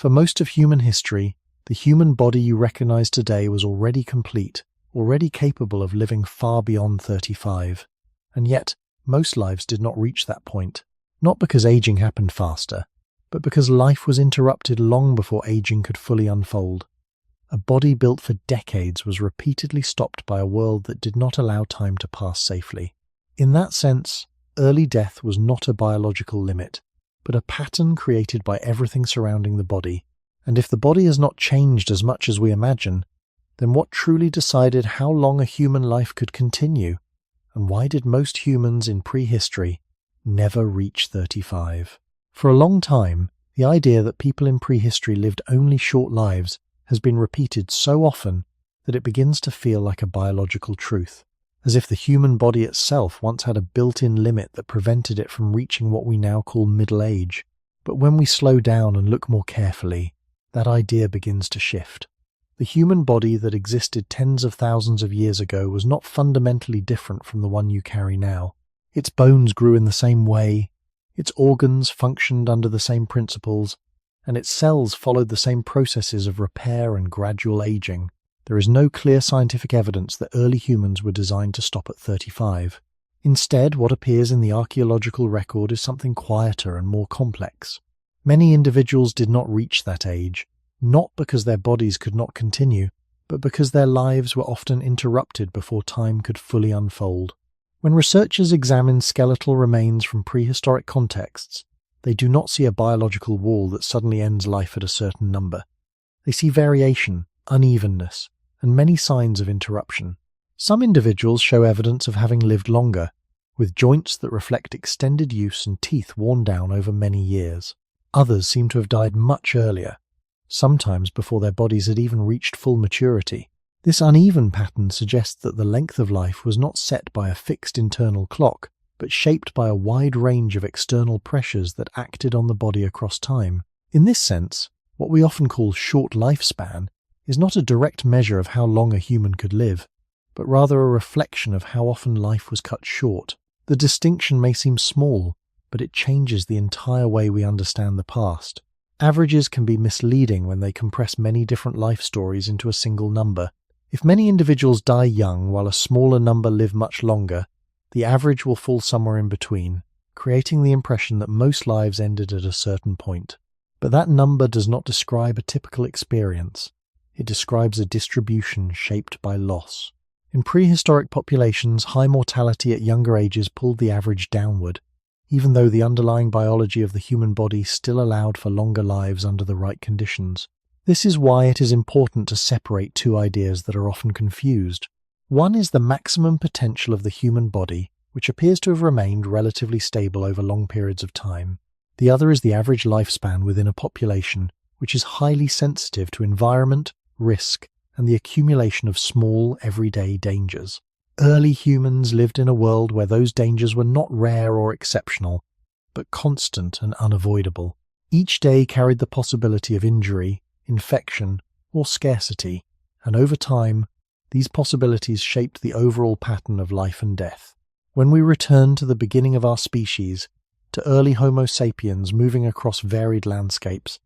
For most of human history, the human body you recognize today was already complete, already capable of living far beyond 35. And yet, most lives did not reach that point, not because aging happened faster, but because life was interrupted long before aging could fully unfold. A body built for decades was repeatedly stopped by a world that did not allow time to pass safely. In that sense, early death was not a biological limit, but a pattern created by everything surrounding the body. And if the body has not changed as much as we imagine, then what truly decided how long a human life could continue? And why did most humans in prehistory never reach 35? For a long time, the idea that people in prehistory lived only short lives has been repeated so often that it begins to feel like a biological truth, as if the human body itself once had a built-in limit that prevented it from reaching what we now call middle age. But when we slow down and look more carefully, that idea begins to shift. The human body that existed tens of thousands of years ago was not fundamentally different from the one you carry now. Its bones grew in the same way, its organs functioned under the same principles, and its cells followed the same processes of repair and gradual aging. There is no clear scientific evidence that early humans were designed to stop at 35. Instead, what appears in the archaeological record is something quieter and more complex. Many individuals did not reach that age, not because their bodies could not continue, but because their lives were often interrupted before time could fully unfold. When researchers examine skeletal remains from prehistoric contexts, they do not see a biological wall that suddenly ends life at a certain number. They see variation, unevenness, and many signs of interruption. Some individuals show evidence of having lived longer, with joints that reflect extended use and teeth worn down over many years. Others seem to have died much earlier, sometimes before their bodies had even reached full maturity. This uneven pattern suggests that the length of life was not set by a fixed internal clock, but shaped by a wide range of external pressures that acted on the body across time. In this sense, what we often call short lifespan is not a direct measure of how long a human could live, but rather a reflection of how often life was cut short. The distinction may seem small, but it changes the entire way we understand the past. Averages can be misleading when they compress many different life stories into a single number. If many individuals die young while a smaller number live much longer, the average will fall somewhere in between, creating the impression that most lives ended at a certain point. But that number does not describe a typical experience. It describes a distribution shaped by loss. In prehistoric populations, high mortality at younger ages pulled the average downward, even though the underlying biology of the human body still allowed for longer lives under the right conditions. This is why it is important to separate two ideas that are often confused. One is the maximum potential of the human body, which appears to have remained relatively stable over long periods of time. The other is the average lifespan within a population, which is highly sensitive to environment, risk, and the accumulation of small, everyday dangers. Early humans lived in a world where those dangers were not rare or exceptional, but constant and unavoidable. Each day carried the possibility of injury, infection, or scarcity, and over time, these possibilities shaped the overall pattern of life and death. When we return to the beginning of our species, to early Homo sapiens moving across varied landscapes,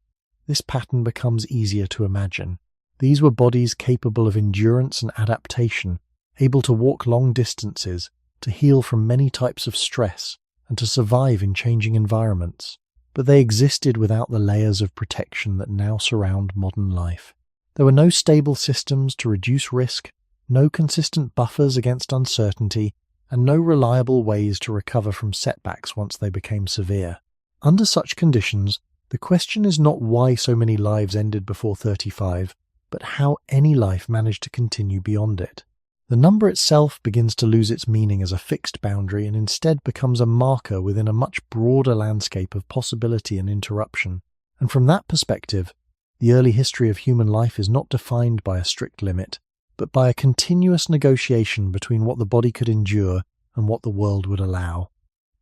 this pattern becomes easier to imagine. These were bodies capable of endurance and adaptation, able to walk long distances, to heal from many types of stress, and to survive in changing environments. But they existed without the layers of protection that now surround modern life. There were no stable systems to reduce risk, no consistent buffers against uncertainty, and no reliable ways to recover from setbacks once they became severe. Under such conditions, the question is not why so many lives ended before 35, but how any life managed to continue beyond it. The number itself begins to lose its meaning as a fixed boundary and instead becomes a marker within a much broader landscape of possibility and interruption. And from that perspective, the early history of human life is not defined by a strict limit, but by a continuous negotiation between what the body could endure and what the world would allow.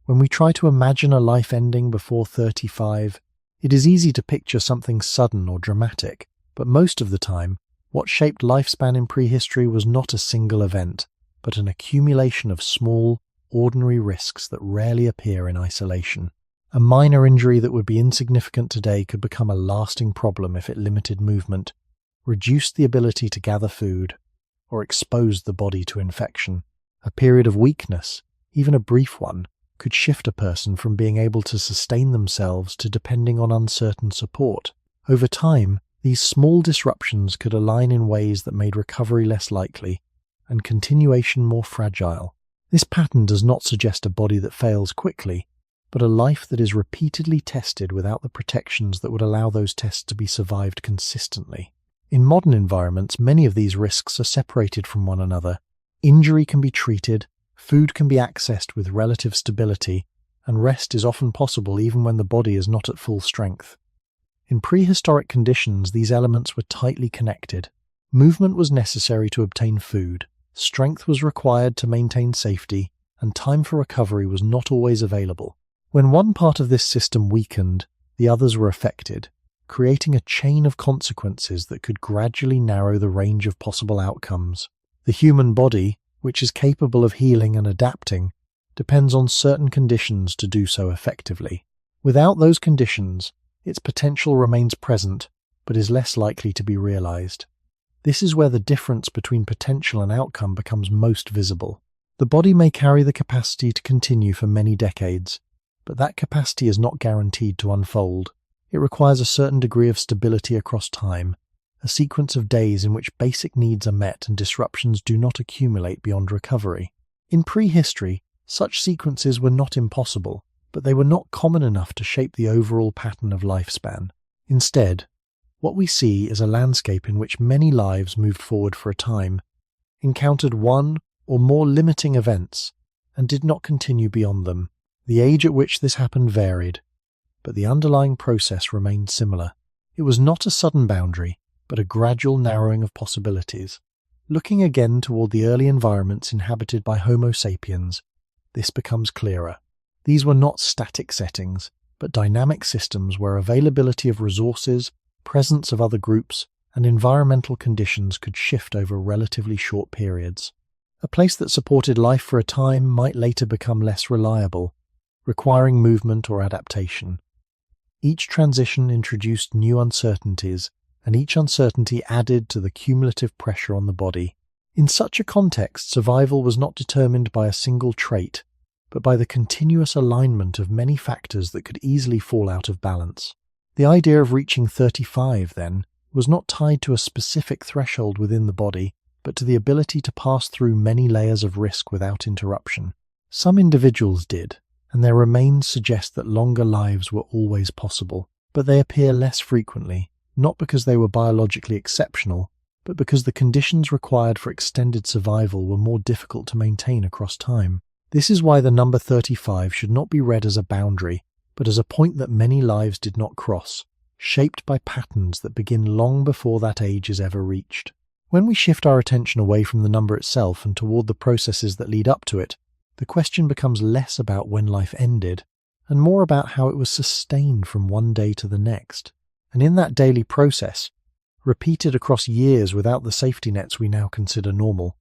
When we try to imagine a life ending before 35, it is easy to picture something sudden or dramatic, but most of the time, what shaped lifespan in prehistory was not a single event, but an accumulation of small, ordinary risks that rarely appear in isolation. A minor injury that would be insignificant today could become a lasting problem if it limited movement, reduced the ability to gather food, or exposed the body to infection. A period of weakness, even a brief one, could shift a person from being able to sustain themselves to depending on uncertain support. Over time, these small disruptions could align in ways that made recovery less likely and continuation more fragile. This pattern does not suggest a body that fails quickly, but a life that is repeatedly tested without the protections that would allow those tests to be survived consistently. In modern environments, many of these risks are separated from one another. Injury can be treated, food can be accessed with relative stability, and rest is often possible even when the body is not at full strength. In prehistoric conditions, these elements were tightly connected. Movement was necessary to obtain food, strength was required to maintain safety, and time for recovery was not always available. When one part of this system weakened, the others were affected, creating a chain of consequences that could gradually narrow the range of possible outcomes. The human body, which is capable of healing and adapting, depends on certain conditions to do so effectively. Without those conditions, its potential remains present, but is less likely to be realized. This is where the difference between potential and outcome becomes most visible. The body may carry the capacity to continue for many decades, but that capacity is not guaranteed to unfold. It requires a certain degree of stability across time, a sequence of days in which basic needs are met and disruptions do not accumulate beyond recovery. In prehistory, such sequences were not impossible, but they were not common enough to shape the overall pattern of lifespan. Instead, what we see is a landscape in which many lives moved forward for a time, encountered one or more limiting events, and did not continue beyond them. The age at which this happened varied, but the underlying process remained similar. It was not a sudden boundary, but a gradual narrowing of possibilities. Looking again toward the early environments inhabited by Homo sapiens, this becomes clearer. These were not static settings, but dynamic systems where availability of resources, presence of other groups, and environmental conditions could shift over relatively short periods. A place that supported life for a time might later become less reliable, requiring movement or adaptation. Each transition introduced new uncertainties, and each uncertainty added to the cumulative pressure on the body. In such a context, survival was not determined by a single trait, but by the continuous alignment of many factors that could easily fall out of balance. The idea of reaching 35, then, was not tied to a specific threshold within the body, but to the ability to pass through many layers of risk without interruption. Some individuals did, and their remains suggest that longer lives were always possible, but they appear less frequently, not because they were biologically exceptional, but because the conditions required for extended survival were more difficult to maintain across time. This is why the number 35 should not be read as a boundary, but as a point that many lives did not cross, shaped by patterns that begin long before that age is ever reached. When we shift our attention away from the number itself and toward the processes that lead up to it, the question becomes less about when life ended, and more about how it was sustained from one day to the next. And in that daily process, repeated across years without the safety nets we now consider normal,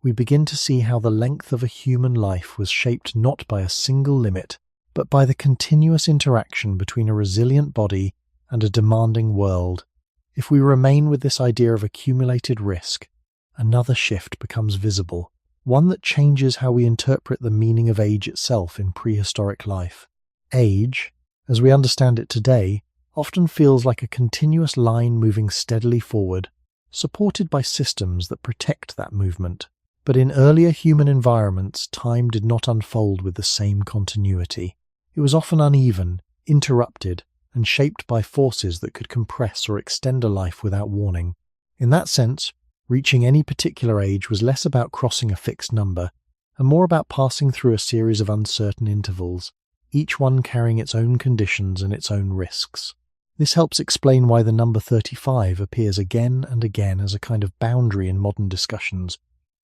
we begin to see how the length of a human life was shaped not by a single limit, but by the continuous interaction between a resilient body and a demanding world. If we remain with this idea of accumulated risk, another shift becomes visible, one that changes how we interpret the meaning of age itself in prehistoric life. Age, as we understand it today, often feels like a continuous line moving steadily forward, supported by systems that protect that movement. But in earlier human environments, time did not unfold with the same continuity. It was often uneven, interrupted, and shaped by forces that could compress or extend a life without warning. In that sense, reaching any particular age was less about crossing a fixed number, and more about passing through a series of uncertain intervals, each one carrying its own conditions and its own risks. This helps explain why the number 35 appears again and again as a kind of boundary in modern discussions,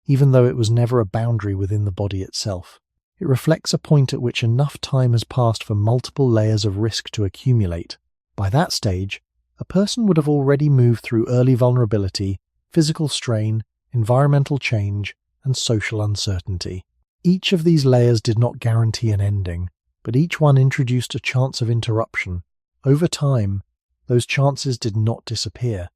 even though it was never a boundary within the body itself. It reflects a point at which enough time has passed for multiple layers of risk to accumulate. By that stage, a person would have already moved through early vulnerability, physical strain, environmental change, and social uncertainty. Each of these layers did not guarantee an ending, but each one introduced a chance of interruption. Over time, those chances did not disappear.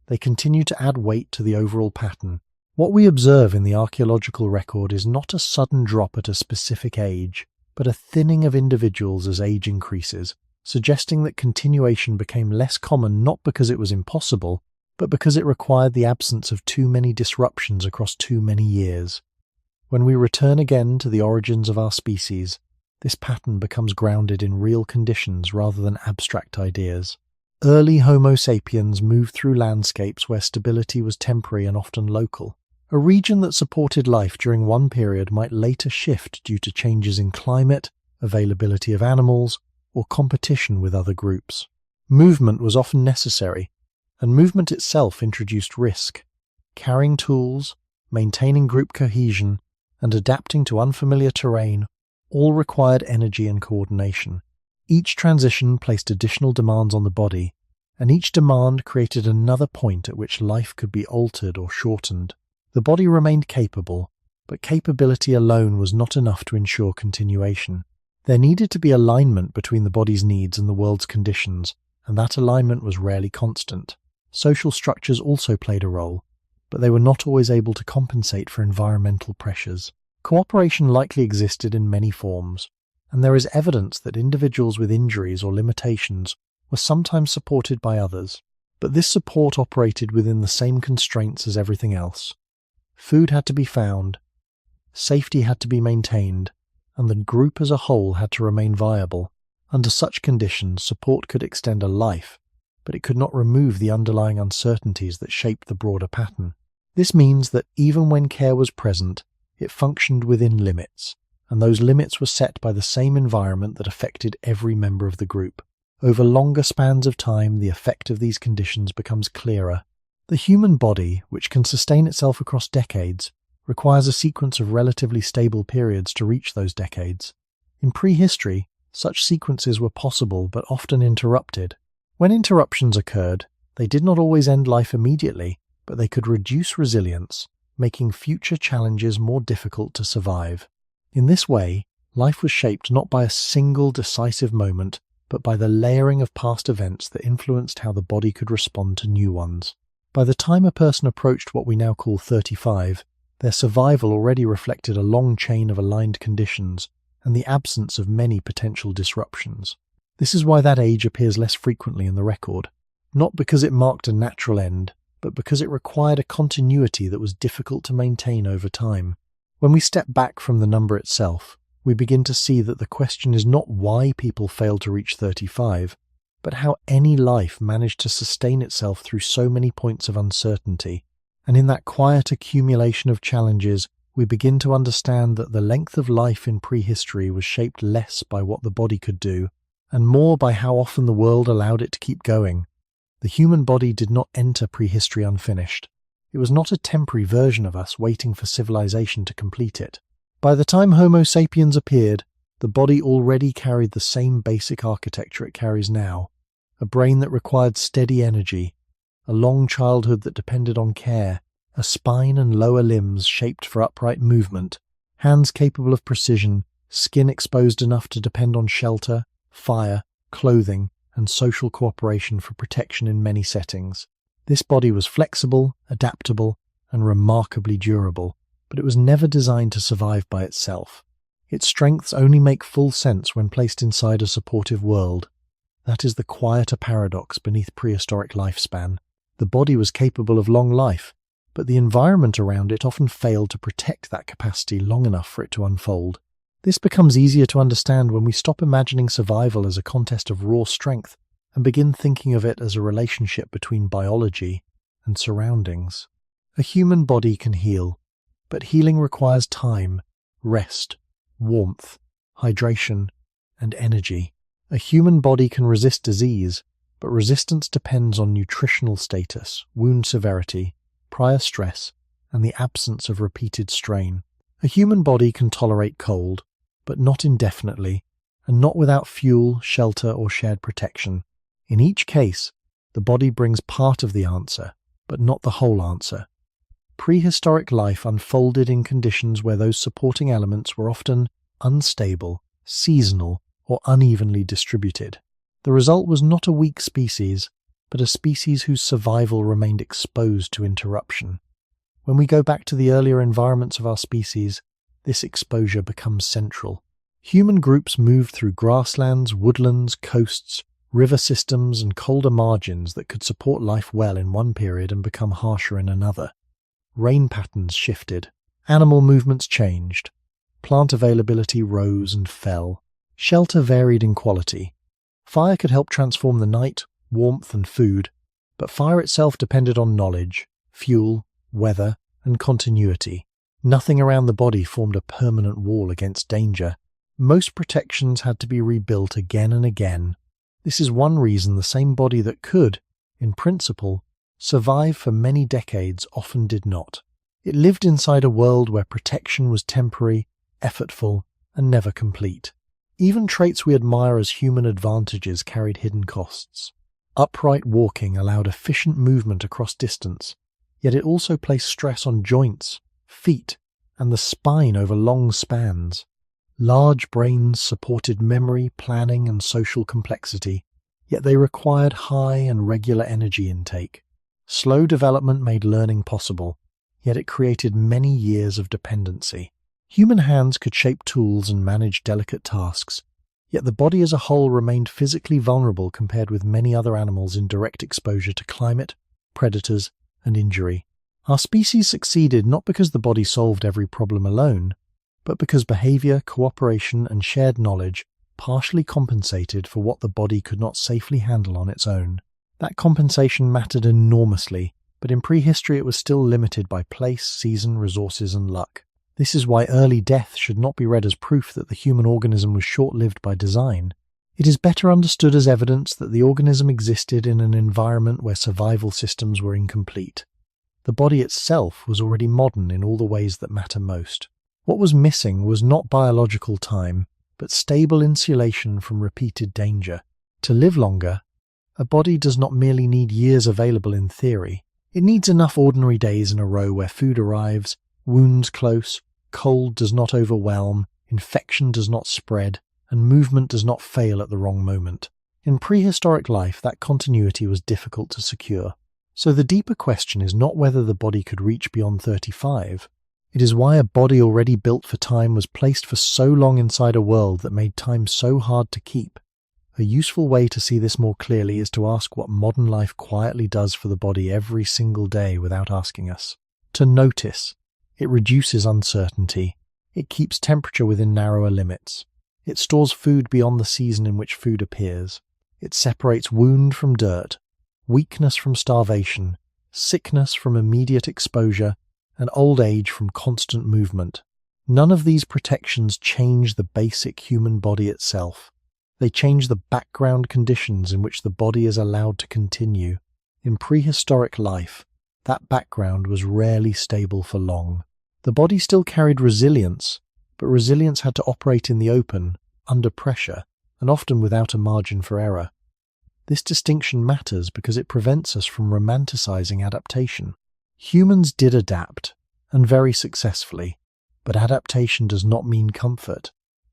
They continued to add weight to the overall pattern. What we observe in the archaeological record is not a sudden drop at a specific age, but a thinning of individuals as age increases, suggesting that continuation became less common not because it was impossible, but because it required the absence of too many disruptions across too many years. When we return again to the origins of our species, this pattern becomes grounded in real conditions rather than abstract ideas. Early Homo sapiens moved through landscapes where stability was temporary and often local. A region that supported life during one period might later shift due to changes in climate, availability of animals, or competition with other groups. Movement was often necessary, and movement itself introduced risk. Carrying tools, maintaining group cohesion, and adapting to unfamiliar terrain all required energy and coordination. Each transition placed additional demands on the body, and each demand created another point at which life could be altered or shortened. The body remained capable, but capability alone was not enough to ensure continuation. There needed to be alignment between the body's needs and the world's conditions, and that alignment was rarely constant. Social structures also played a role, but they were not always able to compensate for environmental pressures. Cooperation likely existed in many forms, and there is evidence that individuals with injuries or limitations were sometimes supported by others, but this support operated within the same constraints as everything else. Food had to be found, safety had to be maintained, and the group as a whole had to remain viable. Under such conditions, support could extend a life, but it could not remove the underlying uncertainties that shaped the broader pattern. This means that even when care was present, it functioned within limits, and those limits were set by the same environment that affected every member of the group. Over longer spans of time, the effect of these conditions becomes clearer. The human body, which can sustain itself across decades, requires a sequence of relatively stable periods to reach those decades. In prehistory, such sequences were possible but often interrupted. When interruptions occurred, they did not always end life immediately, but they could reduce resilience, making future challenges more difficult to survive. In this way, life was shaped not by a single decisive moment, but by the layering of past events that influenced how the body could respond to new ones. By the time a person approached what we now call 35, their survival already reflected a long chain of aligned conditions and the absence of many potential disruptions. This is why that age appears less frequently in the record, not because it marked a natural end, but because it required a continuity that was difficult to maintain over time. When we step back from the number itself, we begin to see that the question is not why people fail to reach 35, but how any life managed to sustain itself through so many points of uncertainty. And in that quiet accumulation of challenges, we begin to understand that the length of life in prehistory was shaped less by what the body could do, and more by how often the world allowed it to keep going. The human body did not enter prehistory unfinished. It was not a temporary version of us waiting for civilization to complete it. By the time Homo sapiens appeared, the body already carried the same basic architecture it carries now, a brain that required steady energy, a long childhood that depended on care, a spine and lower limbs shaped for upright movement, hands capable of precision, skin exposed enough to depend on shelter, fire, clothing, and social cooperation for protection in many settings. This body was flexible, adaptable, and remarkably durable, but it was never designed to survive by itself. Its strengths only make full sense when placed inside a supportive world. That is the quieter paradox beneath prehistoric lifespan. The body was capable of long life, but the environment around it often failed to protect that capacity long enough for it to unfold. This becomes easier to understand when we stop imagining survival as a contest of raw strength and begin thinking of it as a relationship between biology and surroundings. A human body can heal, but healing requires time, rest, warmth, hydration, and energy. A human body can resist disease, but resistance depends on nutritional status, wound severity, prior stress, and the absence of repeated strain. A human body can tolerate cold, but not indefinitely, and not without fuel, shelter, or shared protection. In each case, the body brings part of the answer, but not the whole answer. Prehistoric life unfolded in conditions where those supporting elements were often unstable, seasonal, or unevenly distributed. The result was not a weak species, but a species whose survival remained exposed to interruption. When we go back to the earlier environments of our species, this exposure becomes central. Human groups moved through grasslands, woodlands, coasts, river systems, and colder margins that could support life well in one period and become harsher in another. Rain patterns shifted. Animal movements changed. Plant availability rose and fell. Shelter varied in quality. Fire could help transform the night, warmth and food, but fire itself depended on knowledge, fuel, weather, and continuity. Nothing around the body formed a permanent wall against danger. Most protections had to be rebuilt again and again. This is one reason the same body that could, in principle, survive for many decades often did not. It lived inside a world where protection was temporary, effortful, and never complete. Even traits we admire as human advantages carried hidden costs. Upright walking allowed efficient movement across distance, yet it also placed stress on joints, feet, and the spine over long spans. Large brains supported memory, planning, and social complexity, yet they required high and regular energy intake. Slow development made learning possible, yet it created many years of dependency. Human hands could shape tools and manage delicate tasks, yet the body as a whole remained physically vulnerable compared with many other animals in direct exposure to climate, predators, and injury. Our species succeeded not because the body solved every problem alone, but because behavior, cooperation, and shared knowledge partially compensated for what the body could not safely handle on its own. That compensation mattered enormously, but in prehistory it was still limited by place, season, resources, and luck. This is why early death should not be read as proof that the human organism was short-lived by design. It is better understood as evidence that the organism existed in an environment where survival systems were incomplete. The body itself was already modern in all the ways that matter most. What was missing was not biological time, but stable insulation from repeated danger. To live longer, a body does not merely need years available in theory. It needs enough ordinary days in a row where food arrives, wounds close, cold does not overwhelm, infection does not spread, and movement does not fail at the wrong moment. In prehistoric life, that continuity was difficult to secure. So the deeper question is not whether the body could reach beyond 35. It is why a body already built for time was placed for so long inside a world that made time so hard to keep. A useful way to see this more clearly is to ask what modern life quietly does for the body every single day without asking us. To notice. It reduces uncertainty. It keeps temperature within narrower limits. It stores food beyond the season in which food appears. It separates wound from dirt, weakness from starvation, sickness from immediate exposure, and old age from constant movement. None of these protections change the basic human body itself. They change the background conditions in which the body is allowed to continue. In prehistoric life, that background was rarely stable for long. The body still carried resilience, but resilience had to operate in the open, under pressure, and often without a margin for error. This distinction matters because it prevents us from romanticizing adaptation. Humans did adapt, and very successfully, but adaptation does not mean comfort,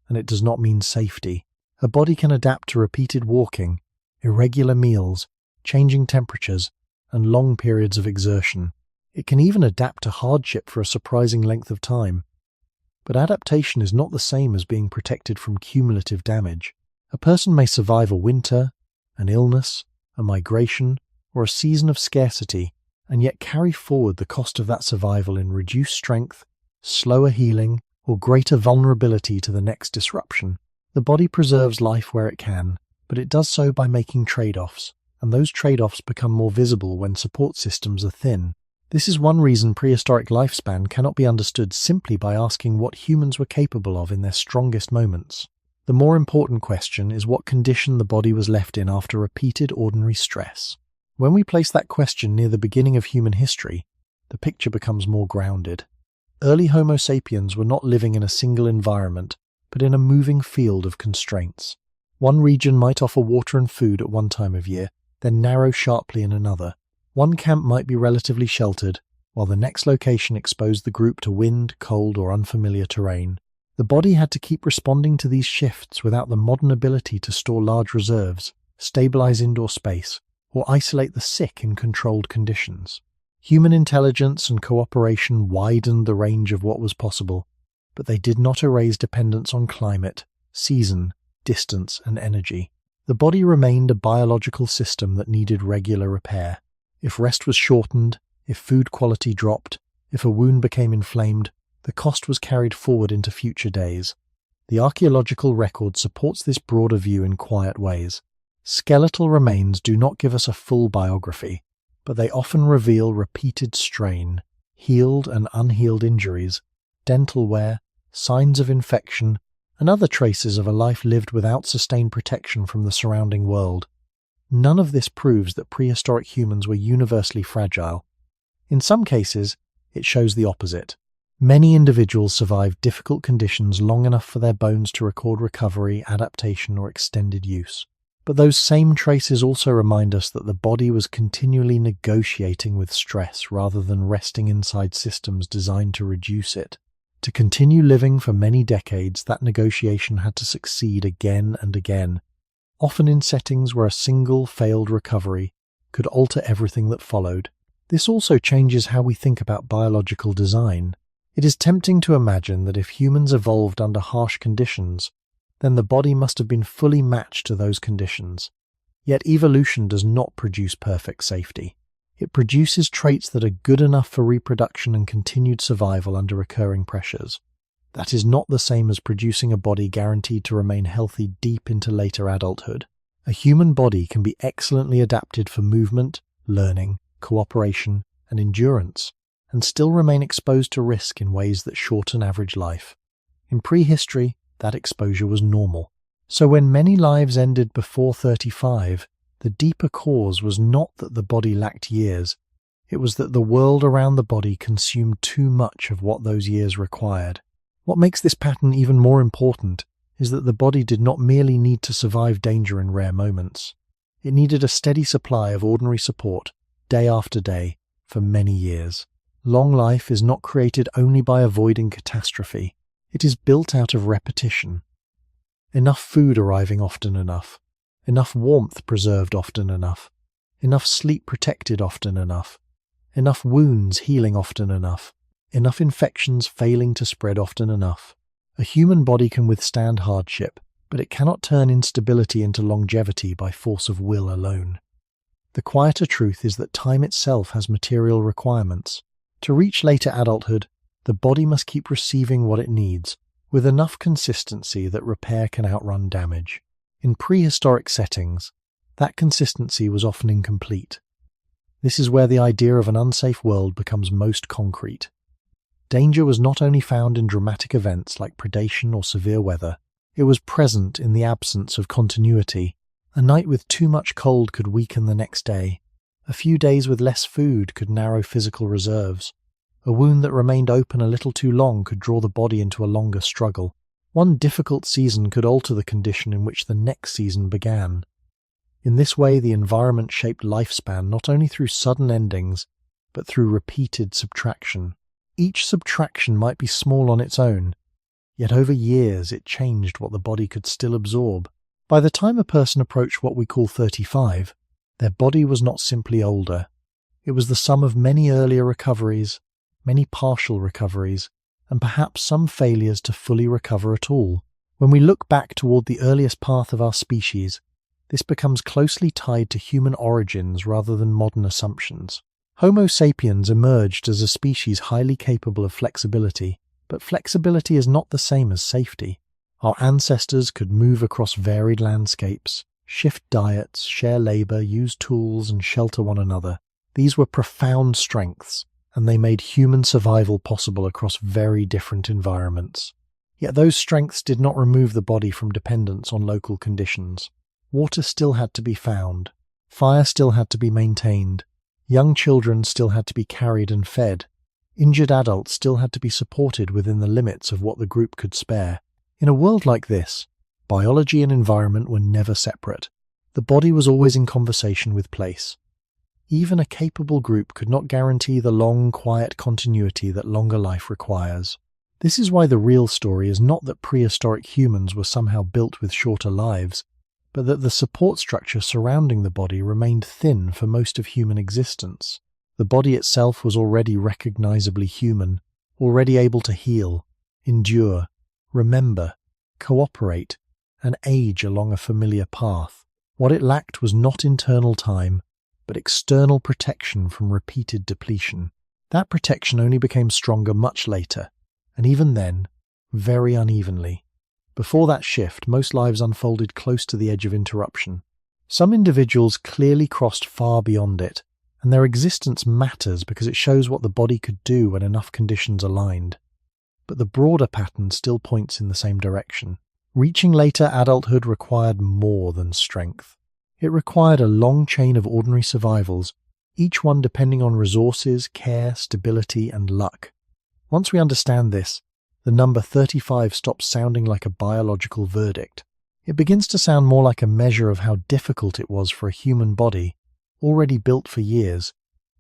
and it does not mean safety. A body can adapt to repeated walking, irregular meals, changing temperatures, and long periods of exertion. It can even adapt to hardship for a surprising length of time. But adaptation is not the same as being protected from cumulative damage. A person may survive a winter, an illness, a migration, or a season of scarcity, and yet carry forward the cost of that survival in reduced strength, slower healing, or greater vulnerability to the next disruption. The body preserves life where it can, but it does so by making trade-offs, and those trade-offs become more visible when support systems are thin. This is one reason prehistoric lifespan cannot be understood simply by asking what humans were capable of in their strongest moments. The more important question is what condition the body was left in after repeated ordinary stress. When we place that question near the beginning of human history, the picture becomes more grounded. Early Homo sapiens were not living in a single environment, but in a moving field of constraints. One region might offer water and food at one time of year, then narrow sharply in another. One camp might be relatively sheltered, while the next location exposed the group to wind, cold, or unfamiliar terrain. The body had to keep responding to these shifts without the modern ability to store large reserves, stabilize indoor space, or isolate the sick in controlled conditions. Human intelligence and cooperation widened the range of what was possible, but they did not erase dependence on climate, season, distance, and energy. The body remained a biological system that needed regular repair. If rest was shortened, if food quality dropped, if a wound became inflamed, the cost was carried forward into future days. The archaeological record supports this broader view in quiet ways. Skeletal remains do not give us a full biography, but they often reveal repeated strain, healed and unhealed injuries, dental wear, signs of infection, and other traces of a life lived without sustained protection from the surrounding world. None of this proves that prehistoric humans were universally fragile. In some cases, it shows the opposite. Many individuals survived difficult conditions long enough for their bones to record recovery, adaptation, or extended use. But those same traces also remind us that the body was continually negotiating with stress rather than resting inside systems designed to reduce it. To continue living for many decades, that negotiation had to succeed again and again, often in settings where a single failed recovery could alter everything that followed. This also changes how we think about biological design. It is tempting to imagine that if humans evolved under harsh conditions, then the body must have been fully matched to those conditions. Yet evolution does not produce perfect safety. It produces traits that are good enough for reproduction and continued survival under recurring pressures. That is not the same as producing a body guaranteed to remain healthy deep into later adulthood. A human body can be excellently adapted for movement, learning, cooperation, and endurance, and still remain exposed to risk in ways that shorten average life. In prehistory, that exposure was normal. So when many lives ended before 35, the deeper cause was not that the body lacked years, it was that the world around the body consumed too much of what those years required. What makes this pattern even more important is that the body did not merely need to survive danger in rare moments. It needed a steady supply of ordinary support, day after day, for many years. Long life is not created only by avoiding catastrophe. It is built out of repetition. Enough food arriving often enough. Enough warmth preserved often enough. Enough sleep protected often enough. Enough wounds healing often enough. Enough infections failing to spread often enough. A human body can withstand hardship, but it cannot turn instability into longevity by force of will alone. The quieter truth is that time itself has material requirements. To reach later adulthood, the body must keep receiving what it needs, with enough consistency that repair can outrun damage. In prehistoric settings, that consistency was often incomplete. This is where the idea of an unsafe world becomes most concrete. Danger was not only found in dramatic events like predation or severe weather, it was present in the absence of continuity. A night with too much cold could weaken the next day. A few days with less food could narrow physical reserves. A wound that remained open a little too long could draw the body into a longer struggle. One difficult season could alter the condition in which the next season began. In this way, the environment shaped lifespan not only through sudden endings, but through repeated subtraction. Each subtraction might be small on its own, yet over years it changed what the body could still absorb. By the time a person approached what we call 35, their body was not simply older. It was the sum of many earlier recoveries, many partial recoveries, and perhaps some failures to fully recover at all. When we look back toward the earliest path of our species, this becomes closely tied to human origins rather than modern assumptions. Homo sapiens emerged as a species highly capable of flexibility, but flexibility is not the same as safety. Our ancestors could move across varied landscapes, shift diets, share labor, use tools, and shelter one another. These were profound strengths, and they made human survival possible across very different environments. Yet those strengths did not remove the body from dependence on local conditions. Water still had to be found. Fire still had to be maintained. Young children still had to be carried and fed. Injured adults still had to be supported within the limits of what the group could spare. In a world like this, biology and environment were never separate. The body was always in conversation with place. Even a capable group could not guarantee the long, quiet continuity that longer life requires. This is why the real story is not that prehistoric humans were somehow built with shorter lives, but that the support structure surrounding the body remained thin for most of human existence. The body itself was already recognizably human, already able to heal, endure, remember, cooperate, and age along a familiar path. What it lacked was not internal time, but external protection from repeated depletion. That protection only became stronger much later, and even then, very unevenly. Before that shift, most lives unfolded close to the edge of interruption. Some individuals clearly crossed far beyond it, and their existence matters because it shows what the body could do when enough conditions aligned. But the broader pattern still points in the same direction. Reaching later adulthood required more than strength. It required a long chain of ordinary survivals, each one depending on resources, care, stability, and luck. Once we understand this, the number 35 stops sounding like a biological verdict. It begins to sound more like a measure of how difficult it was for a human body, already built for years,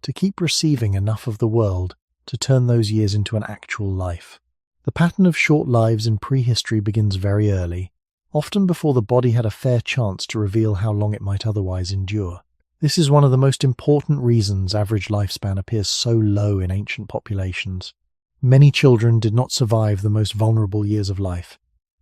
to keep receiving enough of the world to turn those years into an actual life. The pattern of short lives in prehistory begins very early, often before the body had a fair chance to reveal how long it might otherwise endure. This is one of the most important reasons average lifespan appears so low in ancient populations. Many children did not survive the most vulnerable years of life,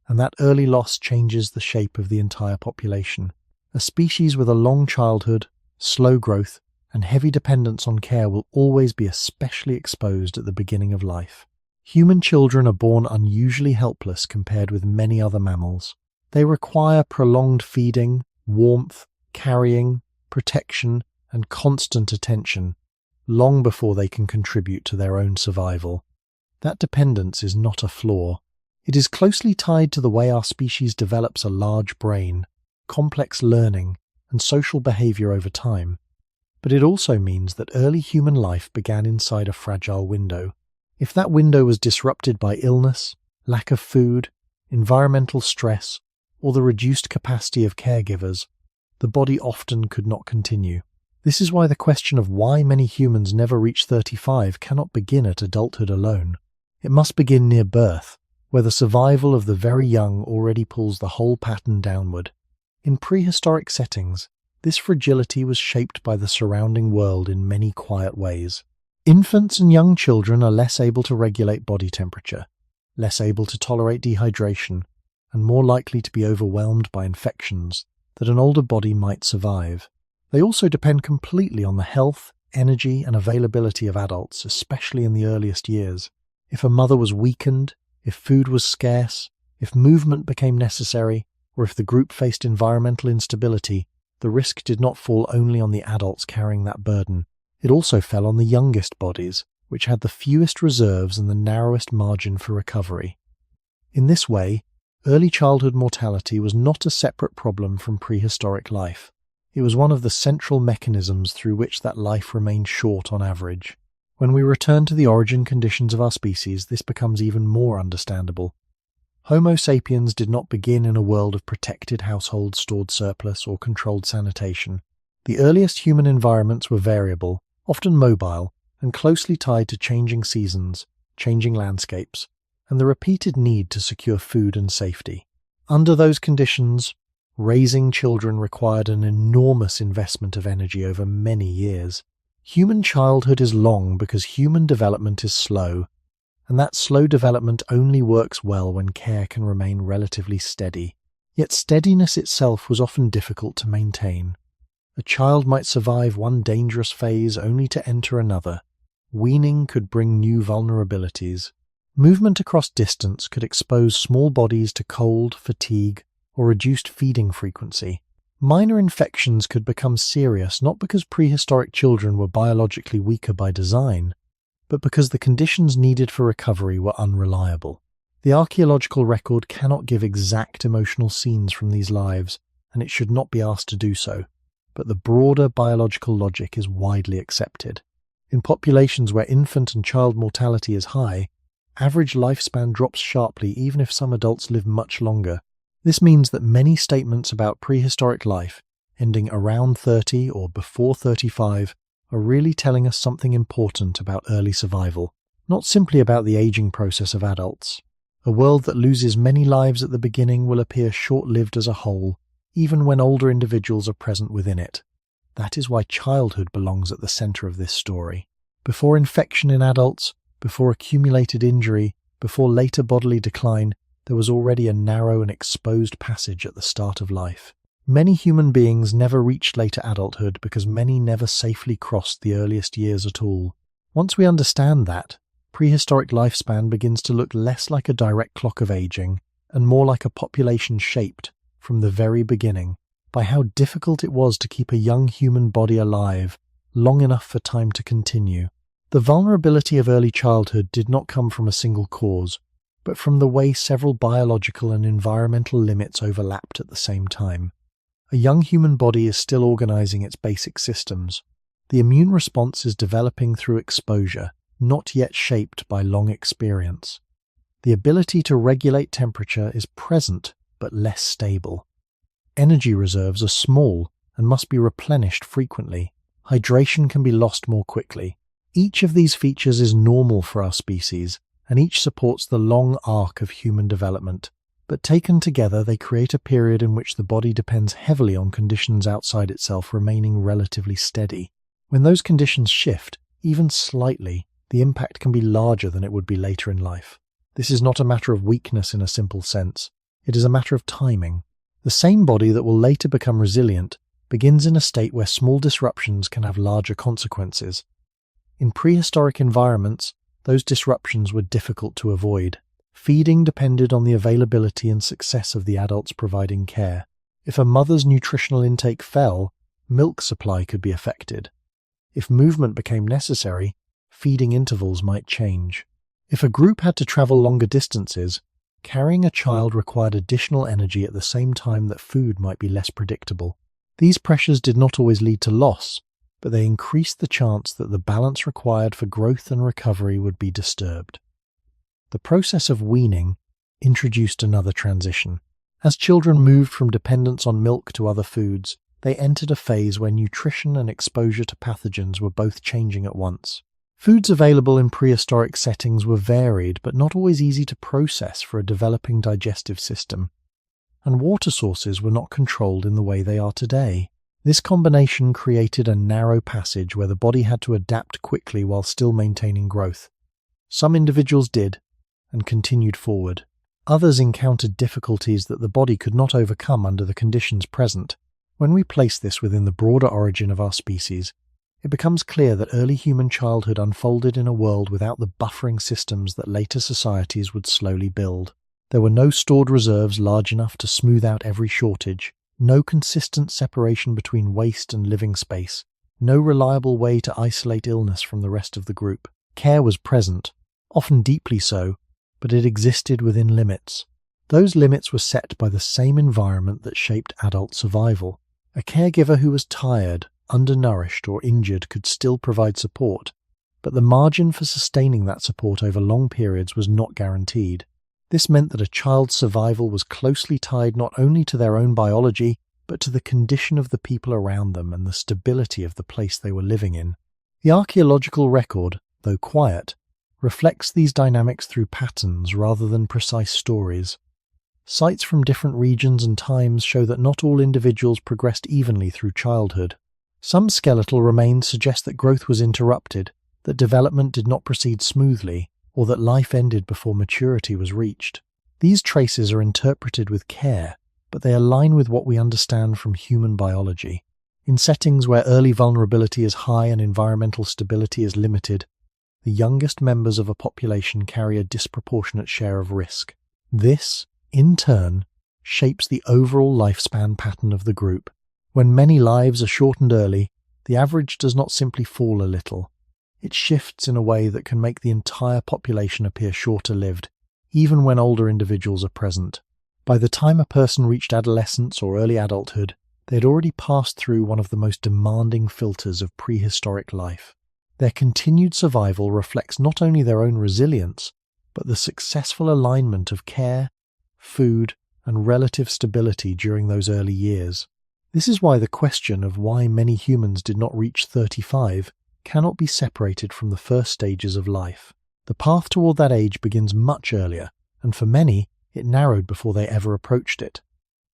and that early loss changes the shape of the entire population. A species with a long childhood, slow growth, and heavy dependence on care will always be especially exposed at the beginning of life. Human children are born unusually helpless compared with many other mammals. They require prolonged feeding, warmth, carrying, protection, and constant attention, long before they can contribute to their own survival. That dependence is not a flaw. It is closely tied to the way our species develops a large brain, complex learning, and social behavior over time. But it also means that early human life began inside a fragile window. If that window was disrupted by illness, lack of food, environmental stress, or the reduced capacity of caregivers, the body often could not continue. This is why the question of why many humans never reach 35 cannot begin at adulthood alone. It must begin near birth, where the survival of the very young already pulls the whole pattern downward. In prehistoric settings, this fragility was shaped by the surrounding world in many quiet ways. Infants and young children are less able to regulate body temperature, less able to tolerate dehydration, and more likely to be overwhelmed by infections that an older body might survive. They also depend completely on the health, energy, and availability of adults, especially in the earliest years. If a mother was weakened, if food was scarce, if movement became necessary, or if the group faced environmental instability, the risk did not fall only on the adults carrying that burden. It also fell on the youngest bodies, which had the fewest reserves and the narrowest margin for recovery. In this way, early childhood mortality was not a separate problem from prehistoric life. It was one of the central mechanisms through which that life remained short on average. When we return to the origin conditions of our species, this becomes even more understandable. Homo sapiens did not begin in a world of protected household stored surplus or controlled sanitation. The earliest human environments were variable, often mobile, and closely tied to changing seasons, changing landscapes, and the repeated need to secure food and safety. Under those conditions, raising children required an enormous investment of energy over many years. Human childhood is long because human development is slow, and that slow development only works well when care can remain relatively steady. Yet steadiness itself was often difficult to maintain. A child might survive one dangerous phase only to enter another. Weaning could bring new vulnerabilities. Movement across distance could expose small bodies to cold, fatigue, or reduced feeding frequency. Minor infections could become serious not because prehistoric children were biologically weaker by design, but because the conditions needed for recovery were unreliable. The archaeological record cannot give exact emotional scenes from these lives, and it should not be asked to do so, but the broader biological logic is widely accepted. In populations where infant and child mortality is high, average lifespan drops sharply even if some adults live much longer. This means that many statements about prehistoric life, ending around 30 or before 35, are really telling us something important about early survival. not simply about the aging process of adults. A world that loses many lives at the beginning will appear short-lived as a whole, even when older individuals are present within it. That is why childhood belongs at the center of this story. Before infection in adults, before accumulated injury, before later bodily decline, there was already a narrow and exposed passage at the start of life. Many human beings never reached later adulthood because many never safely crossed the earliest years at all. Once we understand that, prehistoric lifespan begins to look less like a direct clock of aging and more like a population shaped, from the very beginning, by how difficult it was to keep a young human body alive long enough for time to continue. The vulnerability of early childhood did not come from a single cause, but from the way several biological and environmental limits overlapped at the same time. A young human body is still organizing its basic systems. The immune response is developing through exposure, not yet shaped by long experience. The ability to regulate temperature is present, but less stable. Energy reserves are small and must be replenished frequently. Hydration can be lost more quickly. Each of these features is normal for our species, and each supports the long arc of human development. But taken together, they create a period in which the body depends heavily on conditions outside itself remaining relatively steady. When those conditions shift, even slightly, the impact can be larger than it would be later in life. This is not a matter of weakness in a simple sense. It is a matter of timing. The same body that will later become resilient begins in a state where small disruptions can have larger consequences. In prehistoric environments, those disruptions were difficult to avoid. Feeding depended on the availability and success of the adults providing care. If a mother's nutritional intake fell, milk supply could be affected. If movement became necessary, feeding intervals might change. If a group had to travel longer distances, carrying a child required additional energy at the same time that food might be less predictable. These pressures did not always lead to loss, but they increased the chance that the balance required for growth and recovery would be disturbed. The process of weaning introduced another transition. As children moved from dependence on milk to other foods, they entered a phase where nutrition and exposure to pathogens were both changing at once. Foods available in prehistoric settings were varied but not always easy to process for a developing digestive system. And water sources were not controlled in the way they are today. This combination created a narrow passage where the body had to adapt quickly while still maintaining growth. Some individuals did, and continued forward. Others encountered difficulties that the body could not overcome under the conditions present. When we place this within the broader origin of our species, it becomes clear that early human childhood unfolded in a world without the buffering systems that later societies would slowly build. There were no stored reserves large enough to smooth out every shortage, no consistent separation between waste and living space, no reliable way to isolate illness from the rest of the group. Care was present, often deeply so, but it existed within limits. Those limits were set by the same environment that shaped adult survival. A caregiver who was tired, undernourished, or injured could still provide support, but the margin for sustaining that support over long periods was not guaranteed. This meant that a child's survival was closely tied not only to their own biology, but to the condition of the people around them and the stability of the place they were living in. The archaeological record, though quiet, reflects these dynamics through patterns rather than precise stories. Sites from different regions and times show that not all individuals progressed evenly through childhood. Some skeletal remains suggest that growth was interrupted, that development did not proceed smoothly, or that life ended before maturity was reached. These traces are interpreted with care, but they align with what we understand from human biology. In settings where early vulnerability is high and environmental stability is limited, the youngest members of a population carry a disproportionate share of risk. This, in turn, shapes the overall lifespan pattern of the group. When many lives are shortened early, the average does not simply fall a little. It shifts in a way that can make the entire population appear shorter-lived, even when older individuals are present. By the time a person reached adolescence or early adulthood, they had already passed through one of the most demanding filters of prehistoric life. Their continued survival reflects not only their own resilience, but the successful alignment of care, food, and relative stability during those early years. This is why the question of why many humans did not reach 35 cannot be separated from the first stages of life. The path toward that age begins much earlier, and for many, it narrowed before they ever approached it.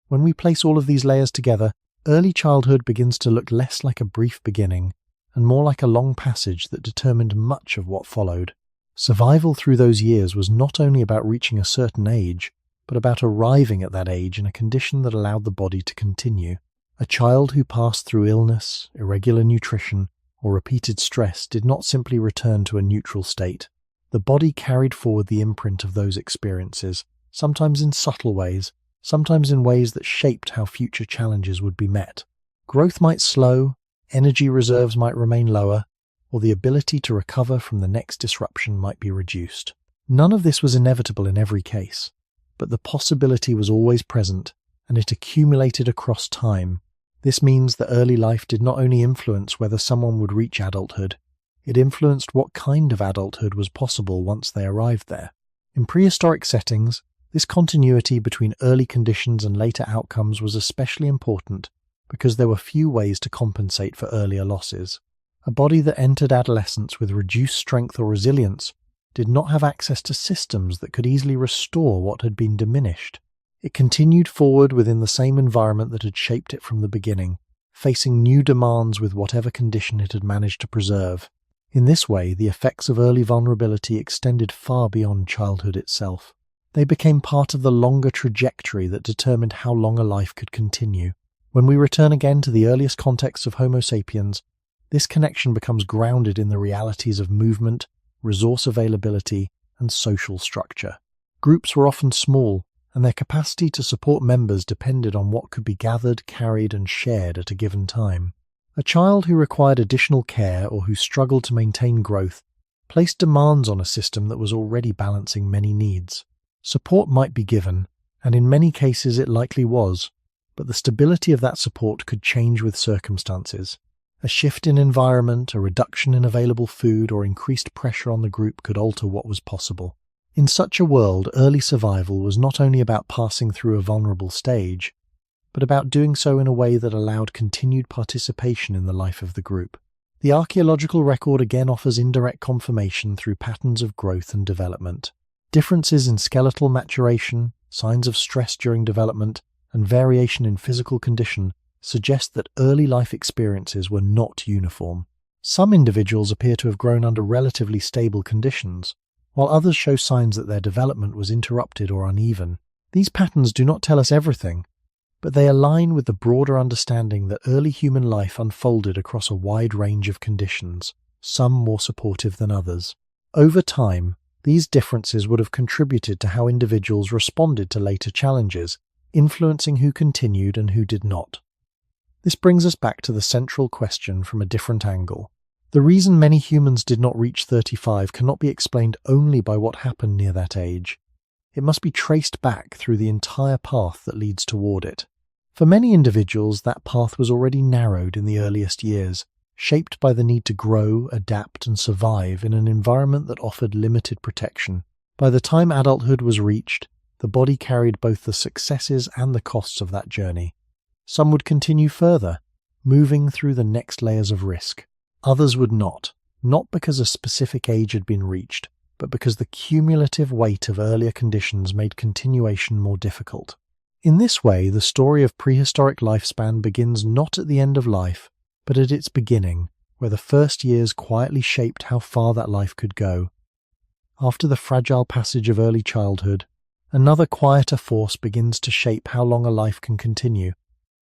When we place all of these layers together, early childhood begins to look less like a brief beginning and more like a long passage that determined much of what followed. Survival through those years was not only about reaching a certain age, but about arriving at that age in a condition that allowed the body to continue. A child who passed through illness, irregular nutrition, or repeated stress did not simply return to a neutral state. The body carried forward the imprint of those experiences, sometimes in subtle ways, sometimes in ways that shaped how future challenges would be met. Growth might slow, energy reserves might remain lower, or the ability to recover from the next disruption might be reduced. None of this was inevitable in every case, but the possibility was always present, and it accumulated across time. This means that early life did not only influence whether someone would reach adulthood, it influenced what kind of adulthood was possible once they arrived there. In prehistoric settings, this continuity between early conditions and later outcomes was especially important because there were few ways to compensate for earlier losses. A body that entered adolescence with reduced strength or resilience did not have access to systems that could easily restore what had been diminished. It continued forward within the same environment that had shaped it from the beginning, facing new demands with whatever condition it had managed to preserve. In this way, the effects of early vulnerability extended far beyond childhood itself. They became part of the longer trajectory that determined how long a life could continue. When we return again to the earliest contexts of Homo sapiens, this connection becomes grounded in the realities of movement, resource availability, and social structure. Groups were often small, and their capacity to support members depended on what could be gathered, carried, and shared at a given time. A child who required additional care or who struggled to maintain growth placed demands on a system that was already balancing many needs. Support might be given, and in many cases it likely was, but the stability of that support could change with circumstances. A shift in environment, a reduction in available food, or increased pressure on the group could alter what was possible. In such a world, early survival was not only about passing through a vulnerable stage, but about doing so in a way that allowed continued participation in the life of the group. The archaeological record again offers indirect confirmation through patterns of growth and development. Differences in skeletal maturation, signs of stress during development, and variation in physical condition suggest that early life experiences were not uniform. Some individuals appear to have grown under relatively stable conditions, while others show signs that their development was interrupted or uneven. These patterns do not tell us everything, but they align with the broader understanding that early human life unfolded across a wide range of conditions, some more supportive than others. Over time, these differences would have contributed to how individuals responded to later challenges, influencing who continued and who did not. This brings us back to the central question from a different angle. The reason many humans did not reach 35 cannot be explained only by what happened near that age. It must be traced back through the entire path that leads toward it. For many individuals, that path was already narrowed in the earliest years, shaped by the need to grow, adapt, and survive in an environment that offered limited protection. By the time adulthood was reached, the body carried both the successes and the costs of that journey. Some would continue further, moving through the next layers of risk. Others would not because a specific age had been reached, but because the cumulative weight of earlier conditions made continuation more difficult. In this way, the story of prehistoric lifespan begins not at the end of life, but at its beginning, where the first years quietly shaped how far that life could go. After the fragile passage of early childhood, another quieter force begins to shape how long a life can continue,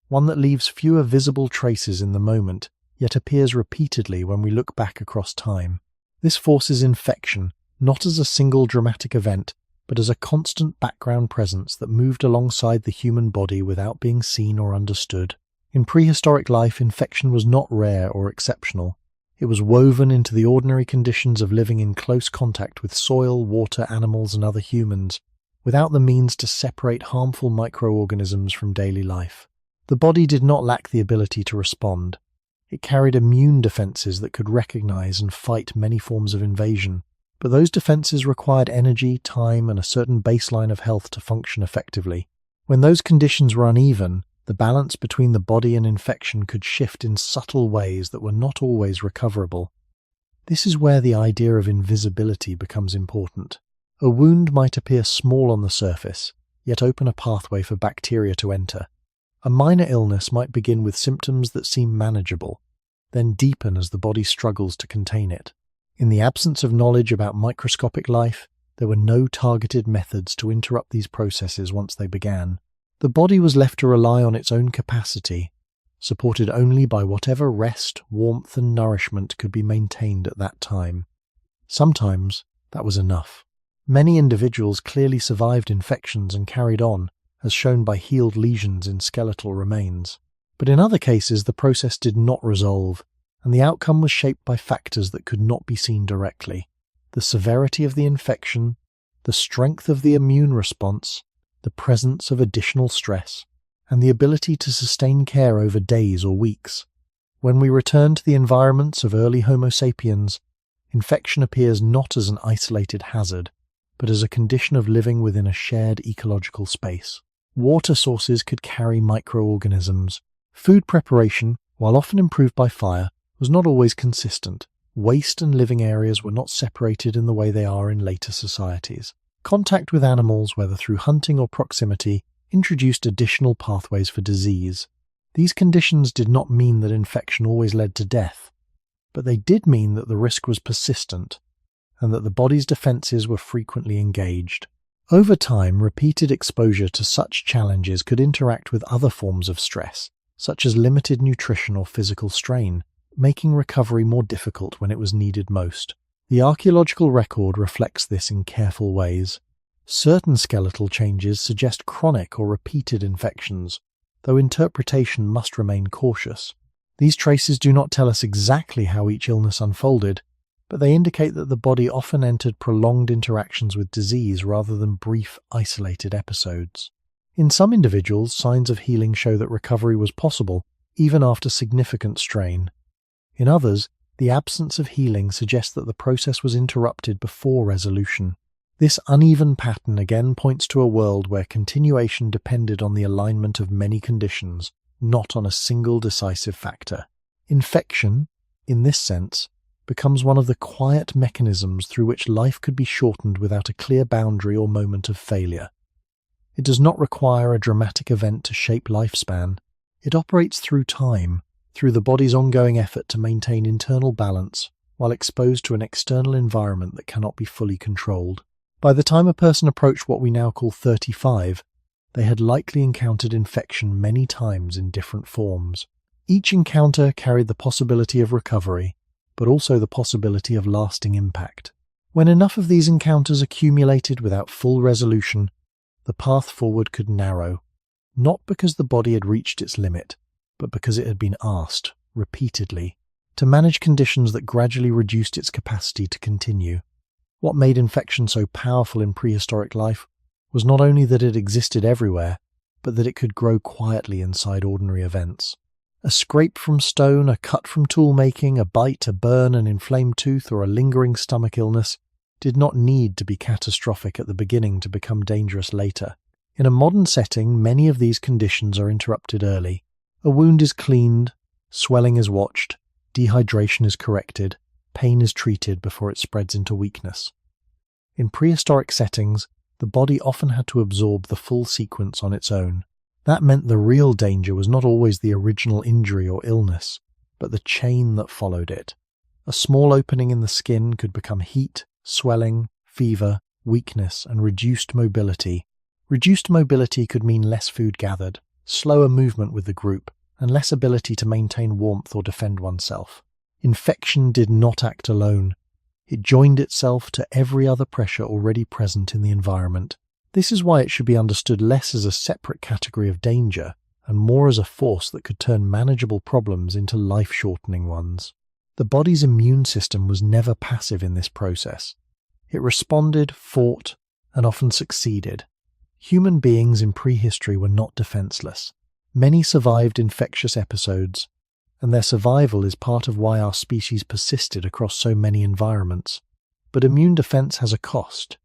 one that leaves fewer visible traces in the moment, yet appears repeatedly when we look back across time. This force is infection, not as a single dramatic event, but as a constant background presence that moved alongside the human body without being seen or understood. In prehistoric life, infection was not rare or exceptional. It was woven into the ordinary conditions of living in close contact with soil, water, animals, and other humans, without the means to separate harmful microorganisms from daily life. The body did not lack the ability to respond. It carried immune defenses that could recognize and fight many forms of invasion, but those defenses required energy, time, and a certain baseline of health to function effectively. When those conditions were uneven, the balance between the body and infection could shift in subtle ways that were not always recoverable. This is where the idea of invisibility becomes important. A wound might appear small on the surface, yet open a pathway for bacteria to enter. A minor illness might begin with symptoms that seem manageable, then deepen as the body struggles to contain it. In the absence of knowledge about microscopic life, there were no targeted methods to interrupt these processes once they began. The body was left to rely on its own capacity, supported only by whatever rest, warmth, and nourishment could be maintained at that time. Sometimes that was enough. Many individuals clearly survived infections and carried on, as shown by healed lesions in skeletal remains. But in other cases, the process did not resolve, and the outcome was shaped by factors that could not be seen directly. The severity of the infection, the strength of the immune response, the presence of additional stress, and the ability to sustain care over days or weeks. When we return to the environments of early Homo sapiens, infection appears not as an isolated hazard, but as a condition of living within a shared ecological space. Water sources could carry microorganisms. Food preparation, while often improved by fire, was not always consistent. Waste and living areas were not separated in the way they are in later societies. Contact with animals, whether through hunting or proximity, introduced additional pathways for disease. These conditions did not mean that infection always led to death, but they did mean that the risk was persistent and that the body's defenses were frequently engaged. Over time, repeated exposure to such challenges could interact with other forms of stress, such as limited nutrition or physical strain, making recovery more difficult when it was needed most. The archaeological record reflects this in careful ways. Certain skeletal changes suggest chronic or repeated infections, though interpretation must remain cautious. These traces do not tell us exactly how each illness unfolded, but they indicate that the body often entered prolonged interactions with disease rather than brief, isolated episodes. In some individuals, signs of healing show that recovery was possible, even after significant strain. In others, the absence of healing suggests that the process was interrupted before resolution. This uneven pattern again points to a world where continuation depended on the alignment of many conditions, not on a single decisive factor. Infection, in this sense, becomes one of the quiet mechanisms through which life could be shortened without a clear boundary or moment of failure. It does not require a dramatic event to shape lifespan. It operates through time, through the body's ongoing effort to maintain internal balance while exposed to an external environment that cannot be fully controlled. By the time a person approached what we now call 35, they had likely encountered infection many times in different forms. Each encounter carried the possibility of recovery, but also the possibility of lasting impact. When enough of these encounters accumulated without full resolution, the path forward could narrow, not because the body had reached its limit, but because it had been asked, repeatedly, to manage conditions that gradually reduced its capacity to continue. What made infection so powerful in prehistoric life was not only that it existed everywhere, but that it could grow quietly inside ordinary events. A scrape from stone, a cut from tool making, a bite, a burn, an inflamed tooth, or a lingering stomach illness did not need to be catastrophic at the beginning to become dangerous later. In a modern setting, many of these conditions are interrupted early. A wound is cleaned, swelling is watched, dehydration is corrected, pain is treated before it spreads into weakness. In prehistoric settings, the body often had to absorb the full sequence on its own. That meant the real danger was not always the original injury or illness, but the chain that followed it. A small opening in the skin could become heat, swelling, fever, weakness, and reduced mobility. Reduced mobility could mean less food gathered, slower movement with the group, and less ability to maintain warmth or defend oneself. Infection did not act alone. It joined itself to every other pressure already present in the environment. This is why it should be understood less as a separate category of danger and more as a force that could turn manageable problems into life-shortening ones. The body's immune system was never passive in this process. It responded, fought, and often succeeded. Human beings in prehistory were not defenseless. Many survived infectious episodes, and their survival is part of why our species persisted across so many environments. But immune defense has a cost.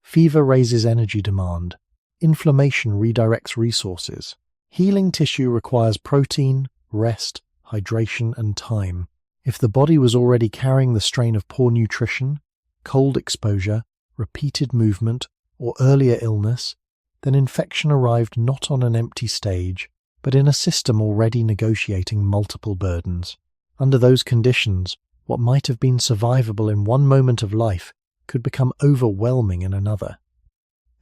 Fever raises energy demand. Inflammation redirects resources. Healing tissue requires protein, rest, hydration, and time. If the body was already carrying the strain of poor nutrition, cold exposure, repeated movement, or earlier illness, then infection arrived not on an empty stage, but in a system already negotiating multiple burdens. Under those conditions, what might have been survivable in one moment of life could become overwhelming in another.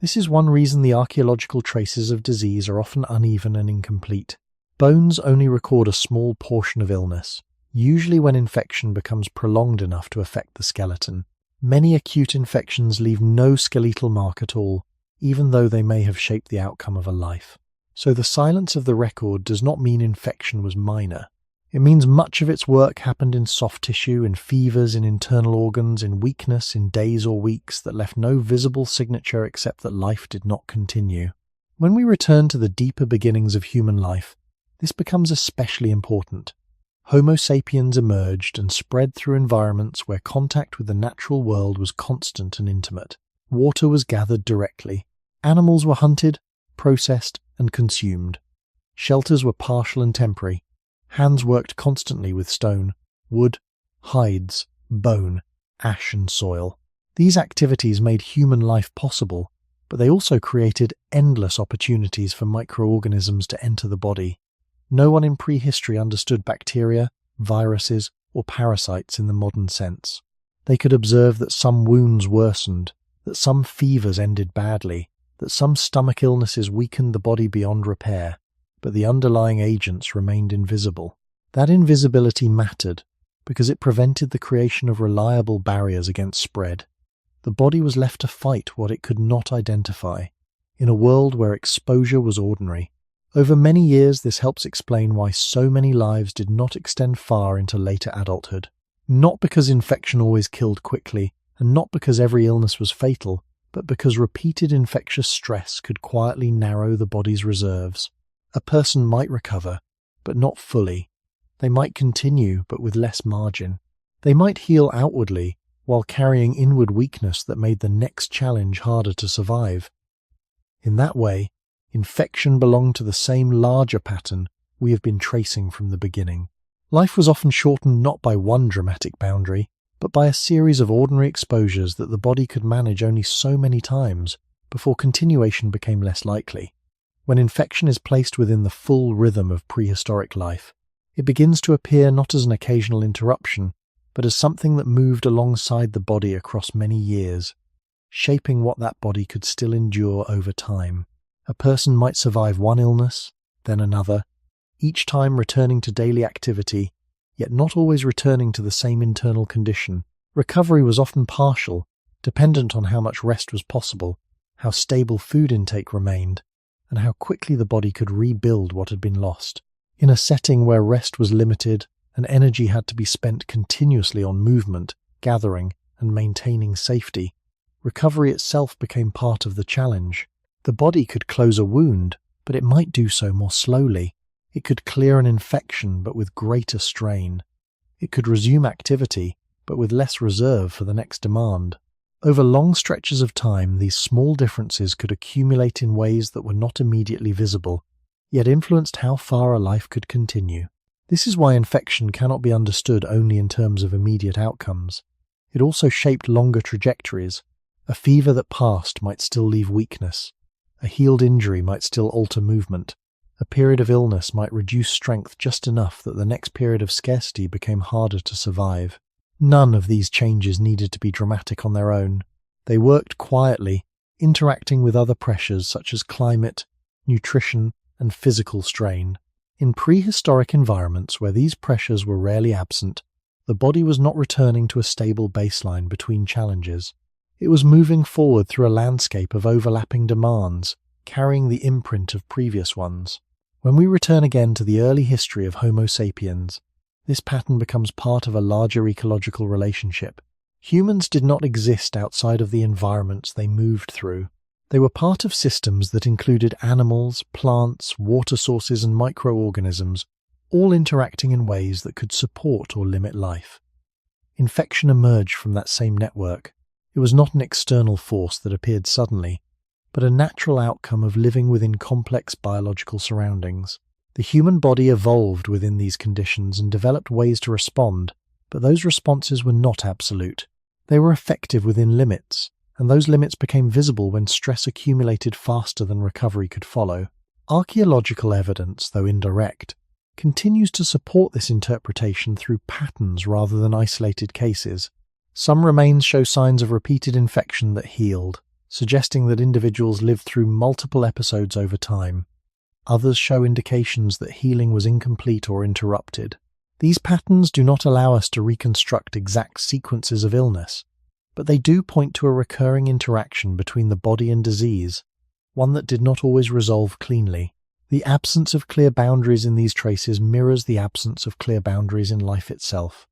This is one reason the archaeological traces of disease are often uneven and incomplete. Bones only record a small portion of illness, usually when infection becomes prolonged enough to affect the skeleton. Many acute infections leave no skeletal mark at all, even though they may have shaped the outcome of a life. So the silence of the record does not mean infection was minor. It means much of its work happened in soft tissue, in fevers, in internal organs, in weakness, in days or weeks that left no visible signature except that life did not continue. When we return to the deeper beginnings of human life, this becomes especially important. Homo sapiens emerged and spread through environments where contact with the natural world was constant and intimate. Water was gathered directly. Animals were hunted, processed, and consumed. Shelters were partial and temporary. Hands worked constantly with stone, wood, hides, bone, ash and soil. These activities made human life possible, but they also created endless opportunities for microorganisms to enter the body. No one in prehistory understood bacteria, viruses, or parasites in the modern sense. They could observe that some wounds worsened, that some fevers ended badly, that some stomach illnesses weakened the body beyond repair, but the underlying agents remained invisible. That invisibility mattered because it prevented the creation of reliable barriers against spread. The body was left to fight what it could not identify, in a world where exposure was ordinary. Over many years, this helps explain why so many lives did not extend far into later adulthood. Not because infection always killed quickly, and not because every illness was fatal, but because repeated infectious stress could quietly narrow the body's reserves. A person might recover, but not fully. They might continue, but with less margin. They might heal outwardly, while carrying inward weakness that made the next challenge harder to survive. In that way, infection belonged to the same larger pattern we have been tracing from the beginning. Life was often shortened not by one dramatic boundary, but by a series of ordinary exposures that the body could manage only so many times before continuation became less likely. When infection is placed within the full rhythm of prehistoric life, it begins to appear not as an occasional interruption, but as something that moved alongside the body across many years, shaping what that body could still endure over time. A person might survive one illness, then another, each time returning to daily activity, yet not always returning to the same internal condition. Recovery was often partial, dependent on how much rest was possible, how stable food intake remained, and how quickly the body could rebuild what had been lost. In a setting where rest was limited and energy had to be spent continuously on movement, gathering, and maintaining safety, recovery itself became part of the challenge. The body could close a wound, but it might do so more slowly. It could clear an infection, but with greater strain. It could resume activity, but with less reserve for the next demand. Over long stretches of time, these small differences could accumulate in ways that were not immediately visible, yet influenced how far a life could continue. This is why infection cannot be understood only in terms of immediate outcomes. It also shaped longer trajectories. A fever that passed might still leave weakness. A healed injury might still alter movement. A period of illness might reduce strength just enough that the next period of scarcity became harder to survive. None of these changes needed to be dramatic on their own. They worked quietly, interacting with other pressures such as climate, nutrition, and physical strain. In prehistoric environments where these pressures were rarely absent, the body was not returning to a stable baseline between challenges. It was moving forward through a landscape of overlapping demands, carrying the imprint of previous ones. When we return again to the early history of Homo sapiens, this pattern becomes part of a larger ecological relationship. Humans did not exist outside of the environments they moved through. They were part of systems that included animals, plants, water sources, and microorganisms, all interacting in ways that could support or limit life. Infection emerged from that same network. It was not an external force that appeared suddenly, but a natural outcome of living within complex biological surroundings. The human body evolved within these conditions and developed ways to respond, But those responses were not absolute. They were effective within limits, and those limits became visible when stress accumulated faster than recovery could follow. Archaeological evidence, though indirect, continues to support this interpretation through patterns rather than isolated cases. Some remains show signs of repeated infection that healed, suggesting that individuals lived through multiple episodes over time. Others show indications that healing was incomplete or interrupted. These patterns do not allow us to reconstruct exact sequences of illness, but they do point to a recurring interaction between the body and disease, one that did not always resolve cleanly. The absence of clear boundaries in these traces mirrors the absence of clear boundaries in life itself.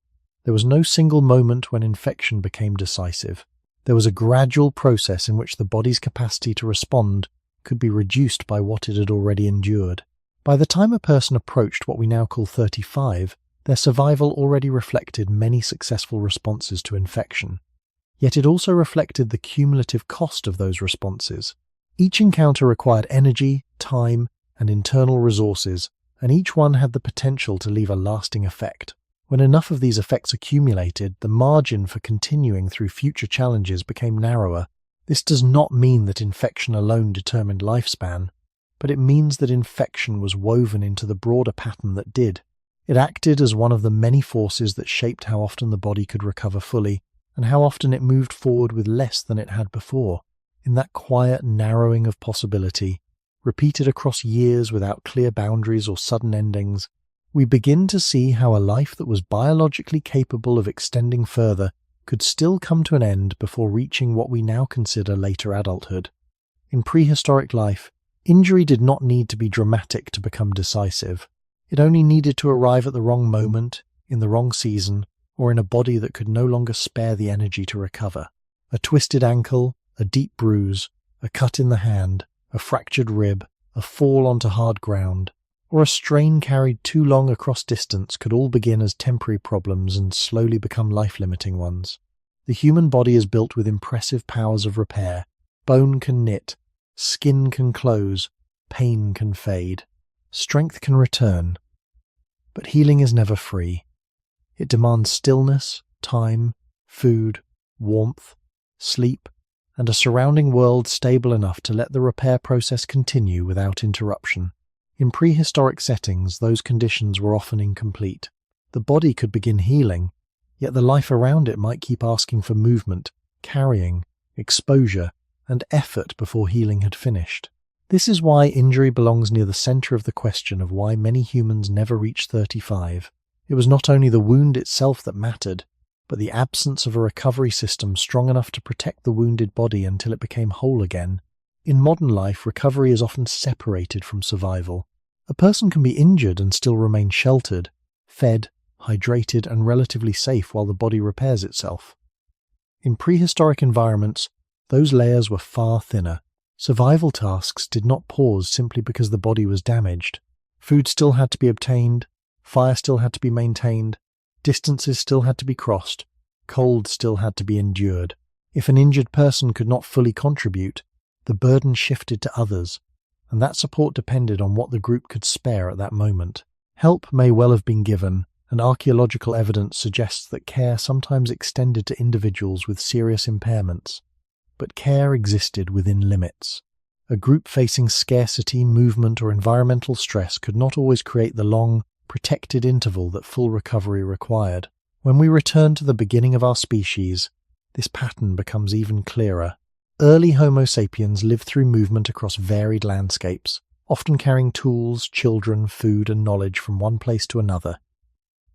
There was no single moment when infection became decisive. There was a gradual process in which the body's capacity to respond could be reduced by what it had already endured. By the time a person approached what we now call 35, their survival already reflected many successful responses to infection. Yet it also reflected the cumulative cost of those responses. Each encounter required energy, time, and internal resources, and each one had the potential to leave a lasting effect. When enough of these effects accumulated, the margin for continuing through future challenges became narrower. This does not mean that infection alone determined lifespan, but it means that infection was woven into the broader pattern that did. It acted as one of the many forces that shaped how often the body could recover fully, and how often it moved forward with less than it had before. In that quiet narrowing of possibility, repeated across years without clear boundaries or sudden endings, we begin to see how a life that was biologically capable of extending further could still come to an end before reaching what we now consider later adulthood. In prehistoric life, injury did not need to be dramatic to become decisive. It only needed to arrive at the wrong moment, in the wrong season, or in a body that could no longer spare the energy to recover. A twisted ankle, a deep bruise, a cut in the hand, a fractured rib, a fall onto hard ground, or a strain carried too long across distance could all begin as temporary problems and slowly become life-limiting ones. The human body is built with impressive powers of repair. Bone can knit, skin can close, pain can fade, strength can return. But healing is never free. It demands stillness, time, food, warmth, sleep, and a surrounding world stable enough to let the repair process continue without interruption. In prehistoric settings, those conditions were often incomplete. The body could begin healing, yet the life around it might keep asking for movement, carrying, exposure, and effort before healing had finished. This is why injury belongs near the center of the question of why many humans never reach 35. It was not only the wound itself that mattered, but the absence of a recovery system strong enough to protect the wounded body until it became whole again. In modern life, recovery is often separated from survival. A person can be injured and still remain sheltered, fed, hydrated, and relatively safe while the body repairs itself. In prehistoric environments, those layers were far thinner. Survival tasks did not pause simply because the body was damaged. Food still had to be obtained, fire still had to be maintained, distances still had to be crossed, cold still had to be endured. If an injured person could not fully contribute, the burden shifted to others, and that support depended on what the group could spare at that moment. Help may well have been given, and archaeological evidence suggests that care sometimes extended to individuals with serious impairments. But care existed within limits. A group facing scarcity, movement, or environmental stress could not always create the long, protected interval that full recovery required. When we return to the beginning of our species, this pattern becomes even clearer. Early Homo sapiens lived through movement across varied landscapes, often carrying tools, children, food, and knowledge from one place to another.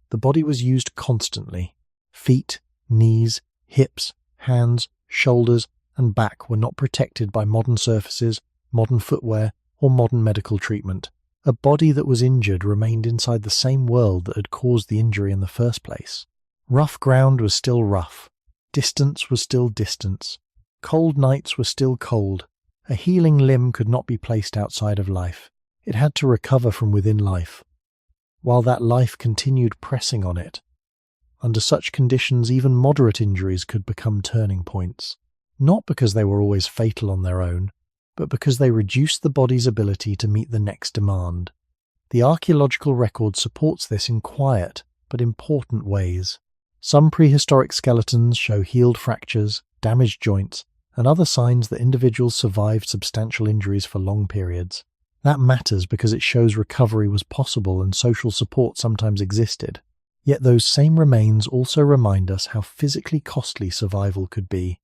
The body was used constantly. Feet, knees, hips, hands, shoulders, and back were not protected by modern surfaces, modern footwear, or modern medical treatment. A body that was injured remained inside the same world that had caused the injury in the first place. Rough ground was still rough. Distance was still distance. Cold nights were still cold. A healing limb could not be placed outside of life. It had to recover from within life, while that life continued pressing on it. Under such conditions, even moderate injuries could become turning points, not because they were always fatal on their own, but because they reduced the body's ability to meet the next demand. The archaeological record supports this in quiet but important ways. Some prehistoric skeletons show healed fractures, damaged joints, and other signs that individuals survived substantial injuries for long periods. That matters because it shows recovery was possible and social support sometimes existed. Yet those same remains also remind us how physically costly survival could be.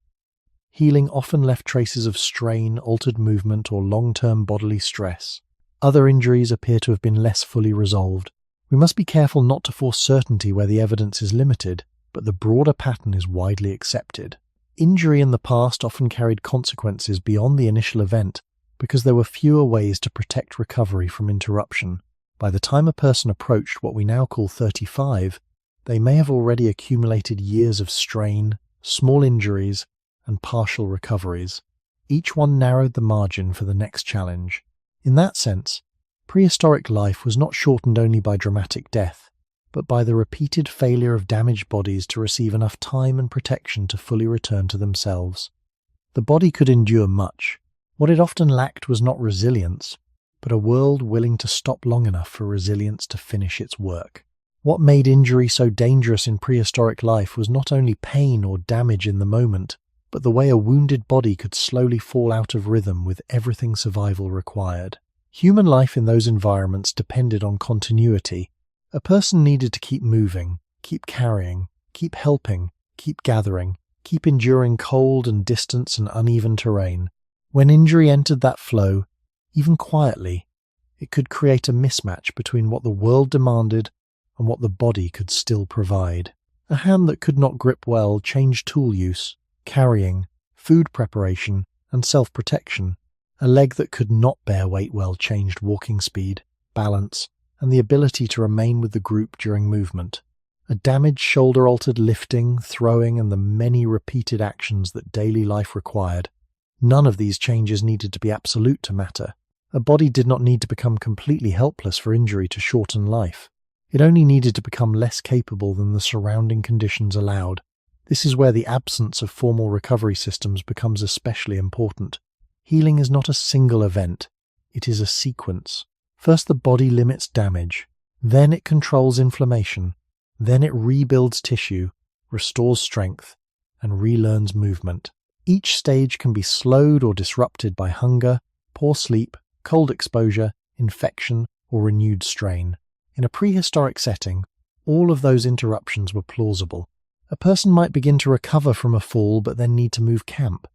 Healing often left traces of strain, altered movement, or long-term bodily stress. Other injuries appear to have been less fully resolved. We must be careful not to force certainty where the evidence is limited, but the broader pattern is widely accepted. Injury in the past often carried consequences beyond the initial event because there were fewer ways to protect recovery from interruption. By the time a person approached what we now call 35, they may have already accumulated years of strain, small injuries, and partial recoveries. Each one narrowed the margin for the next challenge. In that sense, prehistoric life was not shortened only by dramatic death, but by the repeated failure of damaged bodies to receive enough time and protection to fully return to themselves. The body could endure much. What it often lacked was not resilience, but a world willing to stop long enough for resilience to finish its work. What made injury so dangerous in prehistoric life was not only pain or damage in the moment, but the way a wounded body could slowly fall out of rhythm with everything survival required. Human life in those environments depended on continuity. A person needed to keep moving, keep carrying, keep helping, keep gathering, keep enduring cold and distance and uneven terrain. When injury entered that flow, even quietly, it could create a mismatch between what the world demanded and what the body could still provide. A hand that could not grip well changed tool use, carrying, food preparation, and self-protection. A leg that could not bear weight well changed walking speed, balance, and the ability to remain with the group during movement. A damaged shoulder altered lifting, throwing, and the many repeated actions that daily life required. None of these changes needed to be absolute to matter. A body did not need to become completely helpless for injury to shorten life. It only needed to become less capable than the surrounding conditions allowed. This is where the absence of formal recovery systems becomes especially important. Healing is not a single event, it is a sequence. First the body limits damage, then it controls inflammation, then it rebuilds tissue, restores strength, and relearns movement. Each stage can be slowed or disrupted by hunger, poor sleep, cold exposure, infection, or renewed strain. In a prehistoric setting, all of those interruptions were plausible. A person might begin to recover from a fall but then need to move camp.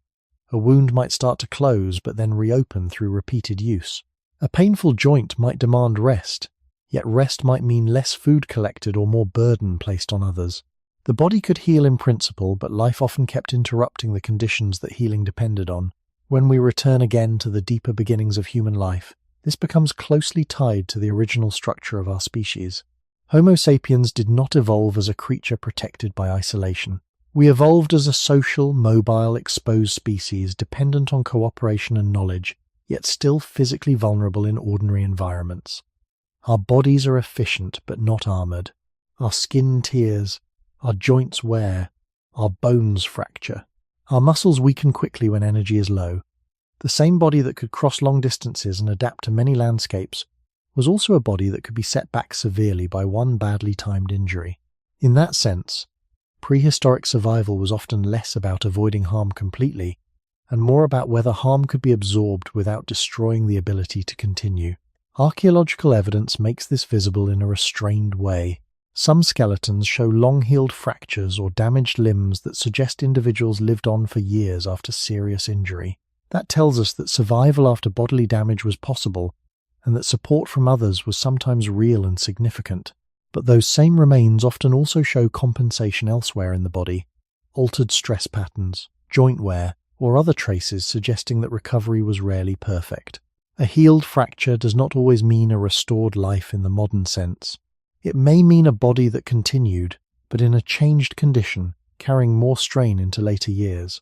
A wound might start to close but then reopen through repeated use. A painful joint might demand rest, yet rest might mean less food collected or more burden placed on others. The body could heal in principle, but life often kept interrupting the conditions that healing depended on. When we return again to the deeper beginnings of human life, this becomes closely tied to the original structure of our species. Homo sapiens did not evolve as a creature protected by isolation. We evolved as a social, mobile, exposed species dependent on cooperation and knowledge, yet still physically vulnerable in ordinary environments. Our bodies are efficient but not armored. Our skin tears, our joints wear, our bones fracture. Our muscles weaken quickly when energy is low. The same body that could cross long distances and adapt to many landscapes was also a body that could be set back severely by one badly timed injury. In that sense, prehistoric survival was often less about avoiding harm completely, and more about whether harm could be absorbed without destroying the ability to continue. Archaeological evidence makes this visible in a restrained way. Some skeletons show long-healed fractures or damaged limbs that suggest individuals lived on for years after serious injury. That tells us that survival after bodily damage was possible, and that support from others was sometimes real and significant. But those same remains often also show compensation elsewhere in the body, altered stress patterns, joint wear, or other traces suggesting that recovery was rarely perfect. A healed fracture does not always mean a restored life in the modern sense. It may mean a body that continued, but in a changed condition, carrying more strain into later years.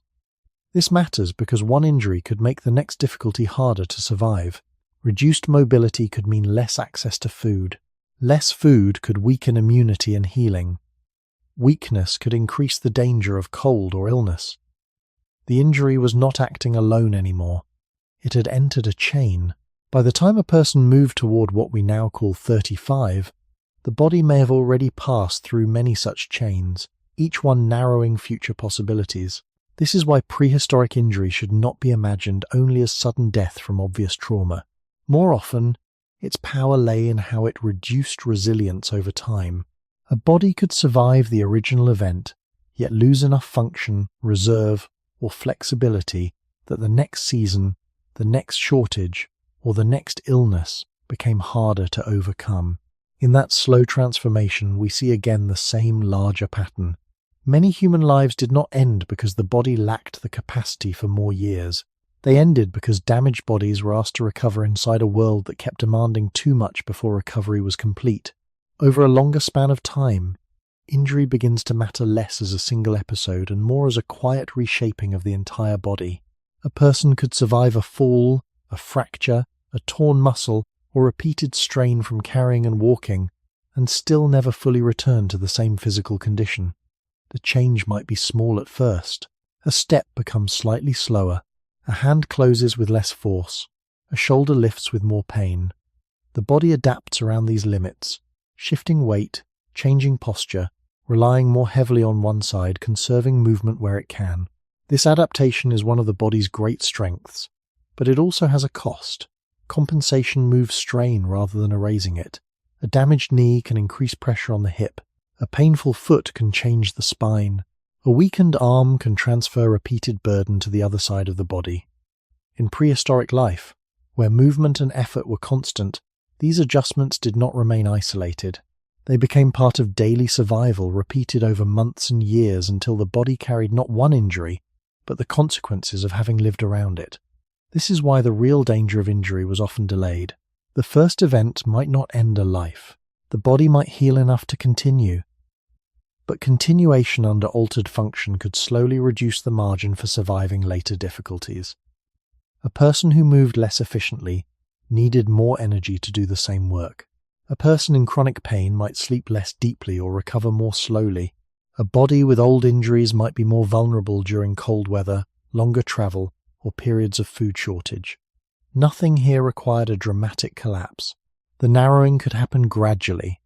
This matters because one injury could make the next difficulty harder to survive. Reduced mobility could mean less access to food. Less food could weaken immunity and healing. Weakness could increase the danger of cold or illness. The injury was not acting alone anymore. It had entered a chain. By the time a person moved toward what we now call 35, the body may have already passed through many such chains. each one narrowing future possibilities. This is why prehistoric injury should not be imagined only as sudden death from obvious trauma. More often, its power lay in how it reduced resilience over time. A body could survive the original event, yet lose enough function, reserve, or flexibility that the next season, the next shortage, or the next illness became harder to overcome. In that slow transformation, we see again the same larger pattern. Many human lives did not end because the body lacked the capacity for more years. They ended because damaged bodies were asked to recover inside a world that kept demanding too much before recovery was complete. Over a longer span of time, injury begins to matter less as a single episode and more as a quiet reshaping of the entire body. A person could survive a fall, a fracture, a torn muscle, or repeated strain from carrying and walking, and still never fully return to the same physical condition. The change might be small at first. A step becomes slightly slower, a hand closes with less force, a shoulder lifts with more pain. The body adapts around these limits, shifting weight, changing posture, relying more heavily on one side, conserving movement where it can. This adaptation is one of the body's great strengths, but it also has a cost. Compensation moves strain rather than erasing it. A damaged knee can increase pressure on the hip. A painful foot can change the spine. A weakened arm can transfer repeated burden to the other side of the body. In prehistoric life, where movement and effort were constant, these adjustments did not remain isolated. They became part of daily survival, repeated over months and years until the body carried not one injury, but the consequences of having lived around it. This is why the real danger of injury was often delayed. The first event might not end a life. The body might heal enough to continue, but continuation under altered function could slowly reduce the margin for surviving later difficulties. A person who moved less efficiently needed more energy to do the same work. A person in chronic pain might sleep less deeply or recover more slowly. A body with old injuries might be more vulnerable during cold weather, longer travel, or periods of food shortage. Nothing here required a dramatic collapse. The narrowing could happen gradually,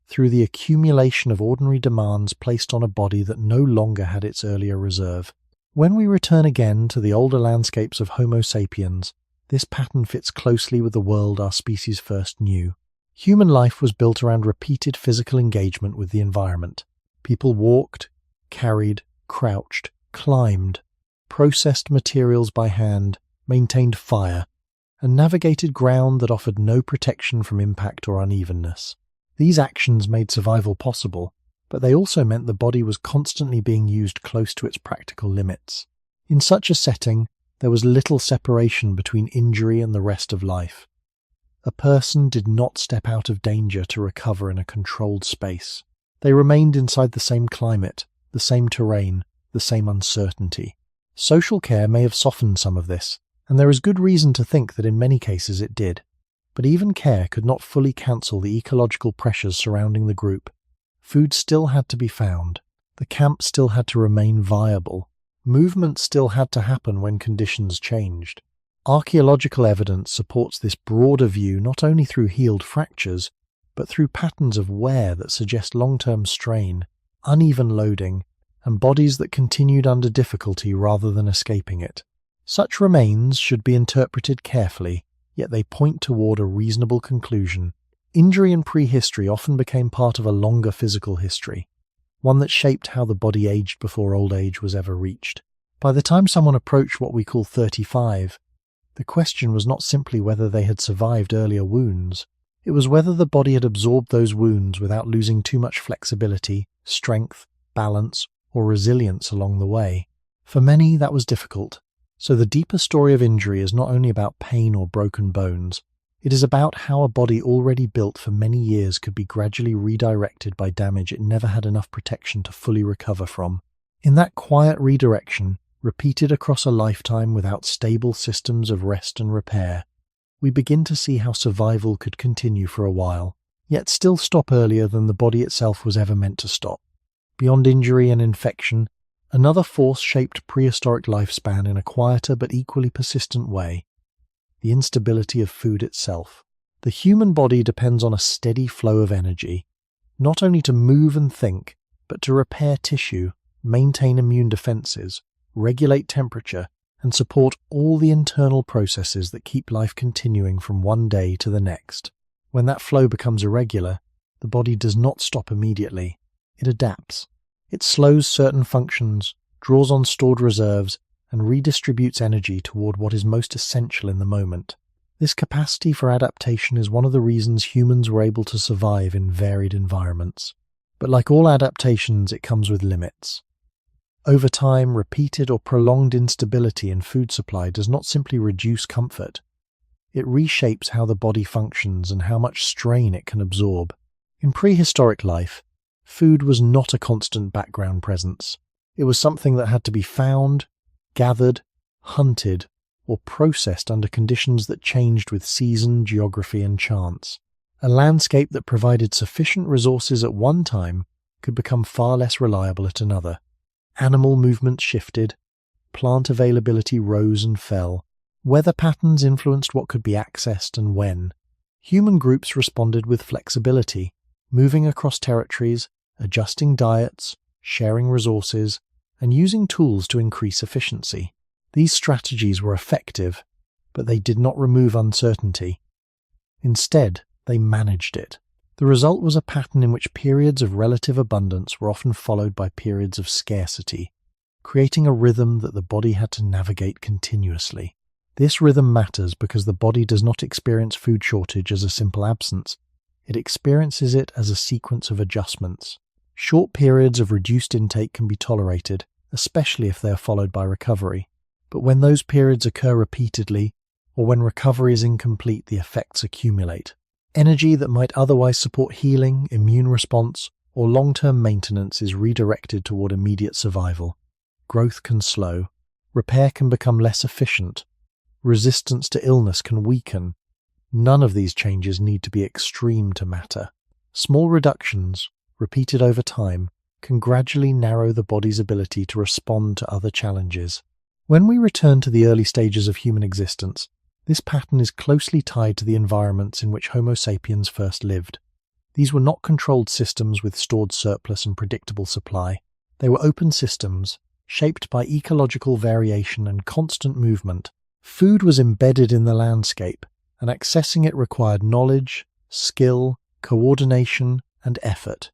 through the accumulation of ordinary demands placed on a body that no longer had its earlier reserve. When we return again to the older landscapes of Homo sapiens, this pattern fits closely with the world our species first knew. Human life was built around repeated physical engagement with the environment. People walked, carried, crouched, climbed, processed materials by hand, maintained fire, and navigated ground that offered no protection from impact or unevenness. These actions made survival possible, but they also meant the body was constantly being used close to its practical limits. In such a setting, there was little separation between injury and the rest of life. A person did not step out of danger to recover in a controlled space. They remained inside the same climate, the same terrain, the same uncertainty. Social care may have softened some of this, and there is good reason to think that in many cases it did. But even care could not fully cancel the ecological pressures surrounding the group. Food still had to be found. The camp still had to remain viable. Movement still had to happen when conditions changed. Archaeological evidence supports this broader view not only through healed fractures, but through patterns of wear that suggest long-term strain, uneven loading, and bodies that continued under difficulty rather than escaping it. Such remains should be interpreted carefully, yet they point toward a reasonable conclusion. Injury in prehistory often became part of a longer physical history, one that shaped how the body aged before old age was ever reached. By the time someone approached what we call 35, the question was not simply whether they had survived earlier wounds. It was whether the body had absorbed those wounds without losing too much flexibility, strength, balance, or resilience along the way. For many, that was difficult. So the deeper story of injury is not only about pain or broken bones. It is about how a body already built for many years could be gradually redirected by damage it never had enough protection to fully recover from. In that quiet redirection, repeated across a lifetime without stable systems of rest and repair, we begin to see how survival could continue for a while, yet still stop earlier than the body itself was ever meant to stop. Beyond injury and infection, another force shaped prehistoric lifespan in a quieter but equally persistent way: the instability of food itself. The human body depends on a steady flow of energy, not only to move and think, but to repair tissue, maintain immune defenses, regulate temperature, and support all the internal processes that keep life continuing from one day to the next. When that flow becomes irregular, the body does not stop immediately. It adapts. It slows certain functions, draws on stored reserves, and redistributes energy toward what is most essential in the moment. This capacity for adaptation is one of the reasons humans were able to survive in varied environments. But like all adaptations, it comes with limits. Over time, repeated or prolonged instability in food supply does not simply reduce comfort. It reshapes how the body functions and how much strain it can absorb. In prehistoric life, food was not a constant background presence. It was something that had to be found, gathered, hunted, or processed under conditions that changed with season, geography, and chance. A landscape that provided sufficient resources at one time could become far less reliable at another. Animal movements shifted, plant availability rose and fell, weather patterns influenced what could be accessed and when. Human groups responded with flexibility, moving across territories, adjusting diets, sharing resources, and using tools to increase efficiency. These strategies were effective, but they did not remove uncertainty. Instead, they managed it. The result was a pattern in which periods of relative abundance were often followed by periods of scarcity, creating a rhythm that the body had to navigate continuously. This rhythm matters because the body does not experience food shortage as a simple absence. It experiences it as a sequence of adjustments. Short periods of reduced intake can be tolerated, especially if they are followed by recovery. But when those periods occur repeatedly, or when recovery is incomplete, the effects accumulate. Energy that might otherwise support healing, immune response, or long-term maintenance is redirected toward immediate survival. Growth can slow. Repair can become less efficient. Resistance to illness can weaken. None of these changes need to be extreme to matter. Small reductions, repeated over time, can gradually narrow the body's ability to respond to other challenges. When we return to the early stages of human existence, this pattern is closely tied to the environments in which Homo sapiens first lived. These were not controlled systems with stored surplus and predictable supply. They were open systems, shaped by ecological variation and constant movement. Food was embedded in the landscape, and accessing it required knowledge, skill, coordination, and effort.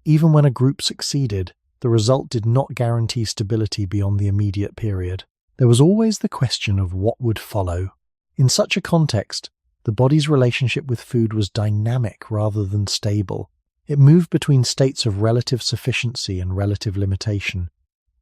Even when a group succeeded, the result did not guarantee stability beyond the immediate period. There was always the question of what would follow. In such a context, the body's relationship with food was dynamic rather than stable. It moved between states of relative sufficiency and relative limitation,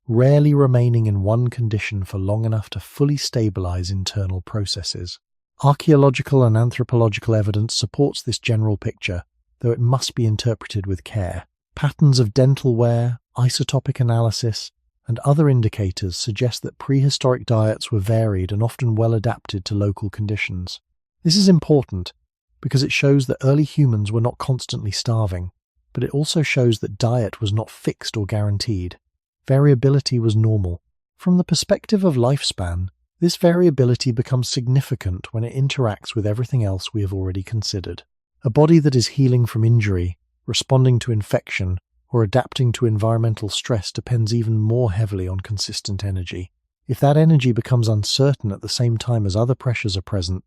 rarely remaining in one condition for long enough to fully stabilize internal processes. Archaeological and anthropological evidence supports this general picture, though it must be interpreted with care. Patterns of dental wear, isotopic analysis, and other indicators suggest that prehistoric diets were varied and often well adapted to local conditions. This is important because it shows that early humans were not constantly starving, but it also shows that diet was not fixed or guaranteed. Variability was normal. From the perspective of lifespan, this variability becomes significant when it interacts with everything else we have already considered. A body that is healing from injury, responding to infection, or adapting to environmental stress depends even more heavily on consistent energy. If that energy becomes uncertain at the same time as other pressures are present,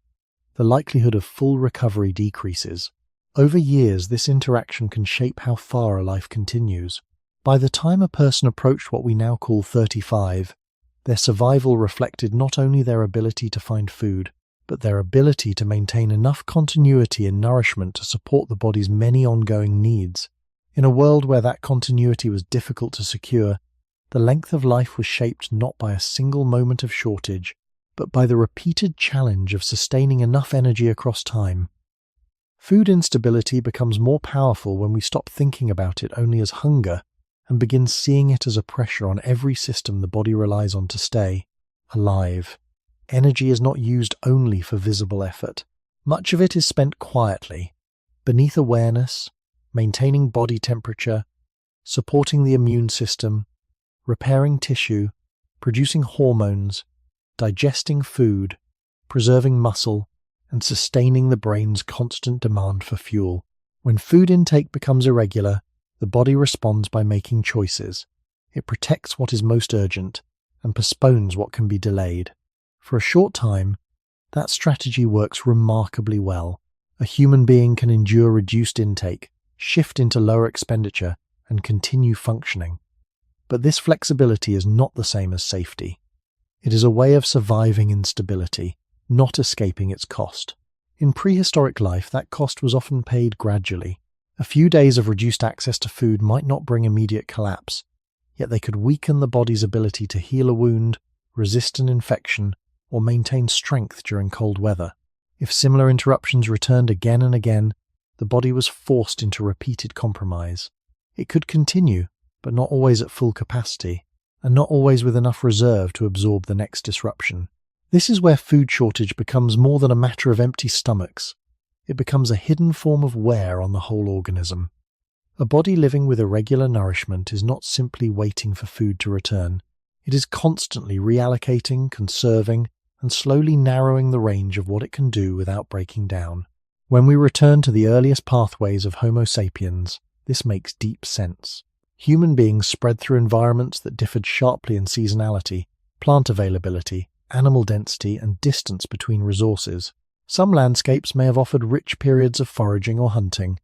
the likelihood of full recovery decreases. Over years, this interaction can shape how far a life continues. By the time a person approached what we now call 35, their survival reflected not only their ability to find food, but their ability to maintain enough continuity in nourishment to support the body's many ongoing needs. In a world where that continuity was difficult to secure, the length of life was shaped not by a single moment of shortage, but by the repeated challenge of sustaining enough energy across time. Food instability becomes more powerful when we stop thinking about it only as hunger and begin seeing it as a pressure on every system the body relies on to stay alive. Energy is not used only for visible effort. Much of it is spent quietly, beneath awareness, maintaining body temperature, supporting the immune system, repairing tissue, producing hormones, digesting food, preserving muscle, and sustaining the brain's constant demand for fuel. When food intake becomes irregular, The body responds by making choices. It protects what is most urgent and postpones what can be delayed. For a short time, that strategy works remarkably well. A human being can endure reduced intake, shift into lower expenditure, and continue functioning. But this flexibility is not the same as safety. It is a way of surviving instability, not escaping its cost. In prehistoric life, that cost was often paid gradually. A few days of reduced access to food might not bring immediate collapse, yet they could weaken the body's ability to heal a wound, resist an infection, or maintain strength during cold weather. If similar interruptions returned again and again, the body was forced into repeated compromise. It could continue, but not always at full capacity, and not always with enough reserve to absorb the next disruption. This is where food shortage becomes more than a matter of empty stomachs. It becomes a hidden form of wear on the whole organism. A body living with irregular nourishment is not simply waiting for food to return. It is constantly reallocating, conserving, and slowly narrowing the range of what it can do without breaking down. When we return to the earliest pathways of Homo sapiens, this makes deep sense. Human beings spread through environments that differed sharply in seasonality, plant availability, animal density, and distance between resources. Some landscapes may have offered rich periods of foraging or hunting,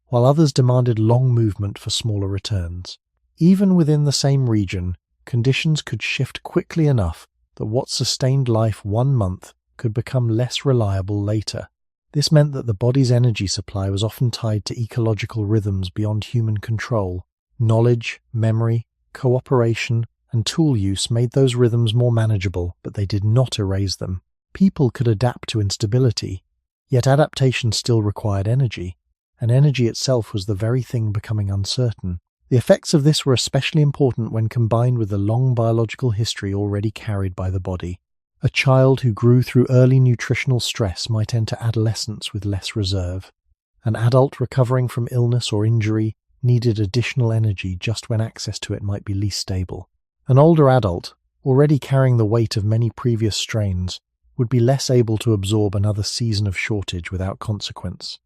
while others demanded long movement for smaller returns. Even within the same region, conditions could shift quickly enough that what sustained life one month could become less reliable later. This meant that the body's energy supply was often tied to ecological rhythms beyond human control. Knowledge, memory, cooperation, and tool use made those rhythms more manageable, but they did not erase them. People could adapt to instability, yet adaptation still required energy, and energy itself was the very thing becoming uncertain. The effects of this were especially important when combined with the long biological history already carried by the body. A child who grew through early nutritional stress might enter adolescence with less reserve. An adult recovering from illness or injury needed additional energy just when access to it might be least stable. An older adult, already carrying the weight of many previous strains, would be less able to absorb another season of shortage without consequence.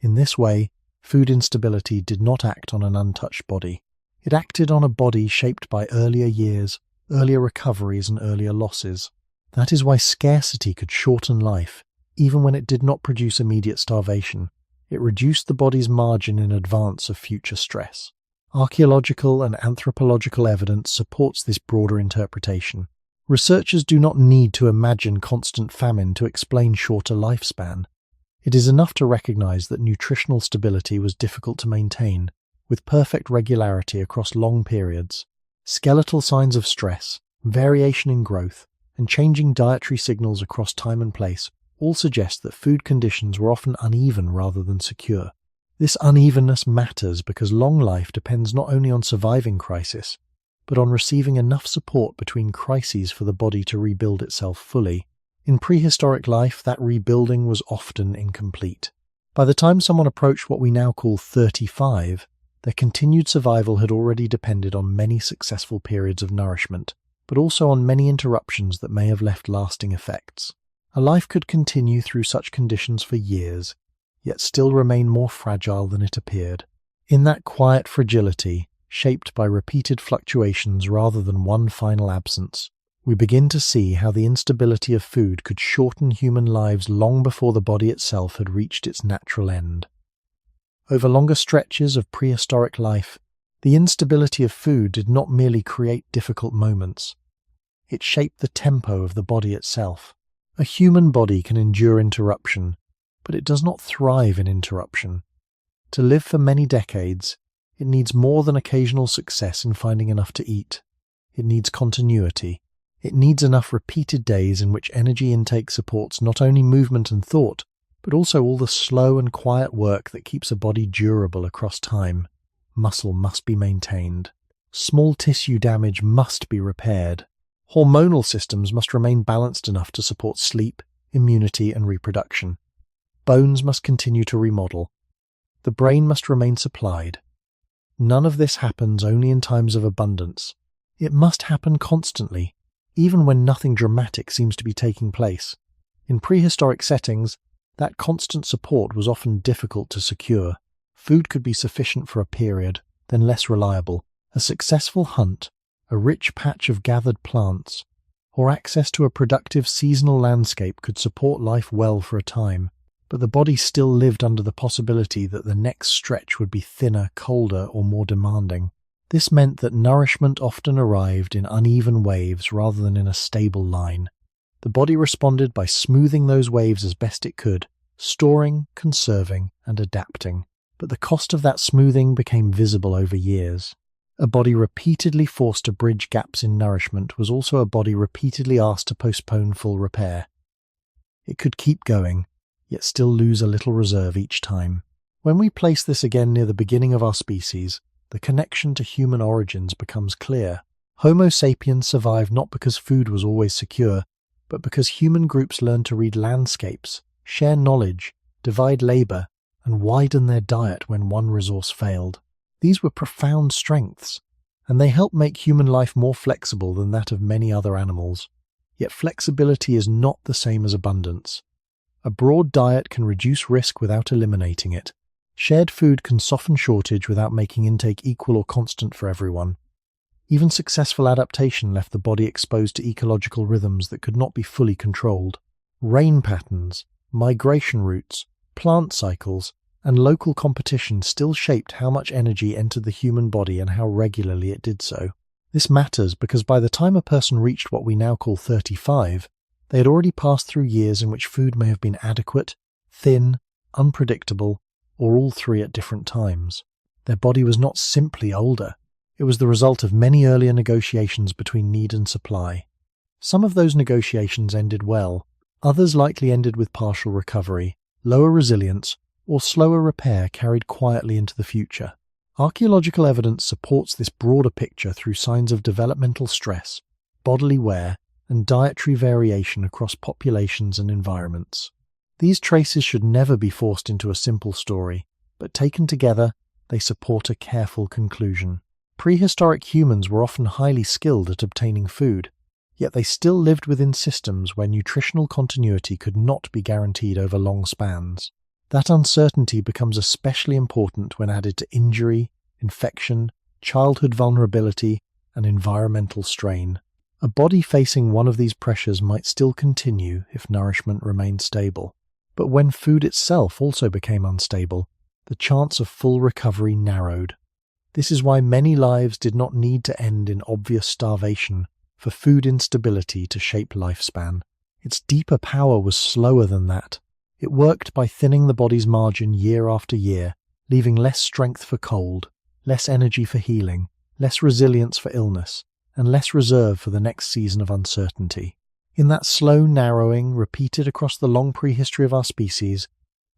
In this way, food instability did not act on an untouched body. It acted on a body shaped by earlier years, earlier recoveries, and earlier losses. That is why scarcity could shorten life, even when it did not produce immediate starvation. It reduced the body's margin in advance of future stress. Archaeological and anthropological evidence supports this broader interpretation. Researchers do not need to imagine constant famine to explain shorter lifespan. It is enough to recognize that nutritional stability was difficult to maintain, with perfect regularity across long periods. Skeletal signs of stress, variation in growth, and changing dietary signals across time and place all suggest that food conditions were often uneven rather than secure. This unevenness matters because long life depends not only on surviving crisis, but on receiving enough support between crises for the body to rebuild itself fully. In prehistoric life, that rebuilding was often incomplete. By the time someone approached what we now call 35, their continued survival had already depended on many successful periods of nourishment, but also on many interruptions that may have left lasting effects. A life could continue through such conditions for years, yet still remain more fragile than it appeared. In that quiet fragility, shaped by repeated fluctuations rather than one final absence, we begin to see how the instability of food could shorten human lives long before the body itself had reached its natural end. Over longer stretches of prehistoric life, the instability of food did not merely create difficult moments. It shaped the tempo of the body itself. A human body can endure interruption, but it does not thrive in interruption. To live for many decades, it needs more than occasional success in finding enough to eat. It needs continuity. It needs enough repeated days in which energy intake supports not only movement and thought, but also all the slow and quiet work that keeps a body durable across time. Muscle must be maintained. Small tissue damage must be repaired. Hormonal systems must remain balanced enough to support sleep, immunity, and reproduction. Bones must continue to remodel. The brain must remain supplied. None of this happens only in times of abundance. It must happen constantly, even when nothing dramatic seems to be taking place. In prehistoric settings, that constant support was often difficult to secure. Food could be sufficient for a period, then less reliable. A successful hunt, a rich patch of gathered plants, or access to a productive seasonal landscape could support life well for a time, but the body still lived under the possibility that the next stretch would be thinner, colder, or more demanding. This meant that nourishment often arrived in uneven waves rather than in a stable line. The body responded by smoothing those waves as best it could, storing, conserving, and adapting. But the cost of that smoothing became visible over years. A body repeatedly forced to bridge gaps in nourishment was also a body repeatedly asked to postpone full repair. It could keep going, yet still lose a little reserve each time. When we place this again near the beginning of our species, the connection to human origins becomes clear. Homo sapiens survived not because food was always secure, but because human groups learned to read landscapes, share knowledge, divide labor, and widen their diet when one resource failed. These were profound strengths, and they help make human life more flexible than that of many other animals. Yet flexibility is not the same as abundance. A broad diet can reduce risk without eliminating it. Shared food can soften shortage without making intake equal or constant for everyone. Even successful adaptation left the body exposed to ecological rhythms that could not be fully controlled. Rain patterns, migration routes, plant cycles, and local competition still shaped how much energy entered the human body and how regularly it did so. This matters because by the time a person reached what we now call 35, they had already passed through years in which food may have been adequate, thin, unpredictable, or all three at different times. Their body was not simply older. It was the result of many earlier negotiations between need and supply. Some of those negotiations ended well. Others likely ended with partial recovery, lower resilience, or slower repair carried quietly into the future. Archaeological evidence supports this broader picture through signs of developmental stress, bodily wear, and dietary variation across populations and environments. These traces should never be forced into a simple story, but taken together, they support a careful conclusion. Prehistoric humans were often highly skilled at obtaining food, yet they still lived within systems where nutritional continuity could not be guaranteed over long spans. That uncertainty becomes especially important when added to injury, infection, childhood vulnerability, and environmental strain. A body facing one of these pressures might still continue if nourishment remained stable. But when food itself also became unstable, the chance of full recovery narrowed. This is why many lives did not need to end in obvious starvation for food instability to shape lifespan. Its deeper power was slower than that. It worked by thinning the body's margin year after year, leaving less strength for cold, less energy for healing, less resilience for illness, and less reserve for the next season of uncertainty. In that slow narrowing repeated across the long prehistory of our species,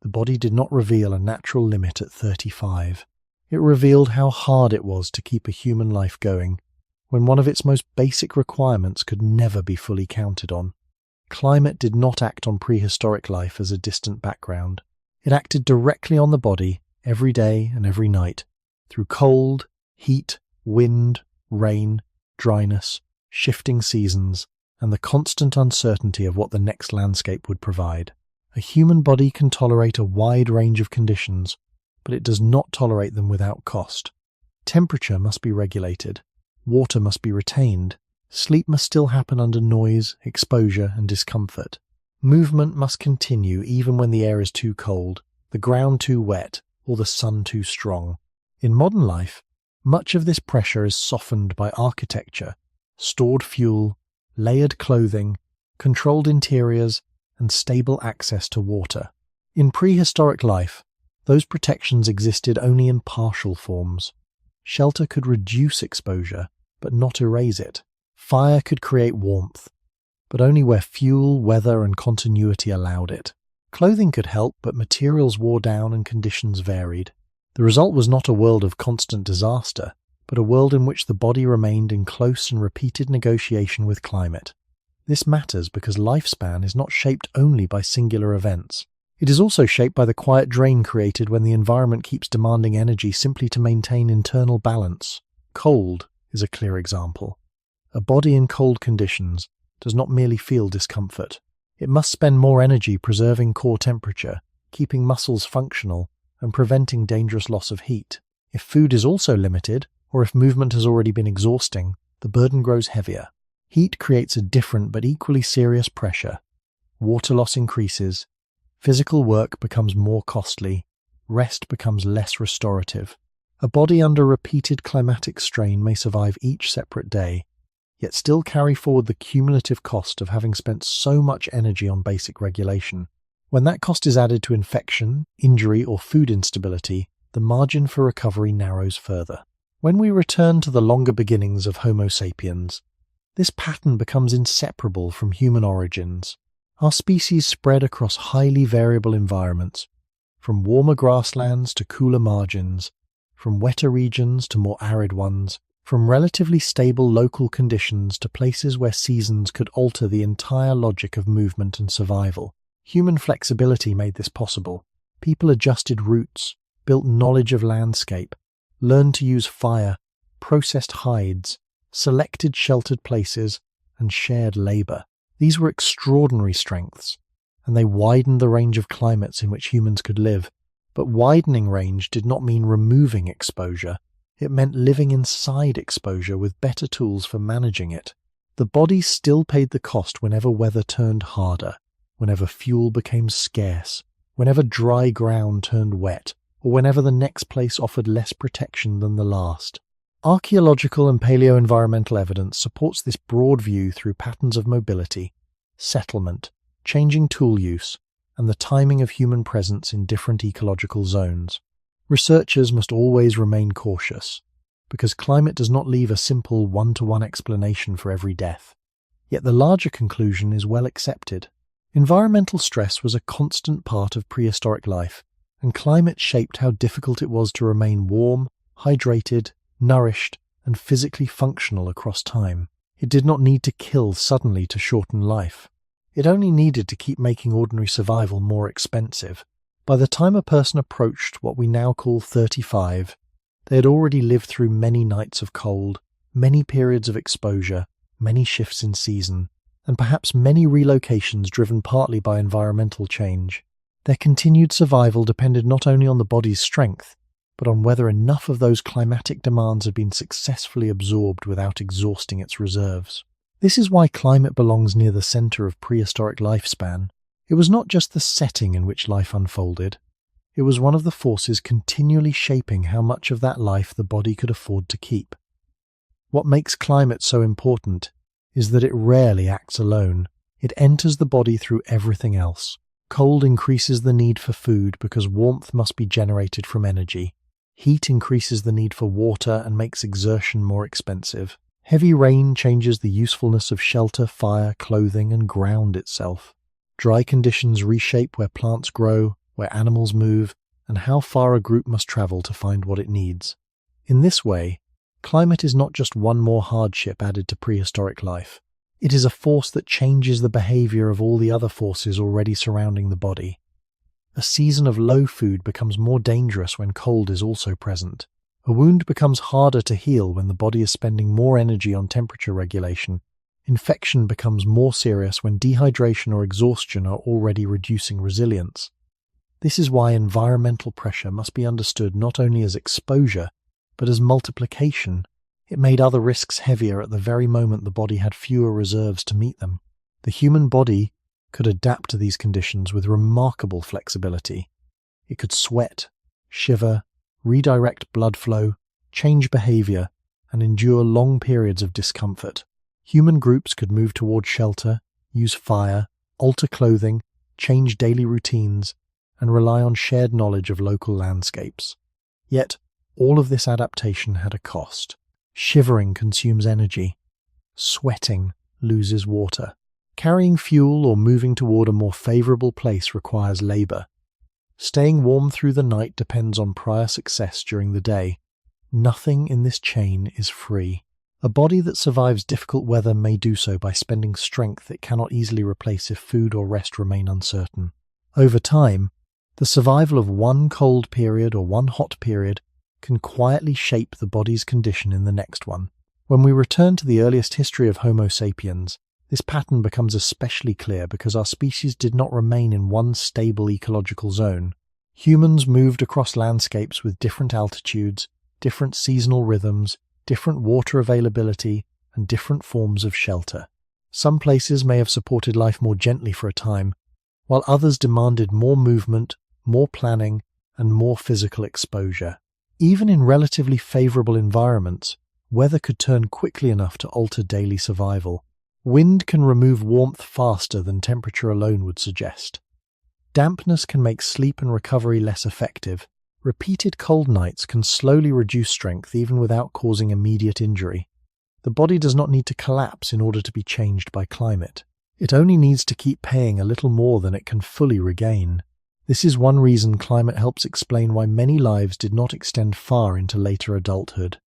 the body did not reveal a natural limit at 35. It revealed how hard it was to keep a human life going, when one of its most basic requirements could never be fully counted on. Climate did not act on prehistoric life as a distant background. It acted directly on the body, every day and every night, through cold, heat, wind, rain, dryness, shifting seasons, and the constant uncertainty of what the next landscape would provide. A human body can tolerate a wide range of conditions, but it does not tolerate them without cost. Temperature must be regulated, water must be retained, sleep must still happen under noise, exposure, and discomfort. Movement must continue even when the air is too cold, the ground too wet, or the sun too strong. In modern life, much of this pressure is softened by architecture, stored fuel, layered clothing, controlled interiors, and stable access to water. In prehistoric life, those protections existed only in partial forms. Shelter could reduce exposure, but not erase it. Fire could create warmth, but only where fuel, weather, and continuity allowed it. Clothing could help, but materials wore down and conditions varied. The result was not a world of constant disaster, but a world in which the body remained in close and repeated negotiation with climate. This matters because lifespan is not shaped only by singular events. It is also shaped by the quiet drain created when the environment keeps demanding energy simply to maintain internal balance. Cold is a clear example. A body in cold conditions does not merely feel discomfort. It must spend more energy preserving core temperature, keeping muscles functional, and preventing dangerous loss of heat. If food is also limited, or if movement has already been exhausting, the burden grows heavier. Heat creates a different but equally serious pressure. Water loss increases. Physical work becomes more costly. Rest becomes less restorative. A body under repeated climatic strain may survive each separate day, yet still carry forward the cumulative cost of having spent so much energy on basic regulation. When that cost is added to infection, injury, or food instability, the margin for recovery narrows further. When we return to the longer beginnings of Homo sapiens, this pattern becomes inseparable from human origins. Our species spread across highly variable environments, from warmer grasslands to cooler margins, from wetter regions to more arid ones, from relatively stable local conditions to places where seasons could alter the entire logic of movement and survival. Human flexibility made this possible. People adjusted routes, built knowledge of landscape, learned to use fire, processed hides, selected sheltered places, and shared labor. These were extraordinary strengths, and they widened the range of climates in which humans could live. But widening range did not mean removing exposure. It meant living inside exposure with better tools for managing it. The body still paid the cost whenever weather turned harder, whenever fuel became scarce, whenever dry ground turned wet, or whenever the next place offered less protection than the last. Archaeological and paleo-environmental evidence supports this broad view through patterns of mobility, settlement, changing tool use, and the timing of human presence in different ecological zones. Researchers must always remain cautious, because climate does not leave a simple one-to-one explanation for every death. Yet the larger conclusion is well accepted. Environmental stress was a constant part of prehistoric life, and climate shaped how difficult it was to remain warm, hydrated, nourished, and physically functional across time. It did not need to kill suddenly to shorten life. It only needed to keep making ordinary survival more expensive. By the time a person approached what we now call 35, they had already lived through many nights of cold, many periods of exposure, many shifts in season, and perhaps many relocations driven partly by environmental change. Their continued survival depended not only on the body's strength, but on whether enough of those climatic demands had been successfully absorbed without exhausting its reserves. This is why climate belongs near the center of prehistoric lifespan. It was not just the setting in which life unfolded. It was one of the forces continually shaping how much of that life the body could afford to keep. What makes climate so important is that it rarely acts alone. It enters the body through everything else. Cold increases the need for food because warmth must be generated from energy. Heat increases the need for water and makes exertion more expensive. Heavy rain changes the usefulness of shelter, fire, clothing, and ground itself. Dry conditions reshape where plants grow, where animals move, and how far a group must travel to find what it needs. In this way, climate is not just one more hardship added to prehistoric life. It is a force that changes the behavior of all the other forces already surrounding the body. A season of low food becomes more dangerous when cold is also present. A wound becomes harder to heal when the body is spending more energy on temperature regulation. Infection becomes more serious when dehydration or exhaustion are already reducing resilience. This is why environmental pressure must be understood not only as exposure, but as multiplication. It made other risks heavier at the very moment the body had fewer reserves to meet them. The human body could adapt to these conditions with remarkable flexibility. It could sweat, shiver, redirect blood flow, change behavior, and endure long periods of discomfort. Human groups could move toward shelter, use fire, alter clothing, change daily routines, and rely on shared knowledge of local landscapes. Yet, all of this adaptation had a cost. Shivering consumes energy. Sweating loses water. Carrying fuel or moving toward a more favorable place requires labor. Staying warm through the night depends on prior success during the day. Nothing in this chain is free. A body that survives difficult weather may do so by spending strength it cannot easily replace if food or rest remain uncertain. Over time, the survival of one cold period or one hot period can quietly shape the body's condition in the next one. When we return to the earliest history of Homo sapiens, this pattern becomes especially clear because our species did not remain in one stable ecological zone. Humans moved across landscapes with different altitudes, different seasonal rhythms, different water availability, and different forms of shelter. Some places may have supported life more gently for a time, while others demanded more movement, more planning, and more physical exposure. Even in relatively favorable environments, weather could turn quickly enough to alter daily survival. Wind can remove warmth faster than temperature alone would suggest. Dampness can make sleep and recovery less effective. Repeated cold nights can slowly reduce strength even without causing immediate injury. The body does not need to collapse in order to be changed by climate. It only needs to keep paying a little more than it can fully regain. This is one reason climate helps explain why many lives did not extend far into later adulthood.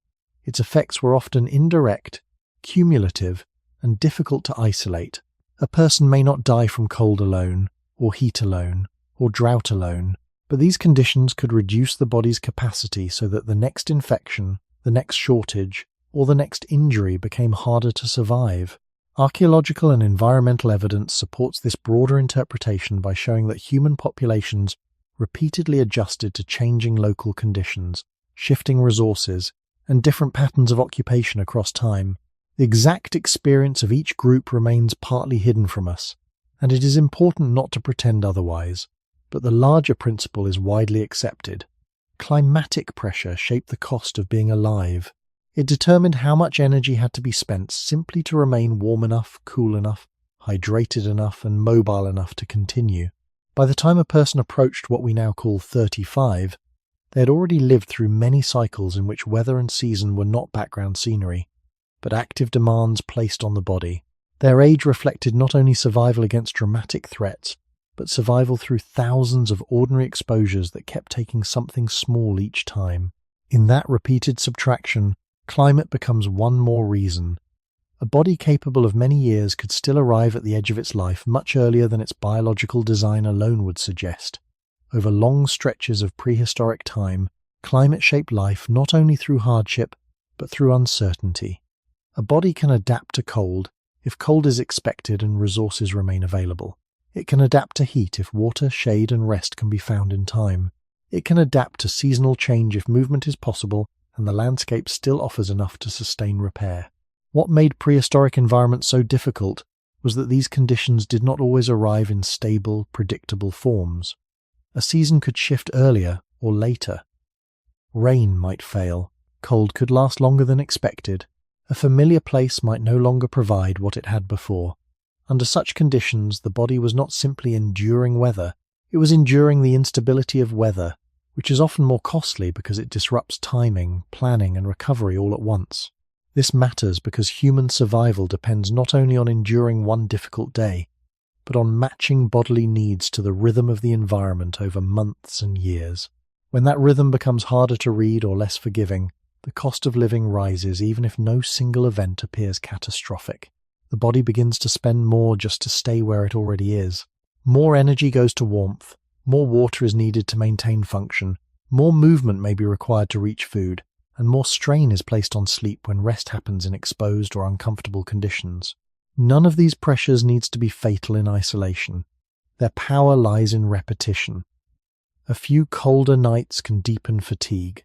Its effects were often indirect, cumulative, and difficult to isolate. A person may not die from cold alone, or heat alone, or drought alone, but these conditions could reduce the body's capacity so that the next infection, the next shortage, or the next injury became harder to survive. Archaeological and environmental evidence supports this broader interpretation by showing that human populations repeatedly adjusted to changing local conditions, shifting resources, and different patterns of occupation across time. The exact experience of each group remains partly hidden from us, and it is important not to pretend otherwise, but the larger principle is widely accepted. Climatic pressure shaped the cost of being alive. It determined how much energy had to be spent simply to remain warm enough, cool enough, hydrated enough, and mobile enough to continue. By the time a person approached what we now call 35, they had already lived through many cycles in which weather and season were not background scenery, but active demands placed on the body. Their age reflected not only survival against dramatic threats, but survival through thousands of ordinary exposures that kept taking something small each time. In that repeated subtraction, climate becomes one more reason. A body capable of many years could still arrive at the edge of its life much earlier than its biological design alone would suggest. Over long stretches of prehistoric time, climate shaped life not only through hardship, but through uncertainty. A body can adapt to cold if cold is expected and resources remain available. It can adapt to heat if water, shade, and rest can be found in time. It can adapt to seasonal change if movement is possible and the landscape still offers enough to sustain repair. What made prehistoric environments so difficult was that these conditions did not always arrive in stable, predictable forms. A season could shift earlier or later. Rain might fail. Cold could last longer than expected. A familiar place might no longer provide what it had before. Under such conditions, the body was not simply enduring weather, it was enduring the instability of weather, which is often more costly because it disrupts timing, planning, and recovery all at once. This matters because human survival depends not only on enduring one difficult day, but on matching bodily needs to the rhythm of the environment over months and years. When that rhythm becomes harder to read or less forgiving, the cost of living rises even if no single event appears catastrophic. The body begins to spend more just to stay where it already is. More energy goes to warmth, more water is needed to maintain function, more movement may be required to reach food, and more strain is placed on sleep when rest happens in exposed or uncomfortable conditions. None of these pressures needs to be fatal in isolation. Their power lies in repetition. A few colder nights can deepen fatigue.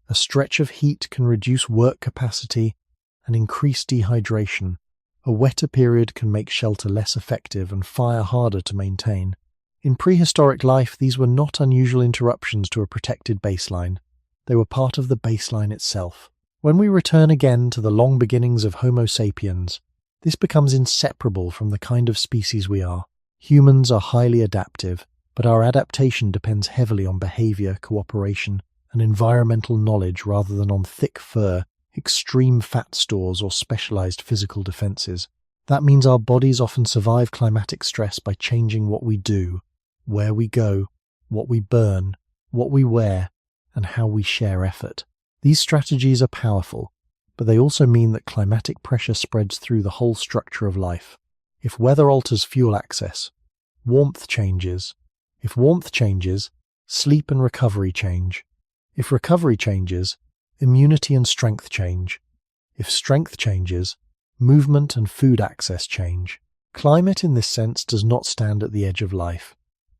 A stretch of heat can reduce work capacity and increase dehydration. A wetter period can make shelter less effective and fire harder to maintain. In prehistoric life, these were not unusual interruptions to a protected baseline. They were part of the baseline itself. When we return again to the long beginnings of Homo sapiens, this becomes inseparable from the kind of species we are. Humans are highly adaptive, but our adaptation depends heavily on behavior, cooperation, and environmental knowledge rather than on thick fur, extreme fat stores, or specialized physical defenses. That means our bodies often survive climatic stress by changing what we do, where we go, what we burn, what we wear, and how we share effort. These strategies are powerful, but they also mean that climatic pressure spreads through the whole structure of life. If weather alters fuel access, warmth changes. If warmth changes, sleep and recovery change. If recovery changes, immunity and strength change. If strength changes, movement and food access change. Climate in this sense does not stand at the edge of life.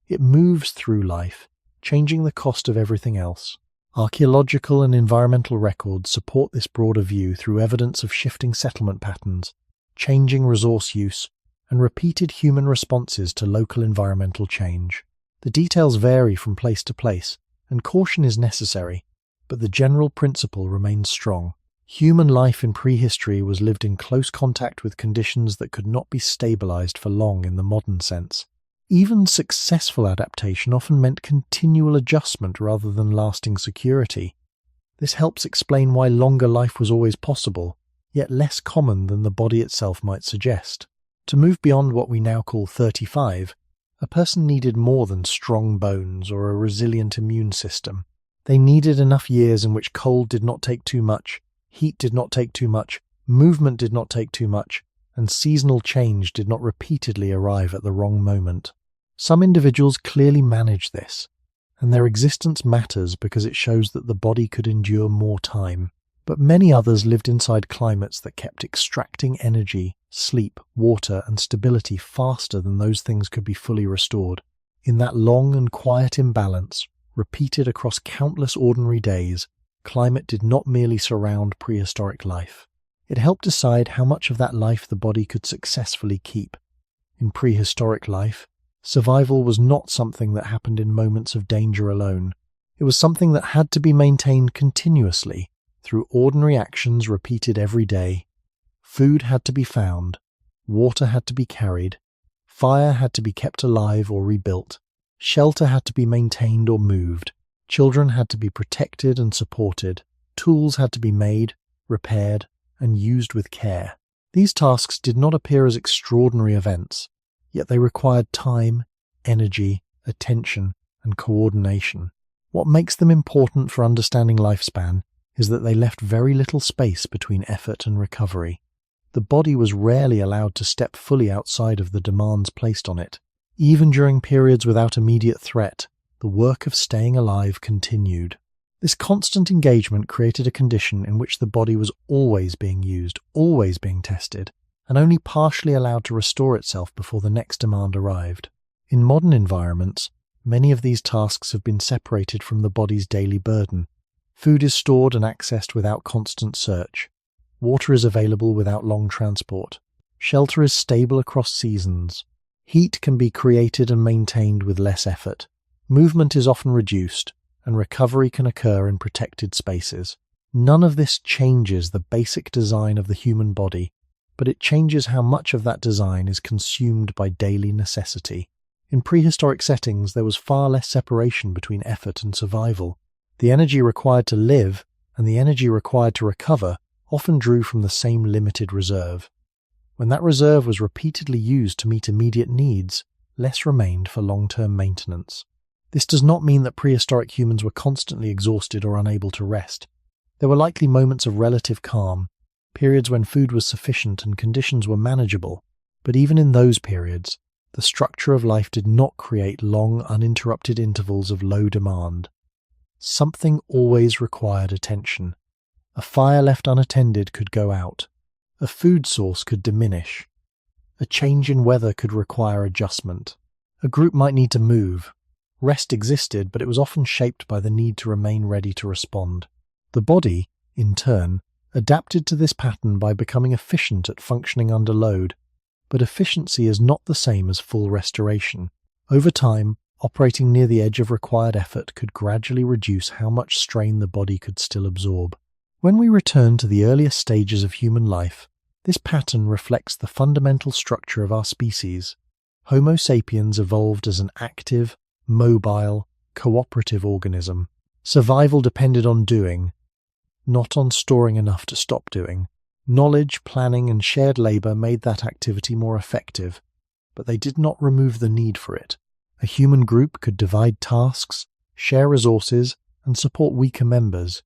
It moves through life, changing the cost of everything else. Archaeological and environmental records support this broader view through evidence of shifting settlement patterns, changing resource use, and repeated human responses to local environmental change. The details vary from place to place, and caution is necessary, but the general principle remains strong. Human life in prehistory was lived in close contact with conditions that could not be stabilized for long in the modern sense. Even successful adaptation often meant continual adjustment rather than lasting security. This helps explain why longer life was always possible, yet less common than the body itself might suggest. To move beyond what we now call 35, a person needed more than strong bones or a resilient immune system. They needed enough years in which cold did not take too much, heat did not take too much, movement did not take too much, and seasonal change did not repeatedly arrive at the wrong moment. Some individuals clearly manage this, and their existence matters because it shows that the body could endure more time. But many others lived inside climates that kept extracting energy, sleep, water, and stability faster than those things could be fully restored. In that long and quiet imbalance, repeated across countless ordinary days, climate did not merely surround prehistoric life. It helped decide how much of that life the body could successfully keep. In prehistoric life, survival was not something that happened in moments of danger alone. It was something that had to be maintained continuously, through ordinary actions repeated every day. Food had to be found, water had to be carried, fire had to be kept alive or rebuilt, shelter had to be maintained or moved, children had to be protected and supported, tools had to be made, repaired, and used with care. These tasks did not appear as extraordinary events, yet they required time, energy, attention, and coordination. What makes them important for understanding lifespan is that they left very little space between effort and recovery. The body was rarely allowed to step fully outside of the demands placed on it. Even during periods without immediate threat, the work of staying alive continued. This constant engagement created a condition in which the body was always being used, always being tested, and only partially allowed to restore itself before the next demand arrived. In modern environments, many of these tasks have been separated from the body's daily burden. Food is stored and accessed without constant search. Water is available without long transport. Shelter is stable across seasons. Heat can be created and maintained with less effort. Movement is often reduced, and recovery can occur in protected spaces. None of this changes the basic design of the human body, but it changes how much of that design is consumed by daily necessity. In prehistoric settings, there was far less separation between effort and survival. The energy required to live and the energy required to recover often drew from the same limited reserve. When that reserve was repeatedly used to meet immediate needs, less remained for long-term maintenance. This does not mean that prehistoric humans were constantly exhausted or unable to rest. There were likely moments of relative calm, periods when food was sufficient and conditions were manageable, but even in those periods, the structure of life did not create long, uninterrupted intervals of low demand. Something always required attention. A fire left unattended could go out. A food source could diminish. A change in weather could require adjustment. A group might need to move. Rest existed, but it was often shaped by the need to remain ready to respond. The body, in turn, adapted to this pattern by becoming efficient at functioning under load. But efficiency is not the same as full restoration. Over time, operating near the edge of required effort could gradually reduce how much strain the body could still absorb. When we return to the earliest stages of human life, this pattern reflects the fundamental structure of our species. Homo sapiens evolved as an active, mobile, cooperative organism. Survival depended on doing, not on storing enough to stop doing. Knowledge, planning, and shared labor made that activity more effective, but they did not remove the need for it. A human group could divide tasks, share resources, and support weaker members,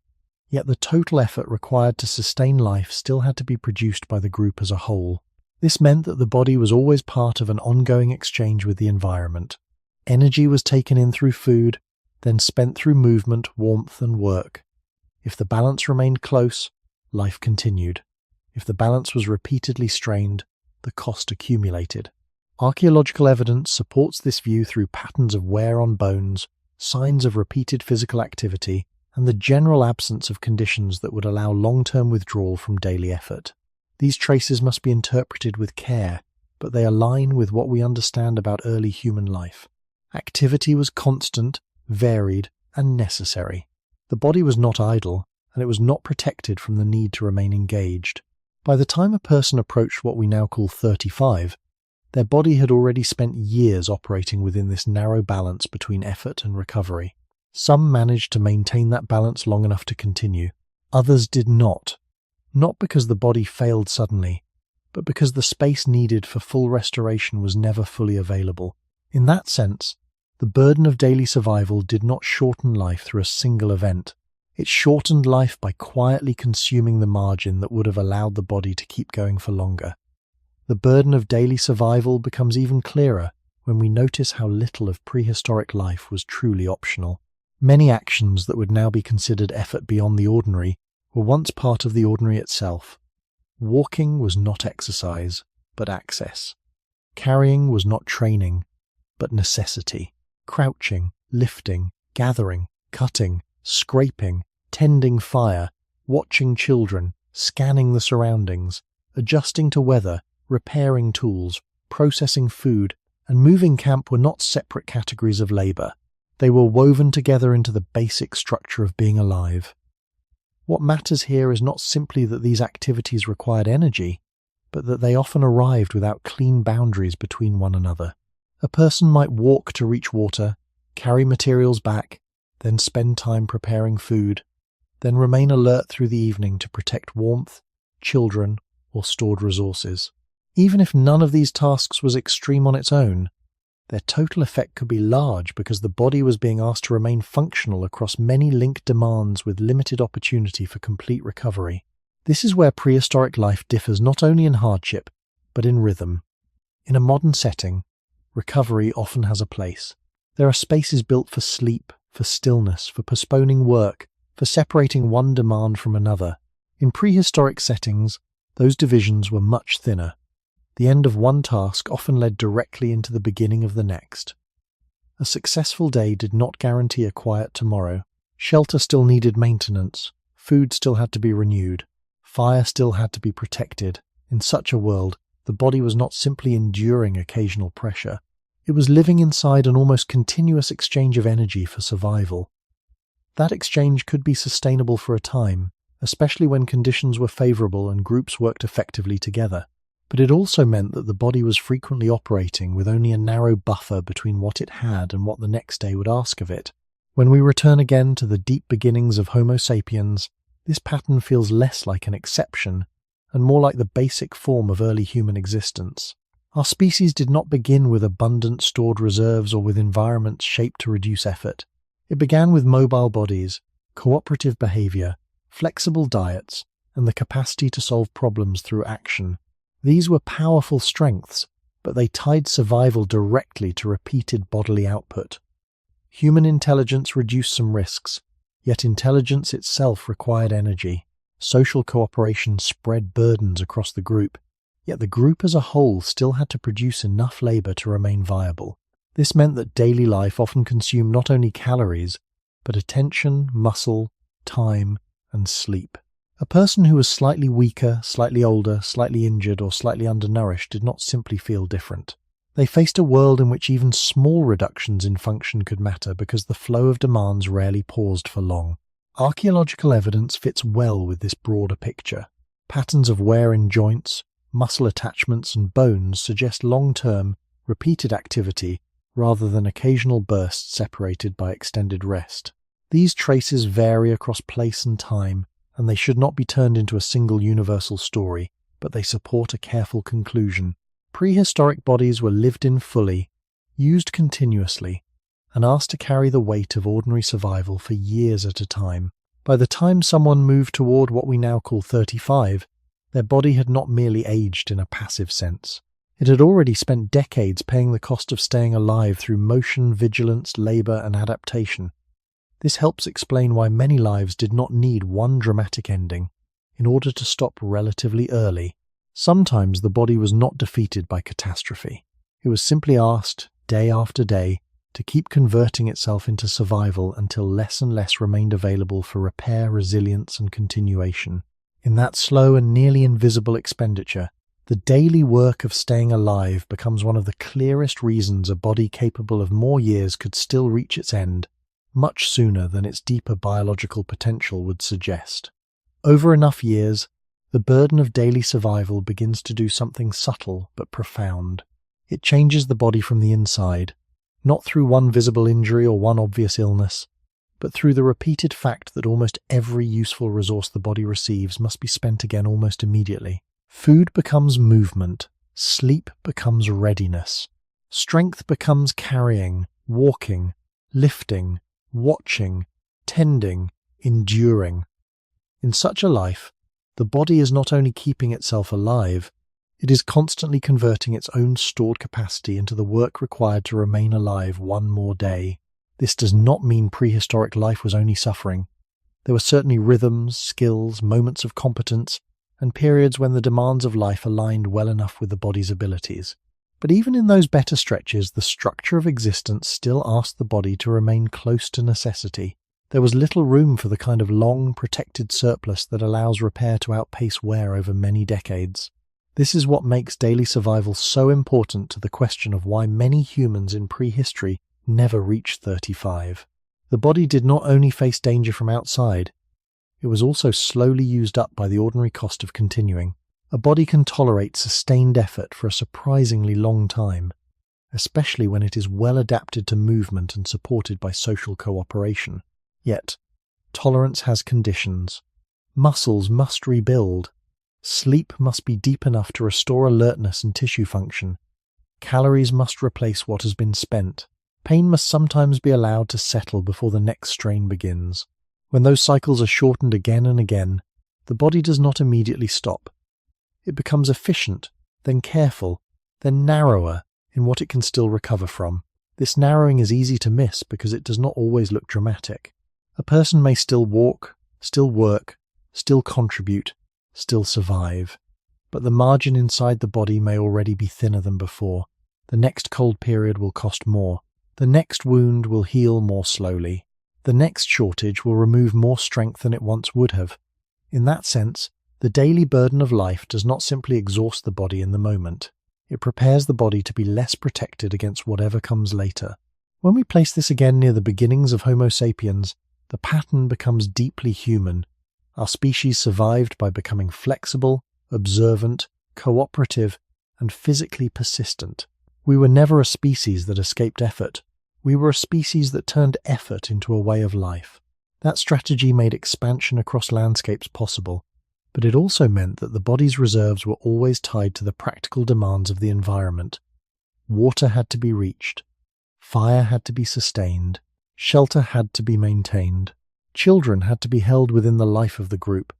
yet the total effort required to sustain life still had to be produced by the group as a whole. This meant that the body was always part of an ongoing exchange with the environment. Energy was taken in through food, then spent through movement, warmth, and work. If the balance remained close, life continued. If the balance was repeatedly strained, the cost accumulated. Archaeological evidence supports this view through patterns of wear on bones, signs of repeated physical activity, and the general absence of conditions that would allow long-term withdrawal from daily effort. These traces must be interpreted with care, but they align with what we understand about early human life. Activity was constant, varied, and necessary. The body was not idle, and it was not protected from the need to remain engaged. By the time a person approached what we now call 35, their body had already spent years operating within this narrow balance between effort and recovery. Some managed to maintain that balance long enough to continue. Others did not. Not because the body failed suddenly, but because the space needed for full restoration was never fully available. In that sense, the burden of daily survival did not shorten life through a single event. It shortened life by quietly consuming the margin that would have allowed the body to keep going for longer. The burden of daily survival becomes even clearer when we notice how little of prehistoric life was truly optional. Many actions that would now be considered effort beyond the ordinary were once part of the ordinary itself. Walking was not exercise, but access. Carrying was not training, but necessity. Crouching, lifting, gathering, cutting, scraping, tending fire, watching children, scanning the surroundings, adjusting to weather, repairing tools, processing food, and moving camp were not separate categories of labor. They were woven together into the basic structure of being alive. What matters here is not simply that these activities required energy, but that they often arrived without clean boundaries between one another. A person might walk to reach water, carry materials back, then spend time preparing food, then remain alert through the evening to protect warmth, children, or stored resources. Even if none of these tasks was extreme on its own, their total effect could be large because the body was being asked to remain functional across many linked demands with limited opportunity for complete recovery. This is where prehistoric life differs not only in hardship, but in rhythm. In a modern setting, recovery often has a place. There are spaces built for sleep, for stillness, for postponing work, for separating one demand from another. In prehistoric settings, those divisions were much thinner. The end of one task often led directly into the beginning of the next. A successful day did not guarantee a quiet tomorrow. Shelter still needed maintenance, food still had to be renewed, fire still had to be protected. In such a world, the body was not simply enduring occasional pressure. It was living inside an almost continuous exchange of energy for survival. That exchange could be sustainable for a time, especially when conditions were favorable and groups worked effectively together. But it also meant that the body was frequently operating with only a narrow buffer between what it had and what the next day would ask of it. When we return again to the deep beginnings of Homo sapiens, this pattern feels less like an exception and more like the basic form of early human existence. Our species did not begin with abundant stored reserves or with environments shaped to reduce effort. It began with mobile bodies, cooperative behavior, flexible diets, and the capacity to solve problems through action. These were powerful strengths, but they tied survival directly to repeated bodily output. Human intelligence reduced some risks, yet intelligence itself required energy. Social cooperation spread burdens across the group, yet the group as a whole still had to produce enough labor to remain viable. This meant that daily life often consumed not only calories, but attention, muscle, time, and sleep. A person who was slightly weaker, slightly older, slightly injured, or slightly undernourished did not simply feel different. They faced a world in which even small reductions in function could matter because the flow of demands rarely paused for long. Archaeological evidence fits well with this broader picture. Patterns of wear in joints, muscle attachments, and bones suggest long-term, repeated activity rather than occasional bursts separated by extended rest. These traces vary across place and time, and they should not be turned into a single universal story, but they support a careful conclusion. Prehistoric bodies were lived in fully, used continuously, and asked to carry the weight of ordinary survival for years at a time. By the time someone moved toward what we now call 35, their body had not merely aged in a passive sense. It had already spent decades paying the cost of staying alive through motion, vigilance, labor, and adaptation. This helps explain why many lives did not need one dramatic ending in order to stop relatively early. Sometimes the body was not defeated by catastrophe. It was simply asked, day after day, to keep converting itself into survival until less and less remained available for repair, resilience, and continuation. In that slow and nearly invisible expenditure, the daily work of staying alive becomes one of the clearest reasons a body capable of more years could still reach its end much sooner than its deeper biological potential would suggest. Over enough years, the burden of daily survival begins to do something subtle but profound. It changes the body from the inside, not through one visible injury or one obvious illness, but through the repeated fact that almost every useful resource the body receives must be spent again almost immediately. Food becomes movement, sleep becomes readiness, strength becomes carrying, walking, lifting, watching, tending, enduring. In such a life, the body is not only keeping itself alive, it is constantly converting its own stored capacity into the work required to remain alive one more day. This does not mean prehistoric life was only suffering. There were certainly rhythms, skills, moments of competence, and periods when the demands of life aligned well enough with the body's abilities. But even in those better stretches, the structure of existence still asked the body to remain close to necessity. There was little room for the kind of long, protected surplus that allows repair to outpace wear over many decades. This is what makes daily survival so important to the question of why many humans in prehistory never reached 35. The body did not only face danger from outside, it was also slowly used up by the ordinary cost of continuing. A body can tolerate sustained effort for a surprisingly long time, especially when it is well adapted to movement and supported by social cooperation. Yet, tolerance has conditions. Muscles must rebuild. Sleep must be deep enough to restore alertness and tissue function. Calories must replace what has been spent. Pain must sometimes be allowed to settle before the next strain begins. When those cycles are shortened again and again, the body does not immediately stop. It becomes efficient, then careful, then narrower in what it can still recover from. This narrowing is easy to miss because it does not always look dramatic. A person may still walk, still work, still contribute, still survive, but the margin inside the body may already be thinner than before. The next cold period will cost more. The next wound will heal more slowly. The next shortage will remove more strength than it once would have. In that sense, the daily burden of life does not simply exhaust the body in the moment. It prepares the body to be less protected against whatever comes later. When we place this again near the beginnings of Homo sapiens, the pattern becomes deeply human. Our species survived by becoming flexible, observant, cooperative, and physically persistent. We were never a species that escaped effort. We were a species that turned effort into a way of life. That strategy made expansion across landscapes possible, but it also meant that the body's reserves were always tied to the practical demands of the environment. Water had to be reached. Fire had to be sustained. Shelter had to be maintained. Children had to be held within the life of the group.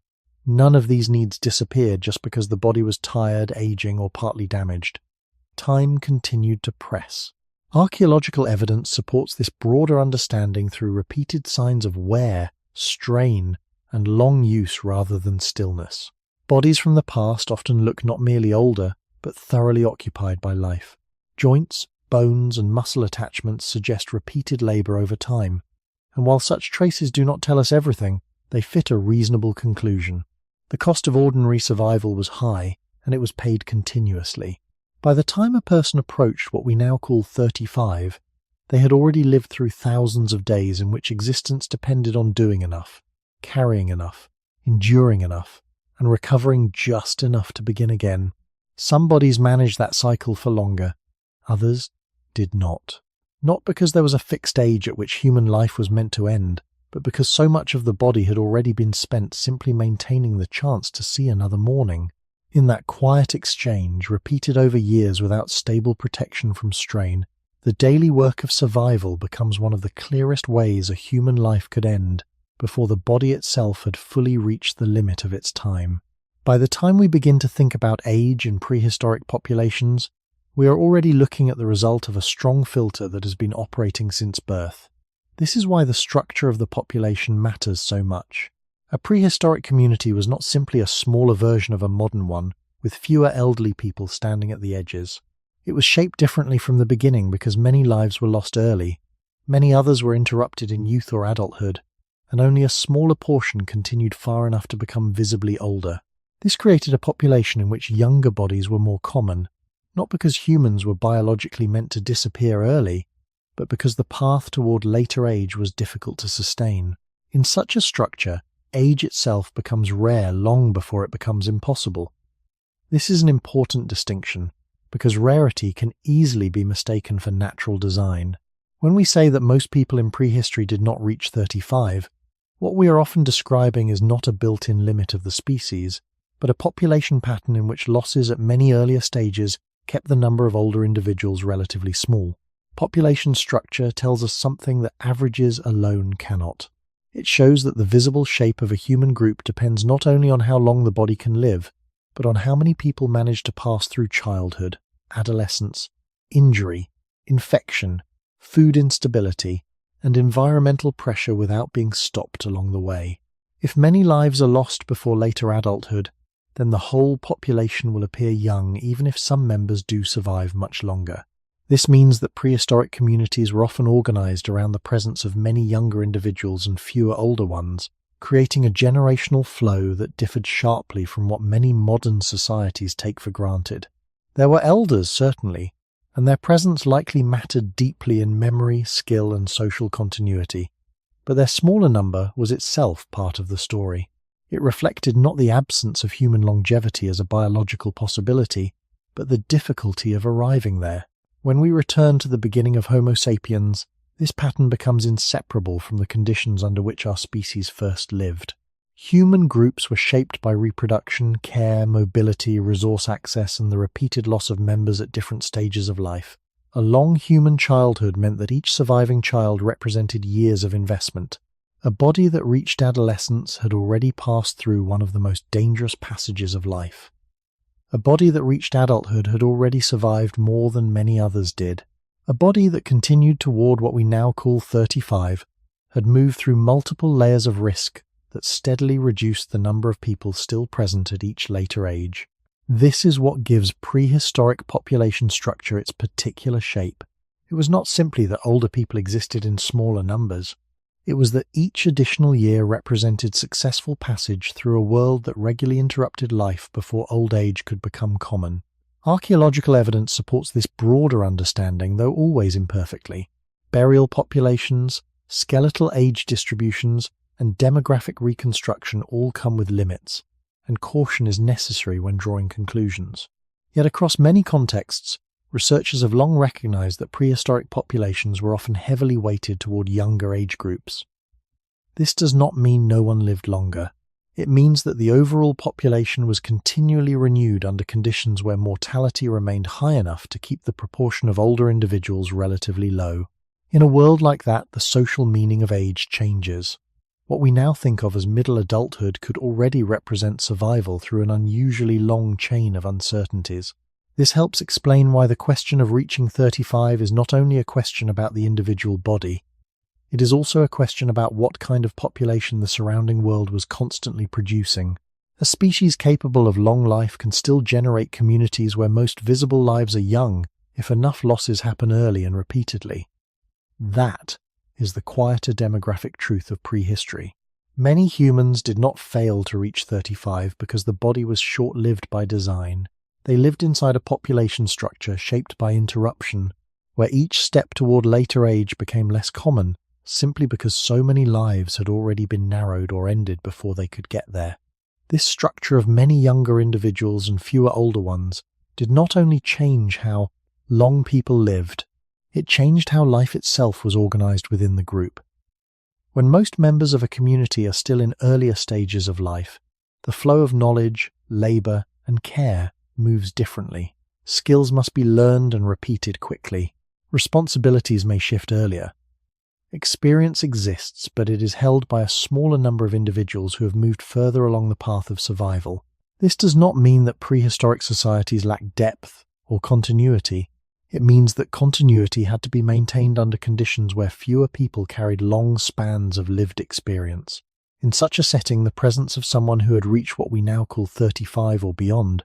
None of these needs disappeared just because the body was tired, aging, or partly damaged. Time continued to press. Archaeological evidence supports this broader understanding through repeated signs of wear, strain, and long use rather than stillness. Bodies from the past often look not merely older, but thoroughly occupied by life. Joints, bones, and muscle attachments suggest repeated labor over time, and while such traces do not tell us everything, they fit a reasonable conclusion. The cost of ordinary survival was high, and it was paid continuously. By the time a person approached what we now call 35, they had already lived through thousands of days in which existence depended on doing enough, carrying enough, enduring enough, and recovering just enough to begin again. Some bodies managed that cycle for longer, others did not. Not because there was a fixed age at which human life was meant to end, but because so much of the body had already been spent simply maintaining the chance to see another morning. In that quiet exchange, repeated over years without stable protection from strain, the daily work of survival becomes one of the clearest ways a human life could end before the body itself had fully reached the limit of its time. By the time we begin to think about age in prehistoric populations, we are already looking at the result of a strong filter that has been operating since birth. This is why the structure of the population matters so much. A prehistoric community was not simply a smaller version of a modern one, with fewer elderly people standing at the edges. It was shaped differently from the beginning because many lives were lost early, many others were interrupted in youth or adulthood, and only a smaller portion continued far enough to become visibly older. This created a population in which younger bodies were more common, not because humans were biologically meant to disappear early, but because the path toward later age was difficult to sustain. In such a structure, age itself becomes rare long before it becomes impossible. This is an important distinction, because rarity can easily be mistaken for natural design. When we say that most people in prehistory did not reach 35, what we are often describing is not a built-in limit of the species, but a population pattern in which losses at many earlier stages kept the number of older individuals relatively small. Population structure tells us something that averages alone cannot. It shows that the visible shape of a human group depends not only on how long the body can live, but on how many people manage to pass through childhood, adolescence, injury, infection, food instability, and environmental pressure without being stopped along the way. If many lives are lost before later adulthood, then the whole population will appear young even if some members do survive much longer. This means that prehistoric communities were often organized around the presence of many younger individuals and fewer older ones, creating a generational flow that differed sharply from what many modern societies take for granted. There were elders, certainly, and their presence likely mattered deeply in memory, skill, and social continuity, but their smaller number was itself part of the story. It reflected not the absence of human longevity as a biological possibility, but the difficulty of arriving there. When we return to the beginning of Homo sapiens, this pattern becomes inseparable from the conditions under which our species first lived. Human groups were shaped by reproduction, care, mobility, resource access, and the repeated loss of members at different stages of life. A long human childhood meant that each surviving child represented years of investment. A body that reached adolescence had already passed through one of the most dangerous passages of life. A body that reached adulthood had already survived more than many others did. A body that continued toward what we now call 35 had moved through multiple layers of risk that steadily reduced the number of people still present at each later age. This is what gives prehistoric population structure its particular shape. It was not simply that older people existed in smaller numbers. It was that each additional year represented successful passage through a world that regularly interrupted life before old age could become common. Archaeological evidence supports this broader understanding, though always imperfectly. Burial populations, skeletal age distributions, and demographic reconstruction all come with limits, and caution is necessary when drawing conclusions. Yet across many contexts, researchers have long recognized that prehistoric populations were often heavily weighted toward younger age groups. This does not mean no one lived longer. It means that the overall population was continually renewed under conditions where mortality remained high enough to keep the proportion of older individuals relatively low. In a world like that, the social meaning of age changes. What we now think of as middle adulthood could already represent survival through an unusually long chain of uncertainties. This helps explain why the question of reaching 35 is not only a question about the individual body, it is also a question about what kind of population the surrounding world was constantly producing. A species capable of long life can still generate communities where most visible lives are young if enough losses happen early and repeatedly. That is the quieter demographic truth of prehistory. Many humans did not fail to reach 35 because the body was short-lived by design. They lived inside a population structure shaped by interruption, where each step toward later age became less common, simply because so many lives had already been narrowed or ended before they could get there. This structure of many younger individuals and fewer older ones did not only change how long people lived, it changed how life itself was organized within the group. When most members of a community are still in earlier stages of life, the flow of knowledge, labor, and care moves differently. Skills must be learned and repeated quickly. Responsibilities may shift earlier. Experience exists, but it is held by a smaller number of individuals who have moved further along the path of survival. This does not mean that prehistoric societies lack depth or continuity. It means that continuity had to be maintained under conditions where fewer people carried long spans of lived experience. In such a setting, the presence of someone who had reached what we now call 35 or beyond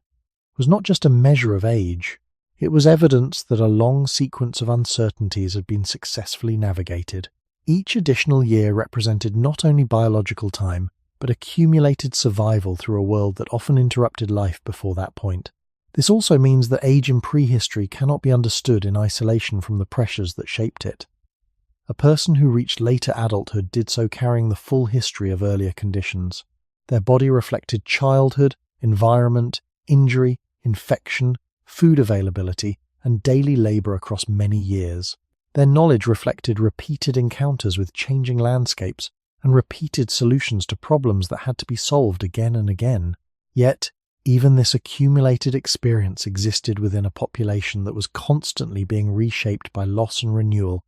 was not just a measure of age, It was evidence that a long sequence of uncertainties had been successfully navigated. Each additional year represented not only biological time, but accumulated survival through a world that often interrupted life before that point. This also means that age in prehistory cannot be understood in isolation from the pressures that shaped it. A person who reached later adulthood did so carrying the full history of earlier conditions. Their body reflected childhood, environment, injury, infection, food availability, and daily labor across many years. Their knowledge reflected repeated encounters with changing landscapes and repeated solutions to problems that had to be solved again and again. Yet, even this accumulated experience existed within a population that was constantly being reshaped by loss and renewal.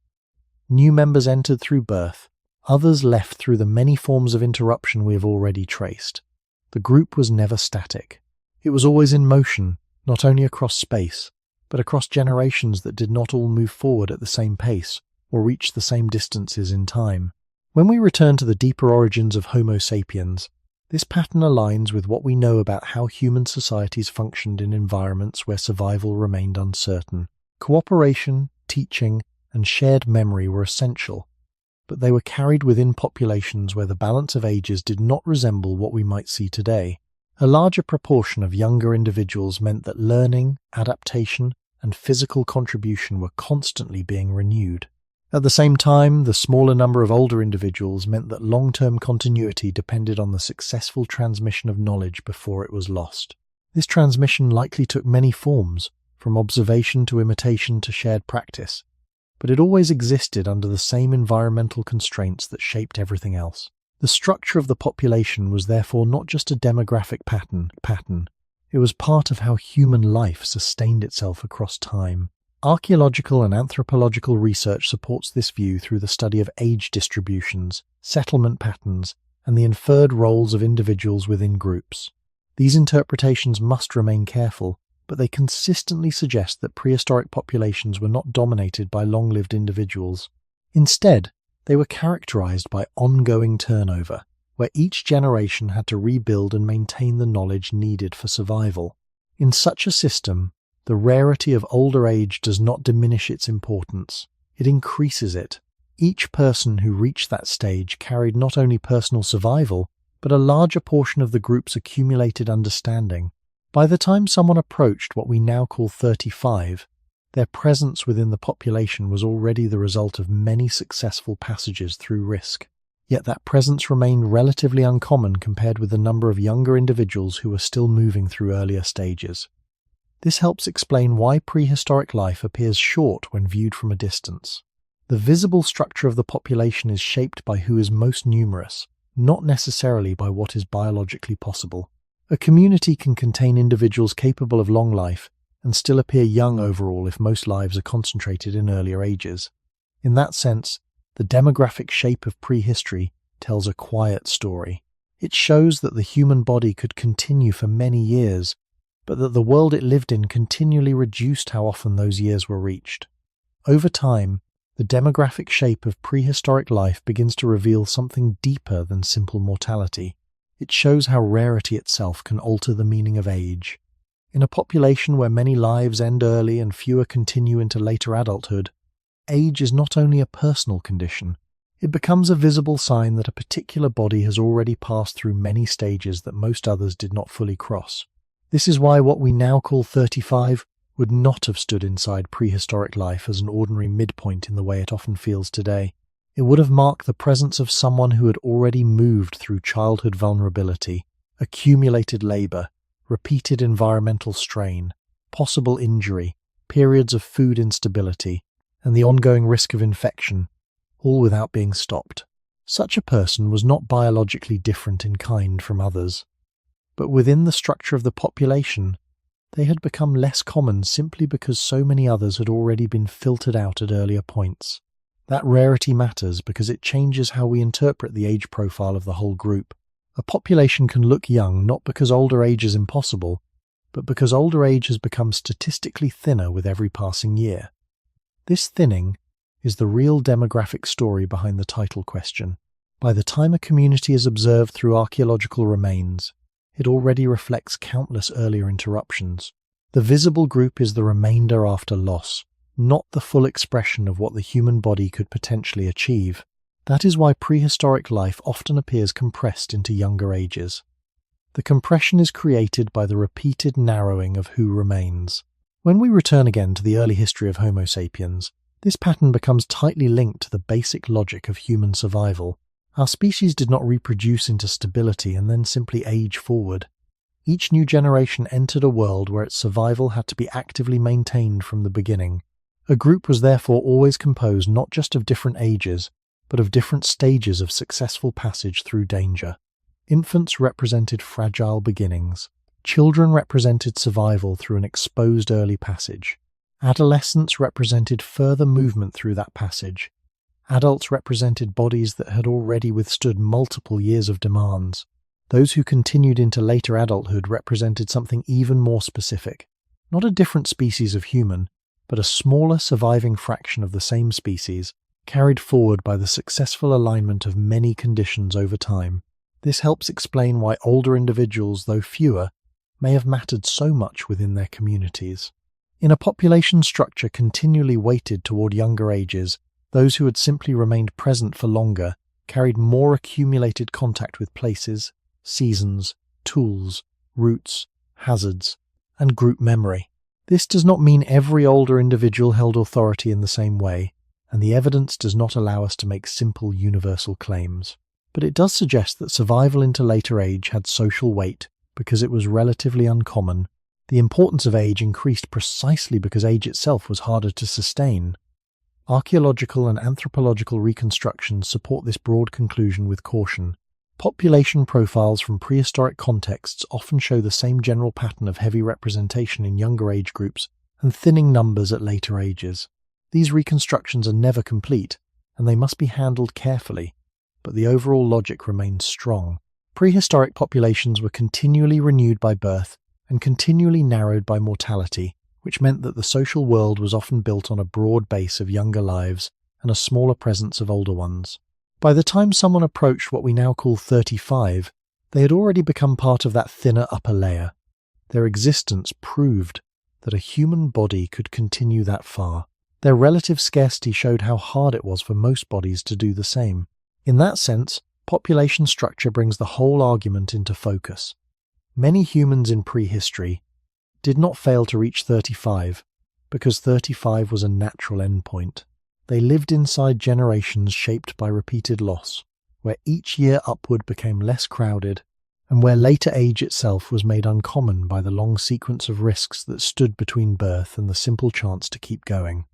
New members entered through birth, others left through the many forms of interruption we have already traced. The group was never static. It was always in motion, not only across space, but across generations that did not all move forward at the same pace or reach the same distances in time. When we return to the deeper origins of Homo sapiens, this pattern aligns with what we know about how human societies functioned in environments where survival remained uncertain. Cooperation, teaching, and shared memory were essential, but they were carried within populations where the balance of ages did not resemble what we might see today. A larger proportion of younger individuals meant that learning, adaptation, and physical contribution were constantly being renewed. At the same time, the smaller number of older individuals meant that long-term continuity depended on the successful transmission of knowledge before it was lost. This transmission likely took many forms, from observation to imitation to shared practice, but it always existed under the same environmental constraints that shaped everything else. The structure of the population was therefore not just a demographic pattern. It was part of how human life sustained itself across time. Archaeological and anthropological research supports this view through the study of age distributions, settlement patterns, and the inferred roles of individuals within groups. These interpretations must remain careful, but they consistently suggest that prehistoric populations were not dominated by long-lived individuals. Instead, they were characterized by ongoing turnover, where each generation had to rebuild and maintain the knowledge needed for survival. In such a system, the rarity of older age does not diminish its importance, it increases it. Each person who reached that stage carried not only personal survival, but a larger portion of the group's accumulated understanding. By the time someone approached what we now call 35, their presence within the population was already the result of many successful passages through risk. Yet that presence remained relatively uncommon compared with the number of younger individuals who were still moving through earlier stages. This helps explain why prehistoric life appears short when viewed from a distance. The visible structure of the population is shaped by who is most numerous, not necessarily by what is biologically possible. A community can contain individuals capable of long life and still appear young overall if most lives are concentrated in earlier ages. In that sense, the demographic shape of prehistory tells a quiet story. It shows that the human body could continue for many years, but that the world it lived in continually reduced how often those years were reached. Over time, the demographic shape of prehistoric life begins to reveal something deeper than simple mortality. It shows how rarity itself can alter the meaning of age. In a population where many lives end early and fewer continue into later adulthood, age is not only a personal condition, it becomes a visible sign that a particular body has already passed through many stages that most others did not fully cross. This is why what we now call 35 would not have stood inside prehistoric life as an ordinary midpoint in the way it often feels today. It would have marked the presence of someone who had already moved through childhood vulnerability, accumulated labor, repeated environmental strain, possible injury, periods of food instability, and the ongoing risk of infection, all without being stopped. Such a person was not biologically different in kind from others, but within the structure of the population, they had become less common simply because so many others had already been filtered out at earlier points. That rarity matters because it changes how we interpret the age profile of the whole group. A population can look young not because older age is impossible, but because older age has become statistically thinner with every passing year. This thinning is the real demographic story behind the title question. By the time a community is observed through archaeological remains, it already reflects countless earlier interruptions. The visible group is the remainder after loss, not the full expression of what the human body could potentially achieve. That is why prehistoric life often appears compressed into younger ages. The compression is created by the repeated narrowing of who remains. When we return again to the early history of Homo sapiens, this pattern becomes tightly linked to the basic logic of human survival. Our species did not reproduce into stability and then simply age forward. Each new generation entered a world where its survival had to be actively maintained from the beginning. A group was therefore always composed not just of different ages, but of different stages of successful passage through danger. Infants represented fragile beginnings. Children represented survival through an exposed early passage. Adolescence represented further movement through that passage. Adults represented bodies that had already withstood multiple years of demands. Those who continued into later adulthood represented something even more specific. Not a different species of human, but a smaller surviving fraction of the same species, carried forward by the successful alignment of many conditions over time. This helps explain why older individuals, though fewer, may have mattered so much within their communities. In a population structure continually weighted toward younger ages, those who had simply remained present for longer carried more accumulated contact with places, seasons, tools, routes, hazards, and group memory. This does not mean every older individual held authority in the same way, and the evidence does not allow us to make simple universal claims. But it does suggest that survival into later age had social weight because it was relatively uncommon. The importance of age increased precisely because age itself was harder to sustain. Archaeological and anthropological reconstructions support this broad conclusion with caution. Population profiles from prehistoric contexts often show the same general pattern of heavy representation in younger age groups and thinning numbers at later ages. These reconstructions are never complete, and they must be handled carefully, but the overall logic remains strong. Prehistoric populations were continually renewed by birth and continually narrowed by mortality, which meant that the social world was often built on a broad base of younger lives and a smaller presence of older ones. By the time someone approached what we now call 35, they had already become part of that thinner upper layer. Their existence proved that a human body could continue that far. Their relative scarcity showed how hard it was for most bodies to do the same. In that sense, population structure brings the whole argument into focus. Many humans in prehistory did not fail to reach 35 because 35 was a natural endpoint. They lived inside generations shaped by repeated loss, where each year upward became less crowded, and where later age itself was made uncommon by the long sequence of risks that stood between birth and the simple chance to keep going.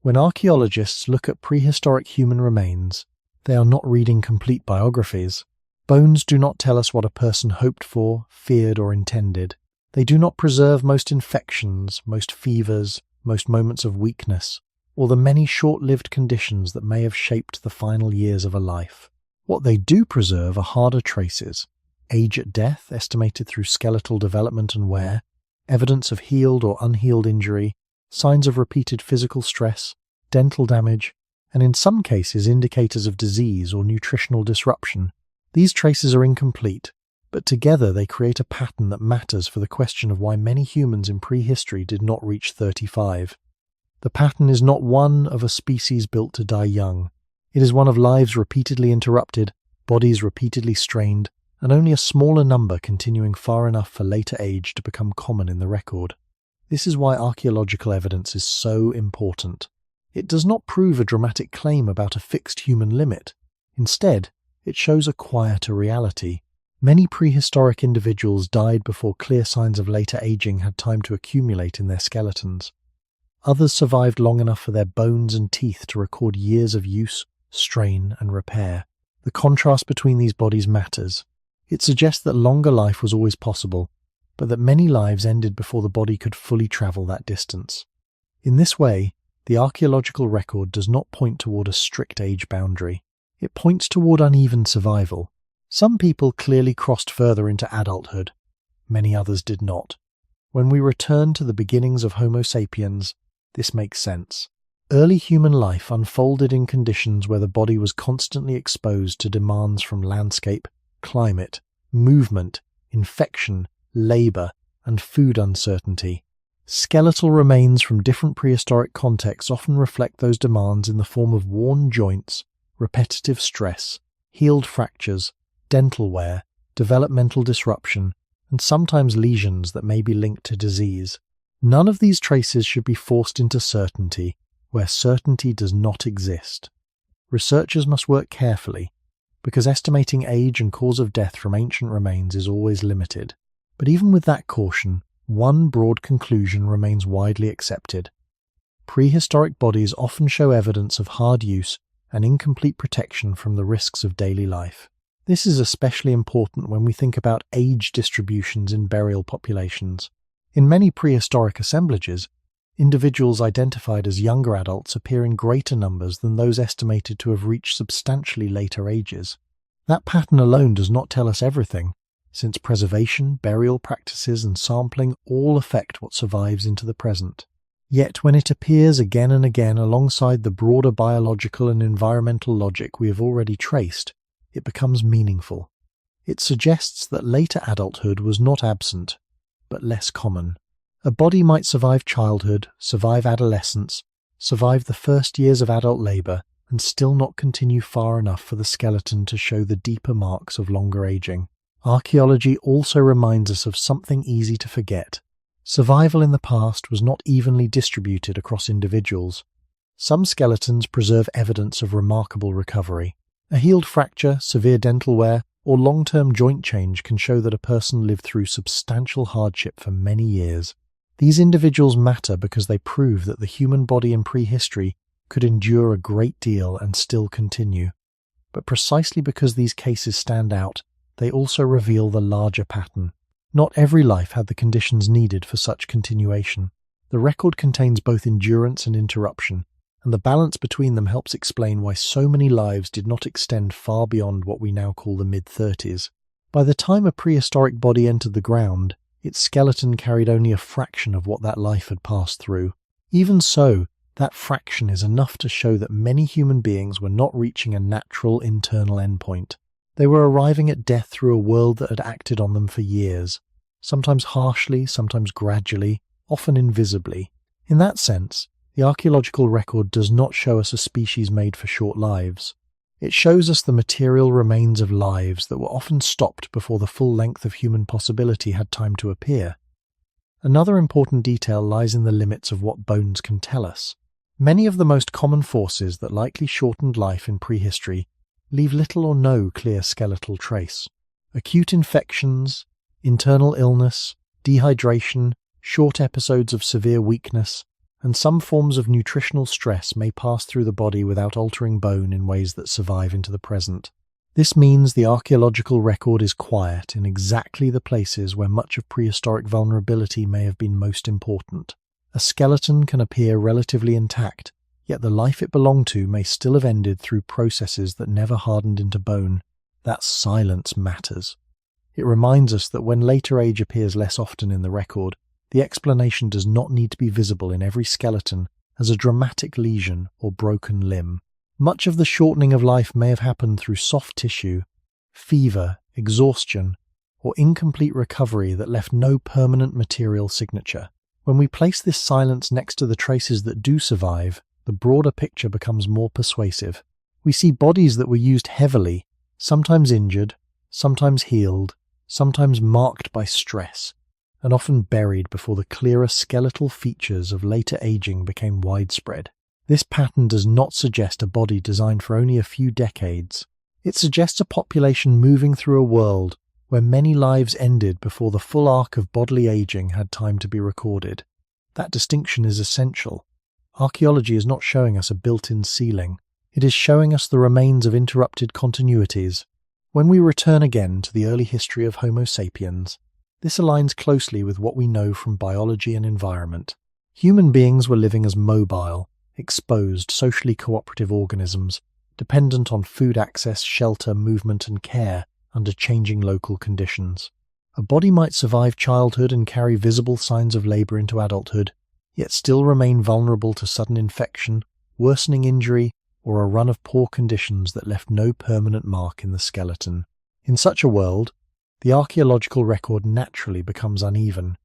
When archaeologists look at prehistoric human remains, they are not reading complete biographies. Bones do not tell us what a person hoped for, feared, or intended. They do not preserve most infections, most fevers, most moments of weakness, or the many short-lived conditions that may have shaped the final years of a life. What they do preserve are harder traces: age at death, estimated through skeletal development and wear, evidence of healed or unhealed injury, signs of repeated physical stress, dental damage, and in some cases indicators of disease or nutritional disruption. These traces are incomplete, but together they create a pattern that matters for the question of why many humans in prehistory did not reach 35. The pattern is not one of a species built to die young. It is one of lives repeatedly interrupted, bodies repeatedly strained, and only a smaller number continuing far enough for later age to become common in the record. This is why archaeological evidence is so important. It does not prove a dramatic claim about a fixed human limit. Instead, it shows a quieter reality. Many prehistoric individuals died before clear signs of later aging had time to accumulate in their skeletons. Others survived long enough for their bones and teeth to record years of use, strain, and repair. The contrast between these bodies matters. It suggests that longer life was always possible, but that many lives ended before the body could fully travel that distance. In this way, the archaeological record does not point toward a strict age boundary. It points toward uneven survival. Some people clearly crossed further into adulthood. Many others did not. When we return to the beginnings of Homo sapiens, this makes sense. Early human life unfolded in conditions where the body was constantly exposed to demands from landscape, climate, movement, infection, labor, and food uncertainty. Skeletal remains from different prehistoric contexts often reflect those demands in the form of worn joints, repetitive stress, healed fractures, dental wear, developmental disruption, and sometimes lesions that may be linked to disease. None of these traces should be forced into certainty, where certainty does not exist. Researchers must work carefully, because estimating age and cause of death from ancient remains is always limited. But even with that caution, one broad conclusion remains widely accepted. Prehistoric bodies often show evidence of hard use and incomplete protection from the risks of daily life. This is especially important when we think about age distributions in burial populations. In many prehistoric assemblages, individuals identified as younger adults appear in greater numbers than those estimated to have reached substantially later ages. That pattern alone does not tell us everything, since preservation, burial practices, and sampling all affect what survives into the present. Yet when it appears again and again alongside the broader biological and environmental logic we have already traced, it becomes meaningful. It suggests that later adulthood was not absent, but less common. A body might survive childhood, survive adolescence, survive the first years of adult labor, and still not continue far enough for the skeleton to show the deeper marks of longer aging. Archaeology also reminds us of something easy to forget. Survival in the past was not evenly distributed across individuals. Some skeletons preserve evidence of remarkable recovery. A healed fracture, severe dental wear, or long-term joint change can show that a person lived through substantial hardship for many years. These individuals matter because they prove that the human body in prehistory could endure a great deal and still continue. But precisely because these cases stand out, they also reveal the larger pattern. Not every life had the conditions needed for such continuation. The record contains both endurance and interruption, and the balance between them helps explain why so many lives did not extend far beyond what we now call the mid-30s. By the time a prehistoric body entered the ground, its skeleton carried only a fraction of what that life had passed through. Even so, that fraction is enough to show that many human beings were not reaching a natural internal endpoint. They were arriving at death through a world that had acted on them for years, sometimes harshly, sometimes gradually, often invisibly. In that sense, the archaeological record does not show us a species made for short lives. It shows us the material remains of lives that were often stopped before the full length of human possibility had time to appear. Another important detail lies in the limits of what bones can tell us. Many of the most common forces that likely shortened life in prehistory leave little or no clear skeletal trace. Acute infections, internal illness, dehydration, short episodes of severe weakness, and some forms of nutritional stress may pass through the body without altering bone in ways that survive into the present. This means the archaeological record is quiet in exactly the places where much of prehistoric vulnerability may have been most important. A skeleton can appear relatively intact, yet the life it belonged to may still have ended through processes that never hardened into bone. That silence matters. It reminds us that when later age appears less often in the record, the explanation does not need to be visible in every skeleton as a dramatic lesion or broken limb. Much of the shortening of life may have happened through soft tissue, fever, exhaustion, or incomplete recovery that left no permanent material signature. When we place this silence next to the traces that do survive, the broader picture becomes more persuasive. We see bodies that were used heavily, sometimes injured, sometimes healed, sometimes marked by stress, and often buried before the clearer skeletal features of later aging became widespread. This pattern does not suggest a body designed for only a few decades. It suggests a population moving through a world where many lives ended before the full arc of bodily aging had time to be recorded. That distinction is essential. Archaeology is not showing us a built-in ceiling. It is showing us the remains of interrupted continuities. When we return again to the early history of Homo sapiens, this aligns closely with what we know from biology and environment. Human beings were living as mobile, exposed, socially cooperative organisms, dependent on food access, shelter, movement, and care under changing local conditions. A body might survive childhood and carry visible signs of labor into adulthood, yet still remain vulnerable to sudden infection, worsening injury, or a run of poor conditions that left no permanent mark in the skeleton. In such a world, the archaeological record naturally becomes uneven.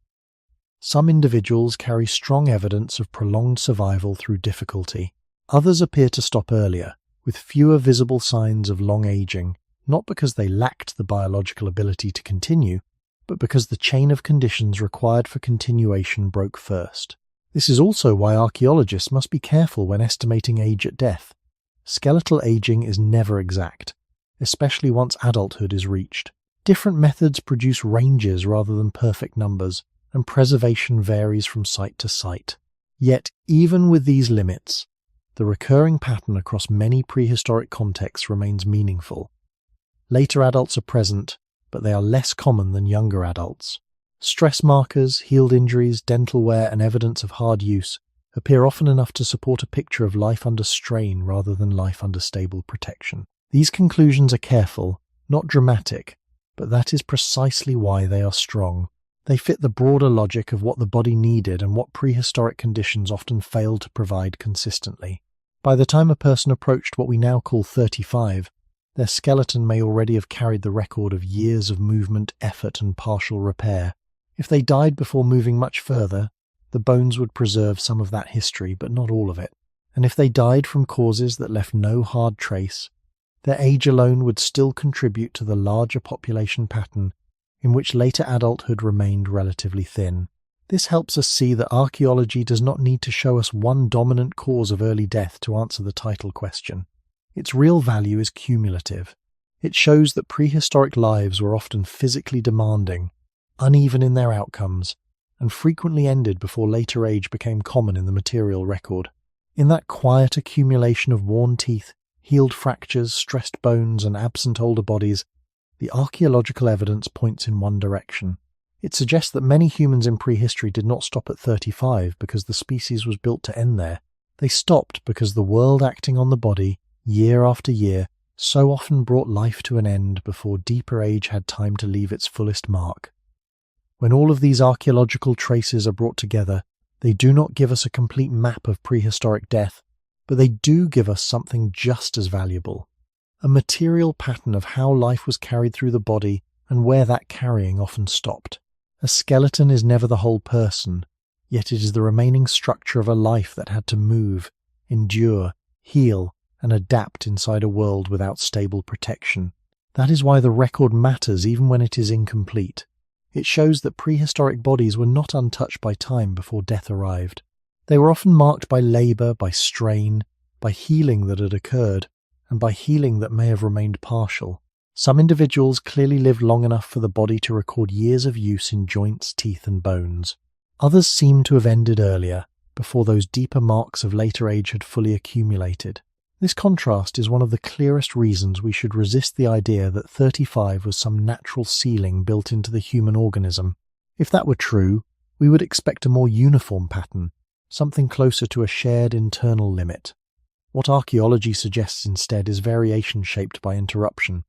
Some individuals carry strong evidence of prolonged survival through difficulty. Others appear to stop earlier, with fewer visible signs of long aging, not because they lacked the biological ability to continue, but because the chain of conditions required for continuation broke first. This is also why archaeologists must be careful when estimating age at death. Skeletal aging is never exact, especially once adulthood is reached. Different methods produce ranges rather than perfect numbers, and preservation varies from site to site. Yet, even with these limits, the recurring pattern across many prehistoric contexts remains meaningful. Later adults are present, but they are less common than younger adults. Stress markers, healed injuries, dental wear, and evidence of hard use appear often enough to support a picture of life under strain rather than life under stable protection. These conclusions are careful, not dramatic, but that is precisely why they are strong. They fit the broader logic of what the body needed and what prehistoric conditions often failed to provide consistently. By the time a person approached what we now call 35, their skeleton may already have carried the record of years of movement, effort, and partial repair. If they died before moving much further, the bones would preserve some of that history, but not all of it. And if they died from causes that left no hard trace, their age alone would still contribute to the larger population pattern in which later adulthood remained relatively thin. This helps us see that archaeology does not need to show us one dominant cause of early death to answer the title question. Its real value is cumulative. It shows that prehistoric lives were often physically demanding, uneven in their outcomes, and frequently ended before later age became common in the material record. In that quiet accumulation of worn teeth, healed fractures, stressed bones, and absent older bodies, the archaeological evidence points in one direction. It suggests that many humans in prehistory did not stop at 35 because the species was built to end there. They stopped because the world acting on the body, year after year, so often brought life to an end before deeper age had time to leave its fullest mark. When all of these archaeological traces are brought together, they do not give us a complete map of prehistoric death, but they do give us something just as valuable: a material pattern of how life was carried through the body and where that carrying often stopped. A skeleton is never the whole person, yet it is the remaining structure of a life that had to move, endure, heal, and adapt inside a world without stable protection. That is why the record matters even when it is incomplete. It shows that prehistoric bodies were not untouched by time before death arrived. They were often marked by labour, by strain, by healing that had occurred, and by healing that may have remained partial. Some individuals clearly lived long enough for the body to record years of use in joints, teeth, and bones. Others seem to have ended earlier, before those deeper marks of later age had fully accumulated. This contrast is one of the clearest reasons we should resist the idea that 35 was some natural ceiling built into the human organism. If that were true, we would expect a more uniform pattern, something closer to a shared internal limit. What archaeology suggests instead is variation shaped by interruption.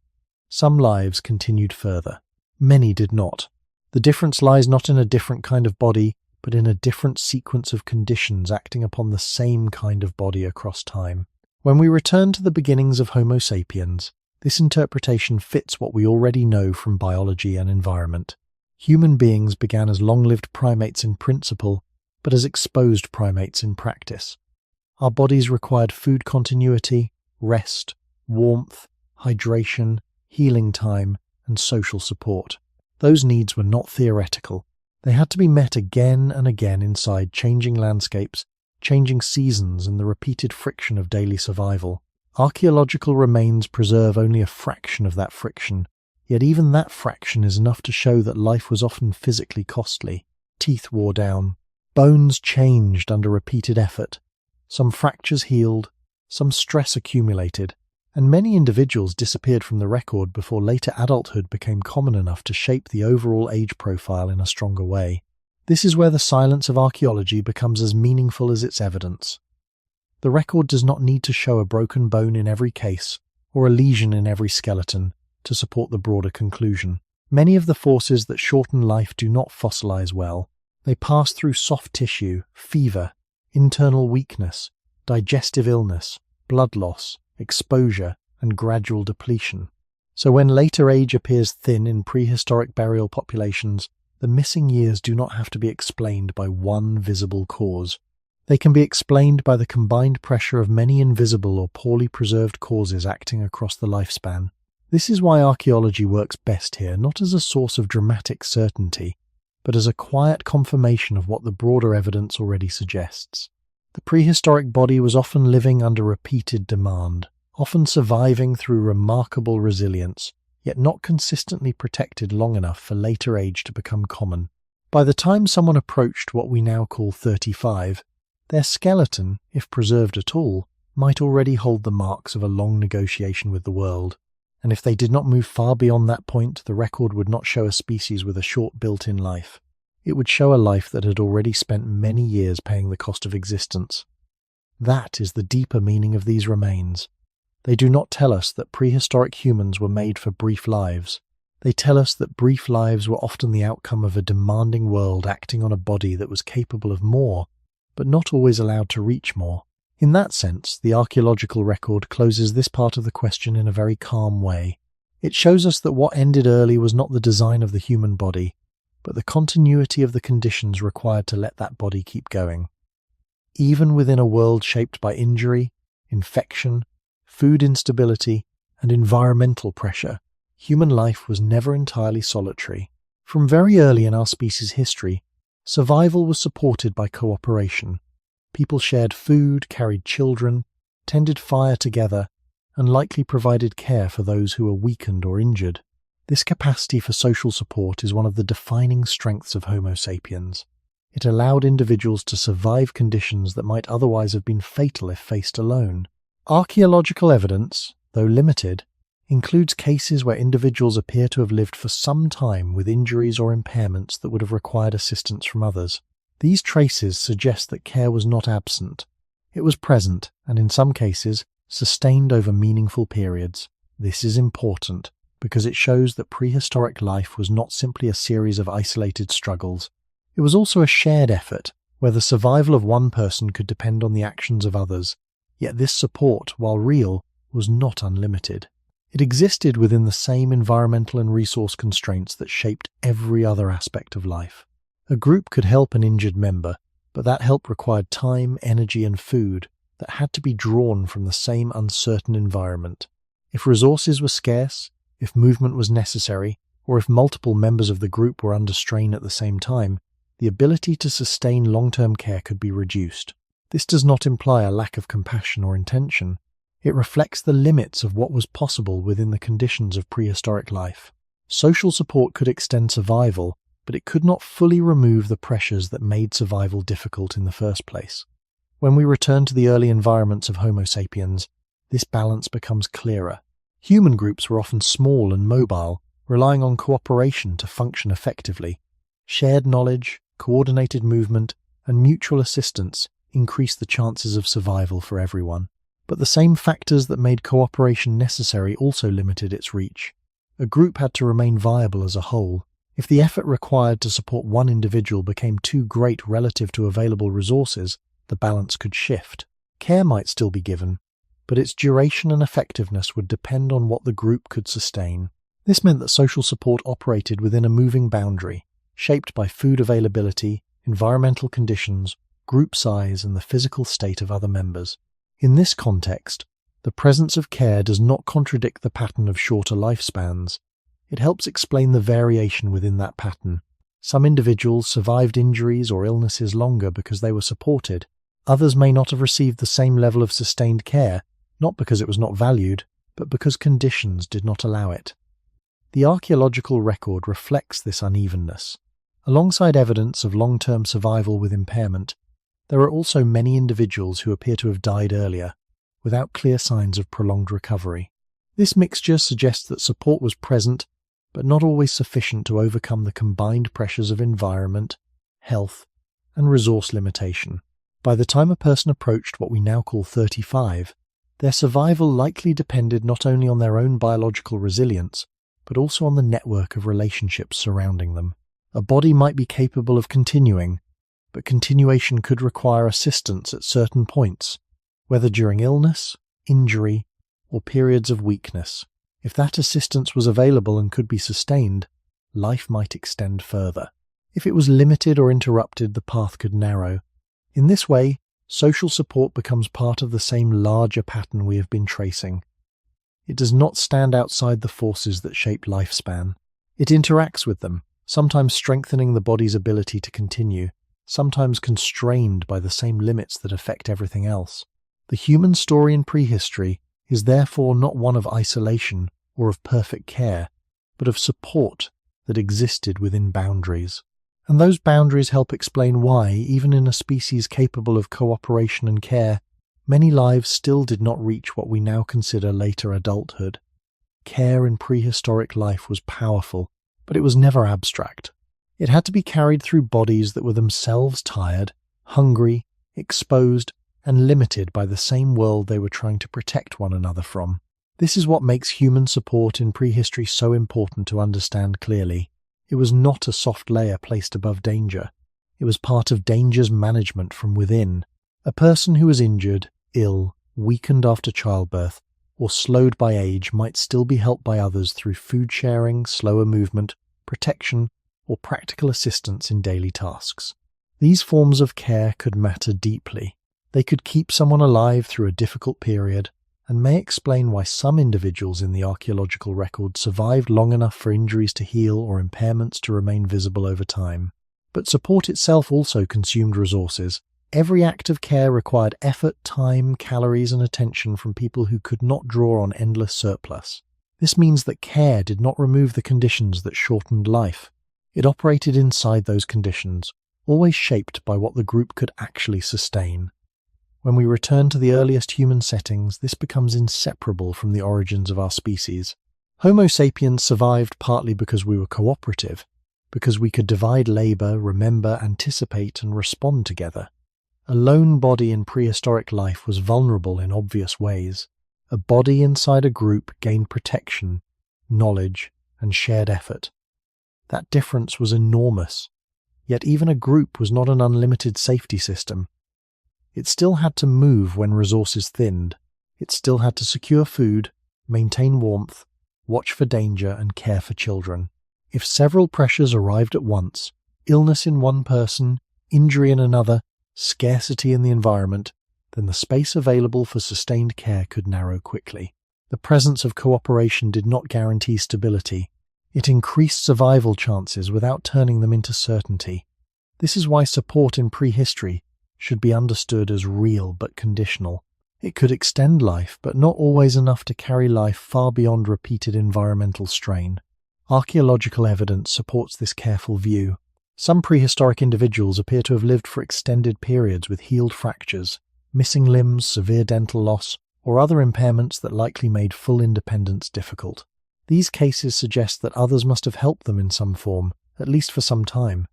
Some lives continued further. Many did not. The difference lies not in a different kind of body, but in a different sequence of conditions acting upon the same kind of body across time. When we return to the beginnings of Homo sapiens, this interpretation fits what we already know from biology and environment. Human beings began as long-lived primates in principle, but as exposed primates in practice. Our bodies required food continuity, rest, warmth, hydration, healing time, and social support. Those needs were not theoretical. They had to be met again and again inside changing landscapes, changing seasons, and the repeated friction of daily survival. Archaeological remains preserve only a fraction of that friction, yet even that fraction is enough to show that life was often physically costly. Teeth wore down. Bones changed under repeated effort. Some fractures healed, some stress accumulated, and many individuals disappeared from the record before later adulthood became common enough to shape the overall age profile in a stronger way. This is where the silence of archaeology becomes as meaningful as its evidence. The record does not need to show a broken bone in every case, or a lesion in every skeleton, to support the broader conclusion. Many of the forces that shorten life do not fossilize well. They pass through soft tissue, fever, internal weakness, digestive illness, blood loss, exposure, and gradual depletion. So when later age appears thin in prehistoric burial populations, the missing years do not have to be explained by one visible cause. They can be explained by the combined pressure of many invisible or poorly preserved causes acting across the lifespan. This is why archaeology works best here, not as a source of dramatic certainty, but as a quiet confirmation of what the broader evidence already suggests. The prehistoric body was often living under repeated demand, often surviving through remarkable resilience, yet not consistently protected long enough for later age to become common. By the time someone approached what we now call 35, their skeleton, if preserved at all, might already hold the marks of a long negotiation with the world. And if they did not move far beyond that point, the record would not show a species with a short built-in life. It would show a life that had already spent many years paying the cost of existence. That is the deeper meaning of these remains. They do not tell us that prehistoric humans were made for brief lives. They tell us that brief lives were often the outcome of a demanding world acting on a body that was capable of more, but not always allowed to reach more. In that sense, the archaeological record closes this part of the question in a very calm way. It shows us that what ended early was not the design of the human body, but the continuity of the conditions required to let that body keep going. Even within a world shaped by injury, infection, food instability, and environmental pressure, human life was never entirely solitary. From very early in our species' history, survival was supported by cooperation. People shared food, carried children, tended fire together, and likely provided care for those who were weakened or injured. This capacity for social support is one of the defining strengths of Homo sapiens. It allowed individuals to survive conditions that might otherwise have been fatal if faced alone. Archaeological evidence, though limited, includes cases where individuals appear to have lived for some time with injuries or impairments that would have required assistance from others. These traces suggest that care was not absent. It was present, and in some cases, sustained over meaningful periods. This is important, because it shows that prehistoric life was not simply a series of isolated struggles. It was also a shared effort, where the survival of one person could depend on the actions of others. Yet this support, while real, was not unlimited. It existed within the same environmental and resource constraints that shaped every other aspect of life. A group could help an injured member, but that help required time, energy, and food that had to be drawn from the same uncertain environment. If resources were scarce, if movement was necessary, or if multiple members of the group were under strain at the same time, the ability to sustain long-term care could be reduced. This does not imply a lack of compassion or intention. It reflects the limits of what was possible within the conditions of prehistoric life. Social support could extend survival, but it could not fully remove the pressures that made survival difficult in the first place. When we return to the early environments of Homo sapiens, this balance becomes clearer. Human groups were often small and mobile, relying on cooperation to function effectively. Shared knowledge, coordinated movement, and mutual assistance increased the chances of survival for everyone. But the same factors that made cooperation necessary also limited its reach. A group had to remain viable as a whole. If the effort required to support one individual became too great relative to available resources, the balance could shift. Care might still be given, but its duration and effectiveness would depend on what the group could sustain. This meant that social support operated within a moving boundary, shaped by food availability, environmental conditions, group size, and the physical state of other members. In this context, the presence of care does not contradict the pattern of shorter lifespans. It helps explain the variation within that pattern. Some individuals survived injuries or illnesses longer because they were supported. Others may not have received the same level of sustained care, not because it was not valued, but because conditions did not allow it. The archaeological record reflects this unevenness. Alongside evidence of long-term survival with impairment, there are also many individuals who appear to have died earlier, without clear signs of prolonged recovery. This mixture suggests that support was present, but not always sufficient to overcome the combined pressures of environment, health, and resource limitation. By the time a person approached what we now call 35, their survival likely depended not only on their own biological resilience, but also on the network of relationships surrounding them. A body might be capable of continuing, but continuation could require assistance at certain points, whether during illness, injury, or periods of weakness. If that assistance was available and could be sustained, life might extend further. If it was limited or interrupted, the path could narrow. In this way, social support becomes part of the same larger pattern we have been tracing. It does not stand outside the forces that shape lifespan. It interacts with them, sometimes strengthening the body's ability to continue, sometimes constrained by the same limits that affect everything else. The human story in prehistory is therefore not one of isolation or of perfect care, but of support that existed within boundaries. And those boundaries help explain why, even in a species capable of cooperation and care, many lives still did not reach what we now consider later adulthood. Care in prehistoric life was powerful, but it was never abstract. It had to be carried through bodies that were themselves tired, hungry, exposed, and limited by the same world they were trying to protect one another from. This is what makes human support in prehistory so important to understand clearly. It was not a soft layer placed above danger. It was part of danger's management from within. A person who was injured, ill, weakened after childbirth, or slowed by age might still be helped by others through food sharing, slower movement, protection, or practical assistance in daily tasks. These forms of care could matter deeply. They could keep someone alive through a difficult period, and may explain why some individuals in the archaeological record survived long enough for injuries to heal or impairments to remain visible over time. But support itself also consumed resources. Every act of care required effort, time, calories, and attention from people who could not draw on endless surplus. This means that care did not remove the conditions that shortened life. It operated inside those conditions, always shaped by what the group could actually sustain. When we return to the earliest human settings, this becomes inseparable from the origins of our species. Homo sapiens survived partly because we were cooperative, because we could divide labor, remember, anticipate, and respond together. A lone body in prehistoric life was vulnerable in obvious ways. A body inside a group gained protection, knowledge, and shared effort. That difference was enormous. Yet even a group was not an unlimited safety system. It still had to move when resources thinned. It still had to secure food, maintain warmth, watch for danger, and care for children. If several pressures arrived at once, illness in one person, injury in another, scarcity in the environment, then the space available for sustained care could narrow quickly. The presence of cooperation did not guarantee stability. It increased survival chances without turning them into certainty. This is why support in prehistory should be understood as real but conditional. It could extend life, but not always enough to carry life far beyond repeated environmental strain. Archaeological evidence supports this careful view. Some prehistoric individuals appear to have lived for extended periods with healed fractures, missing limbs, severe dental loss, or other impairments that likely made full independence difficult. These cases suggest that others must have helped them in some form, at least for some time.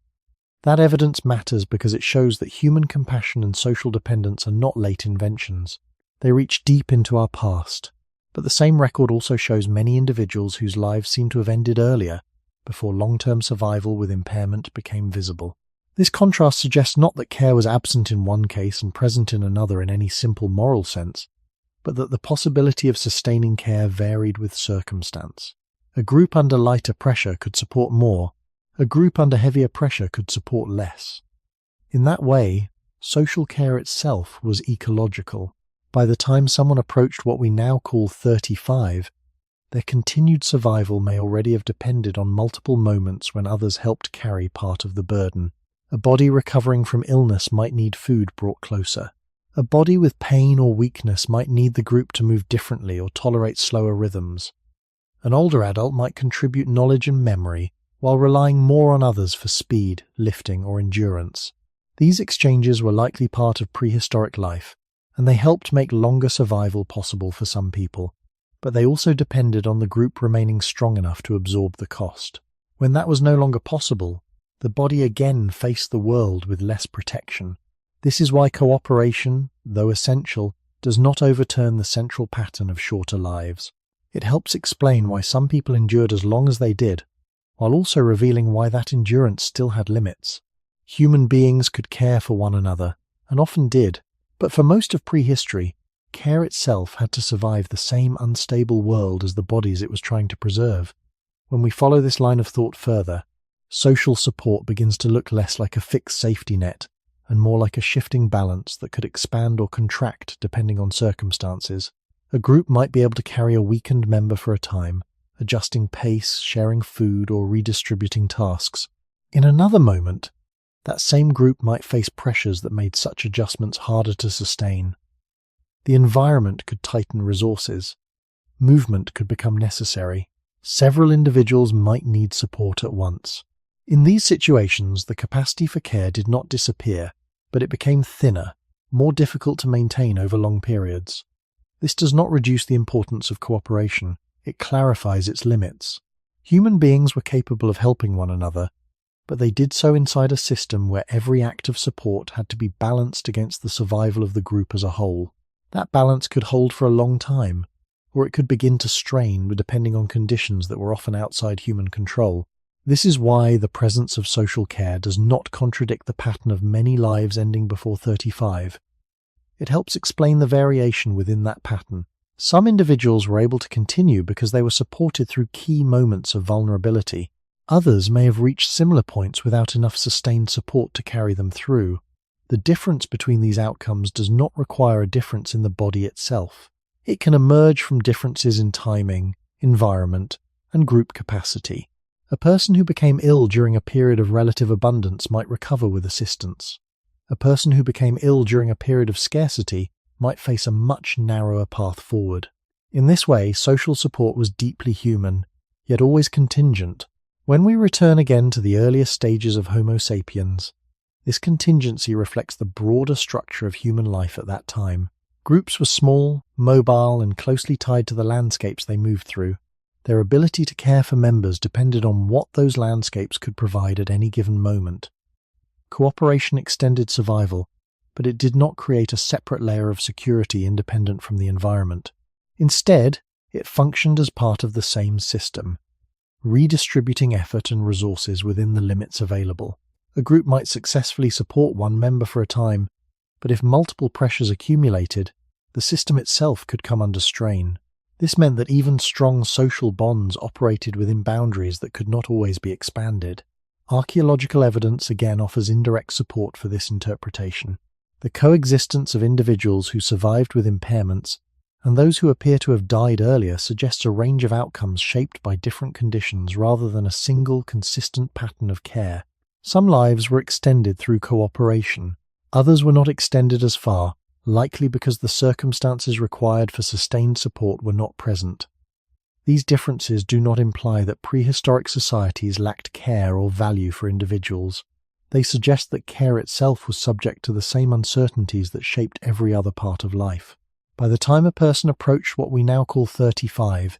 That evidence matters because it shows that human compassion and social dependence are not late inventions. They reach deep into our past. But the same record also shows many individuals whose lives seem to have ended earlier, before long-term survival with impairment became visible. This contrast suggests not that care was absent in one case and present in another in any simple moral sense, but that the possibility of sustaining care varied with circumstance. A group under lighter pressure could support more. A group under heavier pressure could support less. In that way, social care itself was ecological. By the time someone approached what we now call 35, their continued survival may already have depended on multiple moments when others helped carry part of the burden. A body recovering from illness might need food brought closer. A body with pain or weakness might need the group to move differently or tolerate slower rhythms. An older adult might contribute knowledge and memory, while relying more on others for speed, lifting, or endurance. These exchanges were likely part of prehistoric life, and they helped make longer survival possible for some people, but they also depended on the group remaining strong enough to absorb the cost. When that was no longer possible, the body again faced the world with less protection. This is why cooperation, though essential, does not overturn the central pattern of shorter lives. It helps explain why some people endured as long as they did, while also revealing why that endurance still had limits. Human beings could care for one another, and often did, but for most of prehistory, care itself had to survive the same unstable world as the bodies it was trying to preserve. When we follow this line of thought further, social support begins to look less like a fixed safety net and more like a shifting balance that could expand or contract depending on circumstances. A group might be able to carry a weakened member for a time, adjusting pace, sharing food, or redistributing tasks. In another moment, that same group might face pressures that made such adjustments harder to sustain. The environment could tighten resources. Movement could become necessary. Several individuals might need support at once. In these situations, the capacity for care did not disappear, but it became thinner, more difficult to maintain over long periods. This does not reduce the importance of cooperation, it clarifies its limits. Human beings were capable of helping one another, but they did so inside a system where every act of support had to be balanced against the survival of the group as a whole. That balance could hold for a long time, or it could begin to strain depending on conditions that were often outside human control. This is why the presence of social care does not contradict the pattern of many lives ending before 35. It helps explain the variation within that pattern. Some individuals were able to continue because they were supported through key moments of vulnerability. Others may have reached similar points without enough sustained support to carry them through. The difference between these outcomes does not require a difference in the body itself. It can emerge from differences in timing, environment, and group capacity. A person who became ill during a period of relative abundance might recover with assistance. A person who became ill during a period of scarcity might face a much narrower path forward. In this way, social support was deeply human, yet always contingent. When we return again to the earliest stages of Homo sapiens, this contingency reflects the broader structure of human life at that time. Groups were small, mobile, and closely tied to the landscapes they moved through. Their ability to care for members depended on what those landscapes could provide at any given moment. Cooperation extended survival, but it did not create a separate layer of security independent from the environment. Instead, it functioned as part of the same system, redistributing effort and resources within the limits available. A group might successfully support one member for a time, but if multiple pressures accumulated, the system itself could come under strain. This meant that even strong social bonds operated within boundaries that could not always be expanded. Archaeological evidence again offers indirect support for this interpretation. The coexistence of individuals who survived with impairments and those who appear to have died earlier suggests a range of outcomes shaped by different conditions rather than a single, consistent pattern of care. Some lives were extended through cooperation. Others were not extended as far, likely because the circumstances required for sustained support were not present. These differences do not imply that prehistoric societies lacked care or value for individuals. They suggest that care itself was subject to the same uncertainties that shaped every other part of life. By the time a person approached what we now call 35,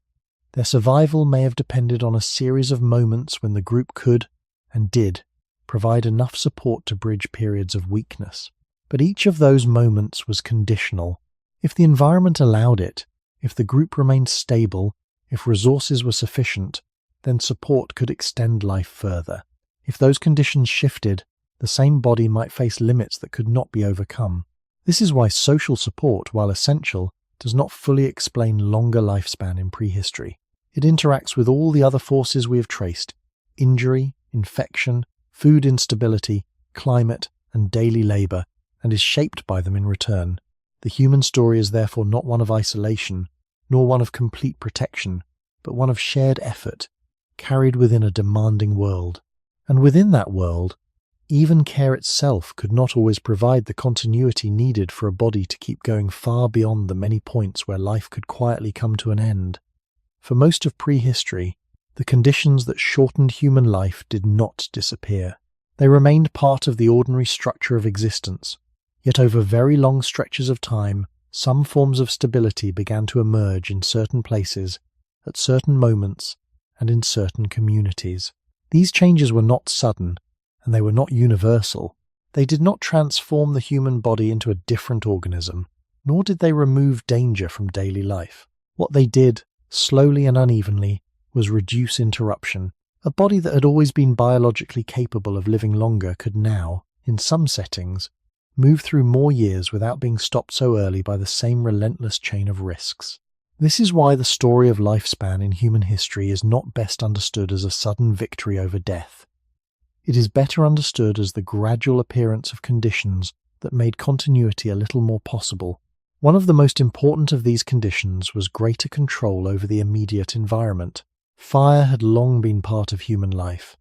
their survival may have depended on a series of moments when the group could, and did, provide enough support to bridge periods of weakness. But each of those moments was conditional. If the environment allowed it, if the group remained stable, if resources were sufficient, then support could extend life further. If those conditions shifted, the same body might face limits that could not be overcome. This is why social support, while essential, does not fully explain longer lifespan in prehistory. It interacts with all the other forces we have traced: injury, infection, food instability, climate, and daily labor, and is shaped by them in return. The human story is therefore not one of isolation, nor one of complete protection, but one of shared effort, carried within a demanding world. And within that world, even care itself could not always provide the continuity needed for a body to keep going far beyond the many points where life could quietly come to an end. For most of prehistory, the conditions that shortened human life did not disappear. They remained part of the ordinary structure of existence, yet over very long stretches of time, some forms of stability began to emerge in certain places, at certain moments, and in certain communities. These changes were not sudden, and they were not universal. They did not transform the human body into a different organism, nor did they remove danger from daily life. What they did, slowly and unevenly, was reduce interruption. A body that had always been biologically capable of living longer could now, in some settings, move through more years without being stopped so early by the same relentless chain of risks. This is why the story of lifespan in human history is not best understood as a sudden victory over death. It is better understood as the gradual appearance of conditions that made continuity a little more possible. One of the most important of these conditions was greater control over the immediate environment. Fire had long been part of human life,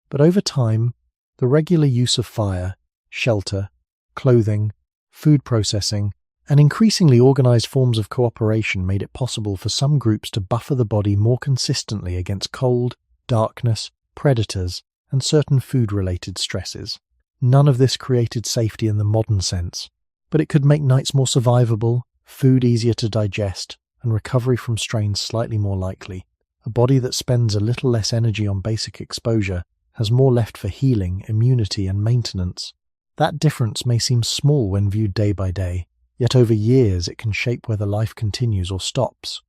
but over time, the regular use of fire, shelter, clothing, food processing, and increasingly organized forms of cooperation made it possible for some groups to buffer the body more consistently against cold, darkness, predators, and certain food-related stresses. None of this created safety in the modern sense, but it could make nights more survivable, food easier to digest, and recovery from strains slightly more likely. A body that spends a little less energy on basic exposure has more left for healing, immunity, and maintenance. That difference may seem small when viewed day by day, yet over years it can shape whether life continues or stops.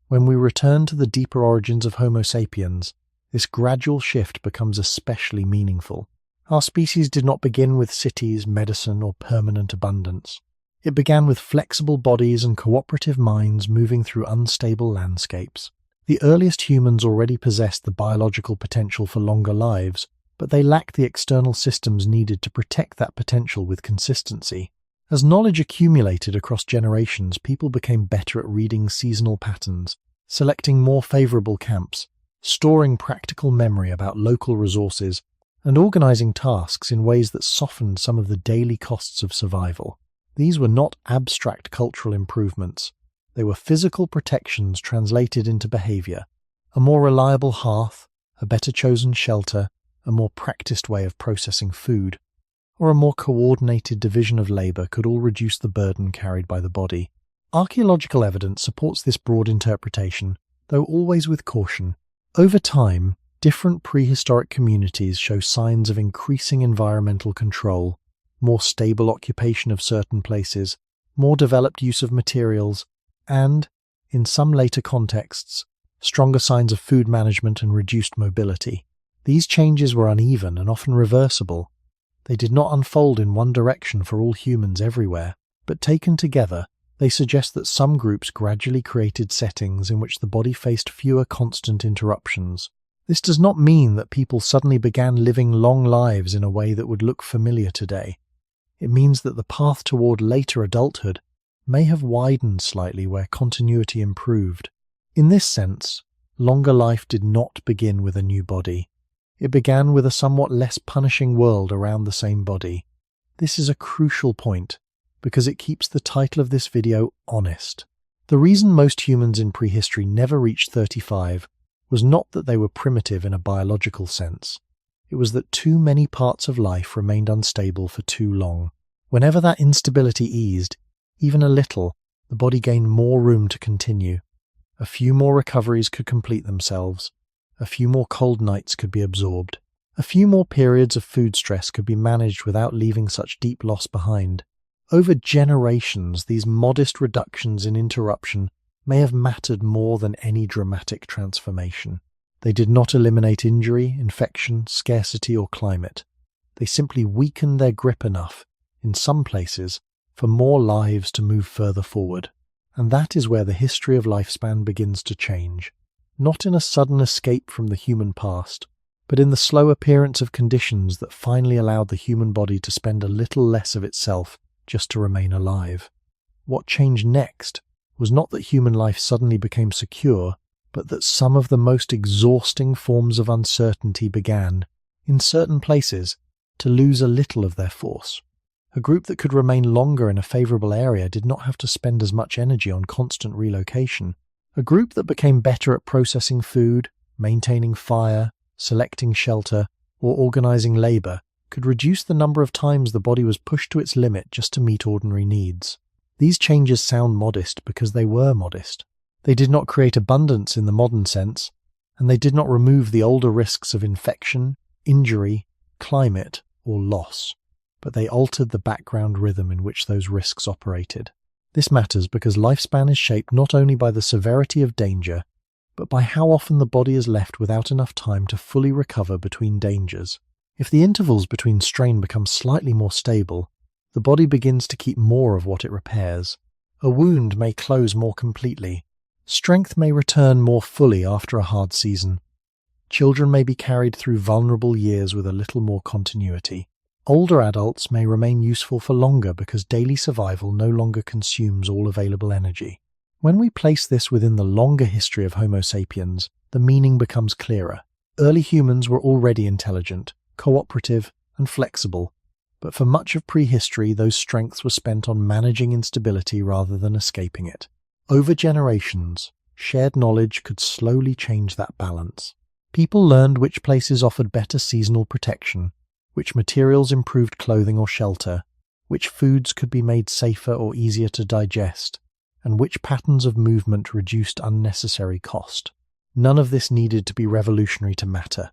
When we return to the deeper origins of Homo sapiens, this gradual shift becomes especially meaningful. Our species did not begin with cities, medicine, or permanent abundance. It began with flexible bodies and cooperative minds moving through unstable landscapes. The earliest humans already possessed the biological potential for longer lives, but they lacked the external systems needed to protect that potential with consistency. As knowledge accumulated across generations, people became better at reading seasonal patterns, selecting more favorable camps, storing practical memory about local resources, and organizing tasks in ways that softened some of the daily costs of survival. These were not abstract cultural improvements. They were physical protections translated into behavior. A more reliable hearth, a better chosen shelter, a more practiced way of processing food, or a more coordinated division of labor could all reduce the burden carried by the body. Archaeological evidence supports this broad interpretation, though always with caution. Over time, different prehistoric communities show signs of increasing environmental control, more stable occupation of certain places, more developed use of materials, and, in some later contexts, stronger signs of food management and reduced mobility. These changes were uneven and often reversible. They did not unfold in one direction for all humans everywhere, but taken together, they suggest that some groups gradually created settings in which the body faced fewer constant interruptions. This does not mean that people suddenly began living long lives in a way that would look familiar today. It means that the path toward later adulthood may have widened slightly where continuity improved. In this sense, longer life did not begin with a new body. It began with a somewhat less punishing world around the same body. This is a crucial point, because it keeps the title of this video honest. The reason most humans in prehistory never reached 35 was not that they were primitive in a biological sense. It was that too many parts of life remained unstable for too long. Whenever that instability eased, even a little, the body gained more room to continue. A few more recoveries could complete themselves. A few more cold nights could be absorbed. A few more periods of food stress could be managed without leaving such deep loss behind. Over generations, these modest reductions in interruption may have mattered more than any dramatic transformation. They did not eliminate injury, infection, scarcity, or climate. They simply weakened their grip enough, in some places, for more lives to move further forward. And that is where the history of lifespan begins to change. Not in a sudden escape from the human past, but in the slow appearance of conditions that finally allowed the human body to spend a little less of itself just to remain alive. What changed next was not that human life suddenly became secure, but that some of the most exhausting forms of uncertainty began, in certain places, to lose a little of their force. A group that could remain longer in a favorable area did not have to spend as much energy on constant relocation. A group that became better at processing food, maintaining fire, selecting shelter, or organizing labor could reduce the number of times the body was pushed to its limit just to meet ordinary needs. These changes sound modest because they were modest. They did not create abundance in the modern sense, and they did not remove the older risks of infection, injury, climate, or loss. But they altered the background rhythm in which those risks operated. This matters because lifespan is shaped not only by the severity of danger, but by how often the body is left without enough time to fully recover between dangers. If the intervals between strain become slightly more stable, the body begins to keep more of what it repairs. A wound may close more completely. Strength may return more fully after a hard season. Children may be carried through vulnerable years with a little more continuity. Older adults may remain useful for longer because daily survival no longer consumes all available energy. When we place this within the longer history of Homo sapiens, the meaning becomes clearer. Early humans were already intelligent, cooperative, and flexible, but for much of prehistory those strengths were spent on managing instability rather than escaping it. Over generations, shared knowledge could slowly change that balance. People learned which places offered better seasonal protection, which materials improved clothing or shelter, which foods could be made safer or easier to digest, and which patterns of movement reduced unnecessary cost. None of this needed to be revolutionary to matter.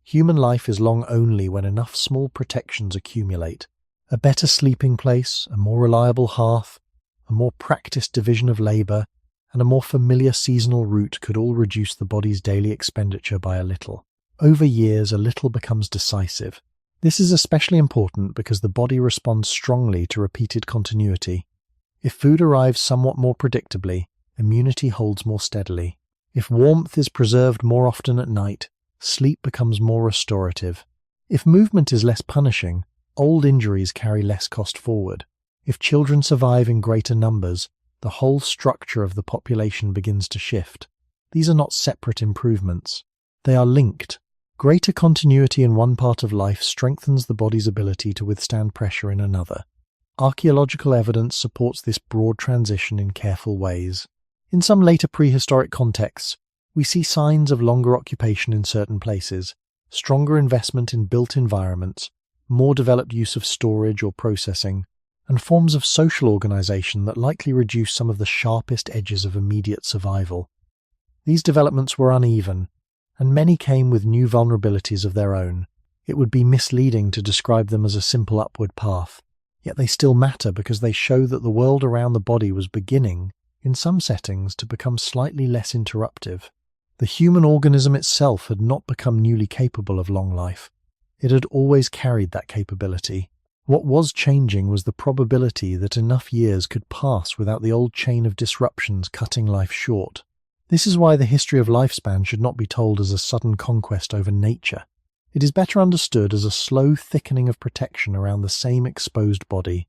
Human life is long only when enough small protections accumulate. A better sleeping place, a more reliable hearth, a more practiced division of labour, and a more familiar seasonal route could all reduce the body's daily expenditure by a little. Over years, a little becomes decisive. This is especially important because the body responds strongly to repeated continuity. If food arrives somewhat more predictably, immunity holds more steadily. If warmth is preserved more often at night, sleep becomes more restorative. If movement is less punishing, old injuries carry less cost forward. If children survive in greater numbers, the whole structure of the population begins to shift. These are not separate improvements. They are linked. Greater continuity in one part of life strengthens the body's ability to withstand pressure in another. Archaeological evidence supports this broad transition in careful ways. In some later prehistoric contexts, we see signs of longer occupation in certain places, stronger investment in built environments, more developed use of storage or processing, and forms of social organization that likely reduce some of the sharpest edges of immediate survival. These developments were uneven, and many came with new vulnerabilities of their own. It would be misleading to describe them as a simple upward path, yet they still matter because they show that the world around the body was beginning, in some settings, to become slightly less interruptive. The human organism itself had not become newly capable of long life. It had always carried that capability. What was changing was the probability that enough years could pass without the old chain of disruptions cutting life short. This is why the history of lifespan should not be told as a sudden conquest over nature. It is better understood as a slow thickening of protection around the same exposed body.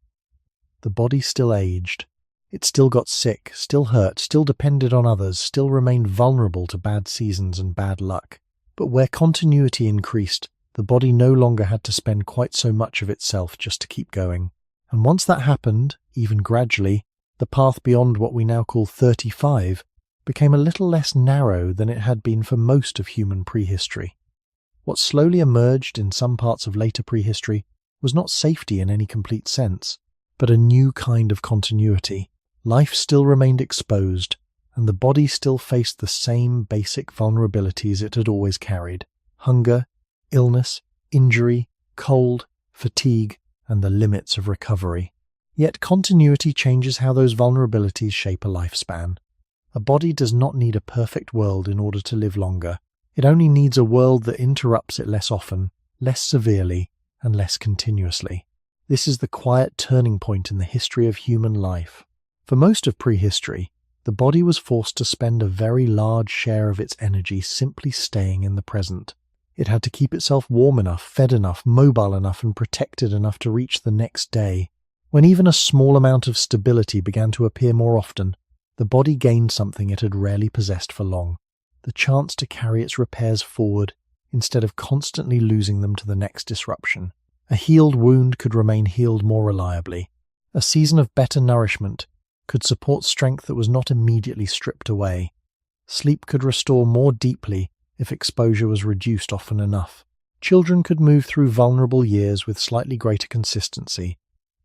The body still aged. It still got sick, still hurt, still depended on others, still remained vulnerable to bad seasons and bad luck. But where continuity increased, the body no longer had to spend quite so much of itself just to keep going. And once that happened, even gradually, the path beyond what we now call 35 became a little less narrow than it had been for most of human prehistory. What slowly emerged in some parts of later prehistory was not safety in any complete sense, but a new kind of continuity. Life still remained exposed, and the body still faced the same basic vulnerabilities it had always carried: hunger, illness, injury, cold, fatigue, and the limits of recovery. Yet continuity changes how those vulnerabilities shape a lifespan. A body does not need a perfect world in order to live longer. It only needs a world that interrupts it less often, less severely, and less continuously. This is the quiet turning point in the history of human life. For most of prehistory, the body was forced to spend a very large share of its energy simply staying in the present. It had to keep itself warm enough, fed enough, mobile enough, and protected enough to reach the next day. When even a small amount of stability began to appear more often, the body gained something it had rarely possessed for long: the chance to carry its repairs forward instead of constantly losing them to the next disruption. A healed wound could remain healed more reliably. A season of better nourishment could support strength that was not immediately stripped away. Sleep could restore more deeply if exposure was reduced often enough. Children could move through vulnerable years with slightly greater consistency,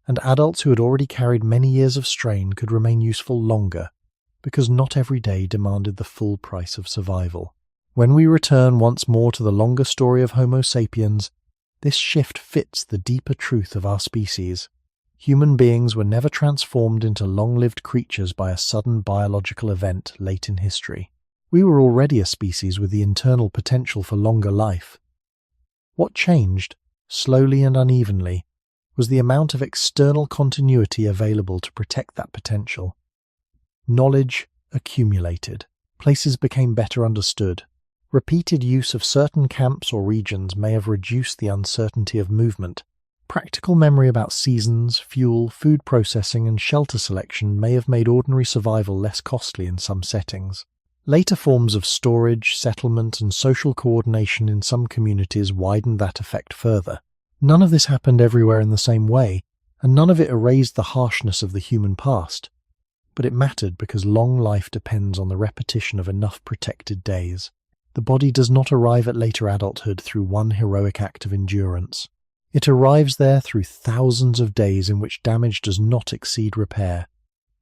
and adults who had already carried many years of strain could remain useful longer, because not every day demanded the full price of survival. When we return once more to the longer story of Homo sapiens, this shift fits the deeper truth of our species. Human beings were never transformed into long-lived creatures by a sudden biological event late in history. We were already a species with the internal potential for longer life. What changed, slowly and unevenly, was the amount of external continuity available to protect that potential. Knowledge accumulated. Places became better understood. Repeated use of certain camps or regions may have reduced the uncertainty of movement. Practical memory about seasons, fuel, food processing, and shelter selection may have made ordinary survival less costly in some settings. Later forms of storage, settlement, and social coordination in some communities widened that effect further. None of this happened everywhere in the same way, and none of it erased the harshness of the human past. But it mattered because long life depends on the repetition of enough protected days. The body does not arrive at later adulthood through one heroic act of endurance. It arrives there through thousands of days in which damage does not exceed repair.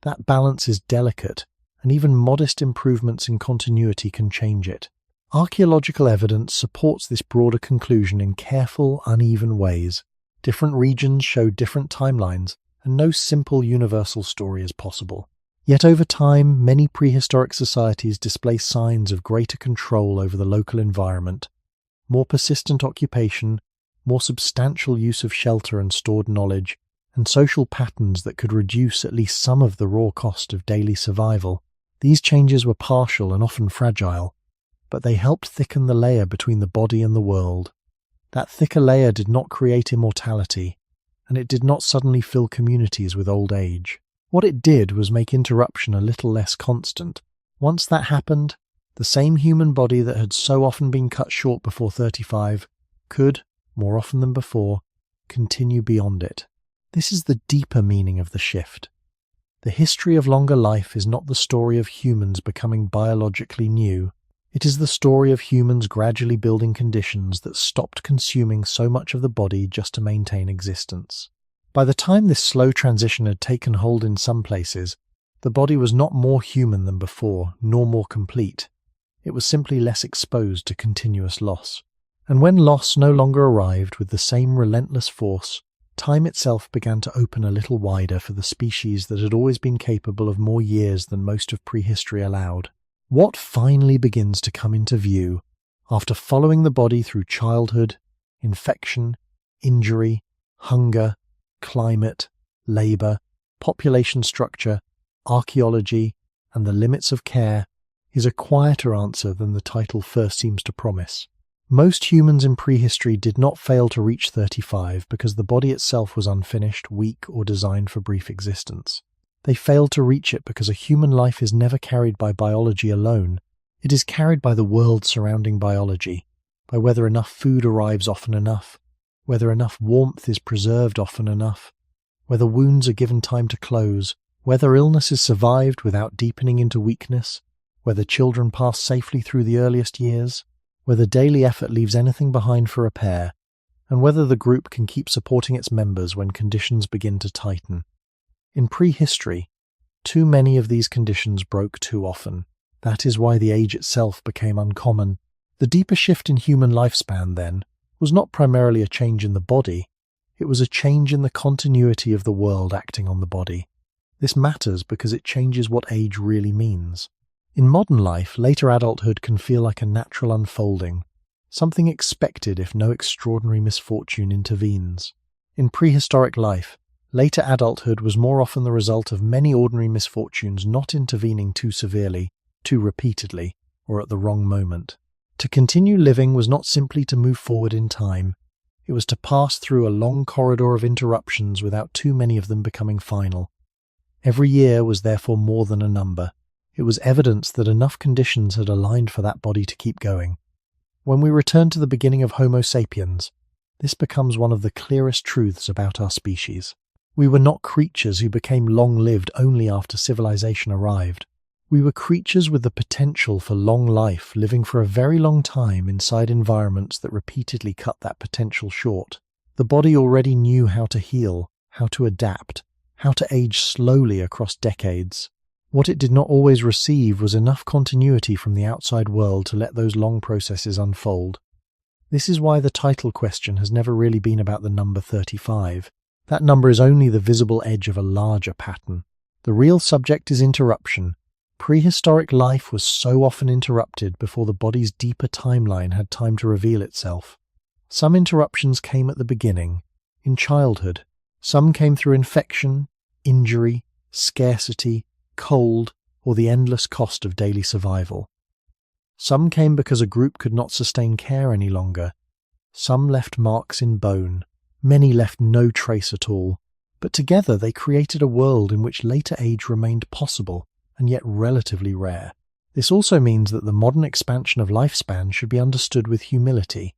That balance is delicate, and even modest improvements in continuity can change it. Archaeological evidence supports this broader conclusion in careful, uneven ways. Different regions show different timelines, and no simple universal story is possible. Yet over time, many prehistoric societies display signs of greater control over the local environment, more persistent occupation, more substantial use of shelter and stored knowledge, and social patterns that could reduce at least some of the raw cost of daily survival. These changes were partial and often fragile, but they helped thicken the layer between the body and the world. That thicker layer did not create immortality, and it did not suddenly fill communities with old age. What it did was make interruption a little less constant. Once that happened, the same human body that had so often been cut short before 35 could, more often than before, continue beyond it. This is the deeper meaning of the shift. The history of longer life is not the story of humans becoming biologically new. It is the story of humans gradually building conditions that stopped consuming so much of the body just to maintain existence. By the time this slow transition had taken hold in some places, the body was not more human than before, nor more complete. It was simply less exposed to continuous loss. And when loss no longer arrived with the same relentless force, time itself began to open a little wider for the species that had always been capable of more years than most of prehistory allowed. What finally begins to come into view, after following the body through childhood, infection, injury, hunger, climate, labor, population structure, archaeology, and the limits of care, is a quieter answer than the title first seems to promise. Most humans in prehistory did not fail to reach 35 because the body itself was unfinished, weak, or designed for brief existence. They failed to reach it because a human life is never carried by biology alone. It is carried by the world surrounding biology, by whether enough food arrives often enough, whether enough warmth is preserved often enough, whether wounds are given time to close, whether illness is survived without deepening into weakness, whether children pass safely through the earliest years, whether daily effort leaves anything behind for repair, and whether the group can keep supporting its members when conditions begin to tighten. In prehistory, too many of these conditions broke too often. That is why the age itself became uncommon. The deeper shift in human lifespan, then, was not primarily a change in the body, it was a change in the continuity of the world acting on the body. This matters because it changes what age really means. In modern life, later adulthood can feel like a natural unfolding, something expected if no extraordinary misfortune intervenes. In prehistoric life, later adulthood was more often the result of many ordinary misfortunes not intervening too severely, too repeatedly, or at the wrong moment. To continue living was not simply to move forward in time, it was to pass through a long corridor of interruptions without too many of them becoming final. Every year was therefore more than a number. It was evidence that enough conditions had aligned for that body to keep going. When we return to the beginning of Homo sapiens, this becomes one of the clearest truths about our species. We were not creatures who became long-lived only after civilization arrived. We were creatures with the potential for long life, living for a very long time inside environments that repeatedly cut that potential short. The body already knew how to heal, how to adapt, how to age slowly across decades. What it did not always receive was enough continuity from the outside world to let those long processes unfold. This is why the title question has never really been about the number 35. That number is only the visible edge of a larger pattern. The real subject is interruption. Prehistoric life was so often interrupted before the body's deeper timeline had time to reveal itself. Some interruptions came at the beginning, in childhood. Some came through infection, injury, scarcity, cold, or the endless cost of daily survival. Some came because a group could not sustain care any longer. Some left marks in bone. Many left no trace at all. But together they created a world in which later age remained possible and yet relatively rare. This also means that the modern expansion of lifespan should be understood with humility.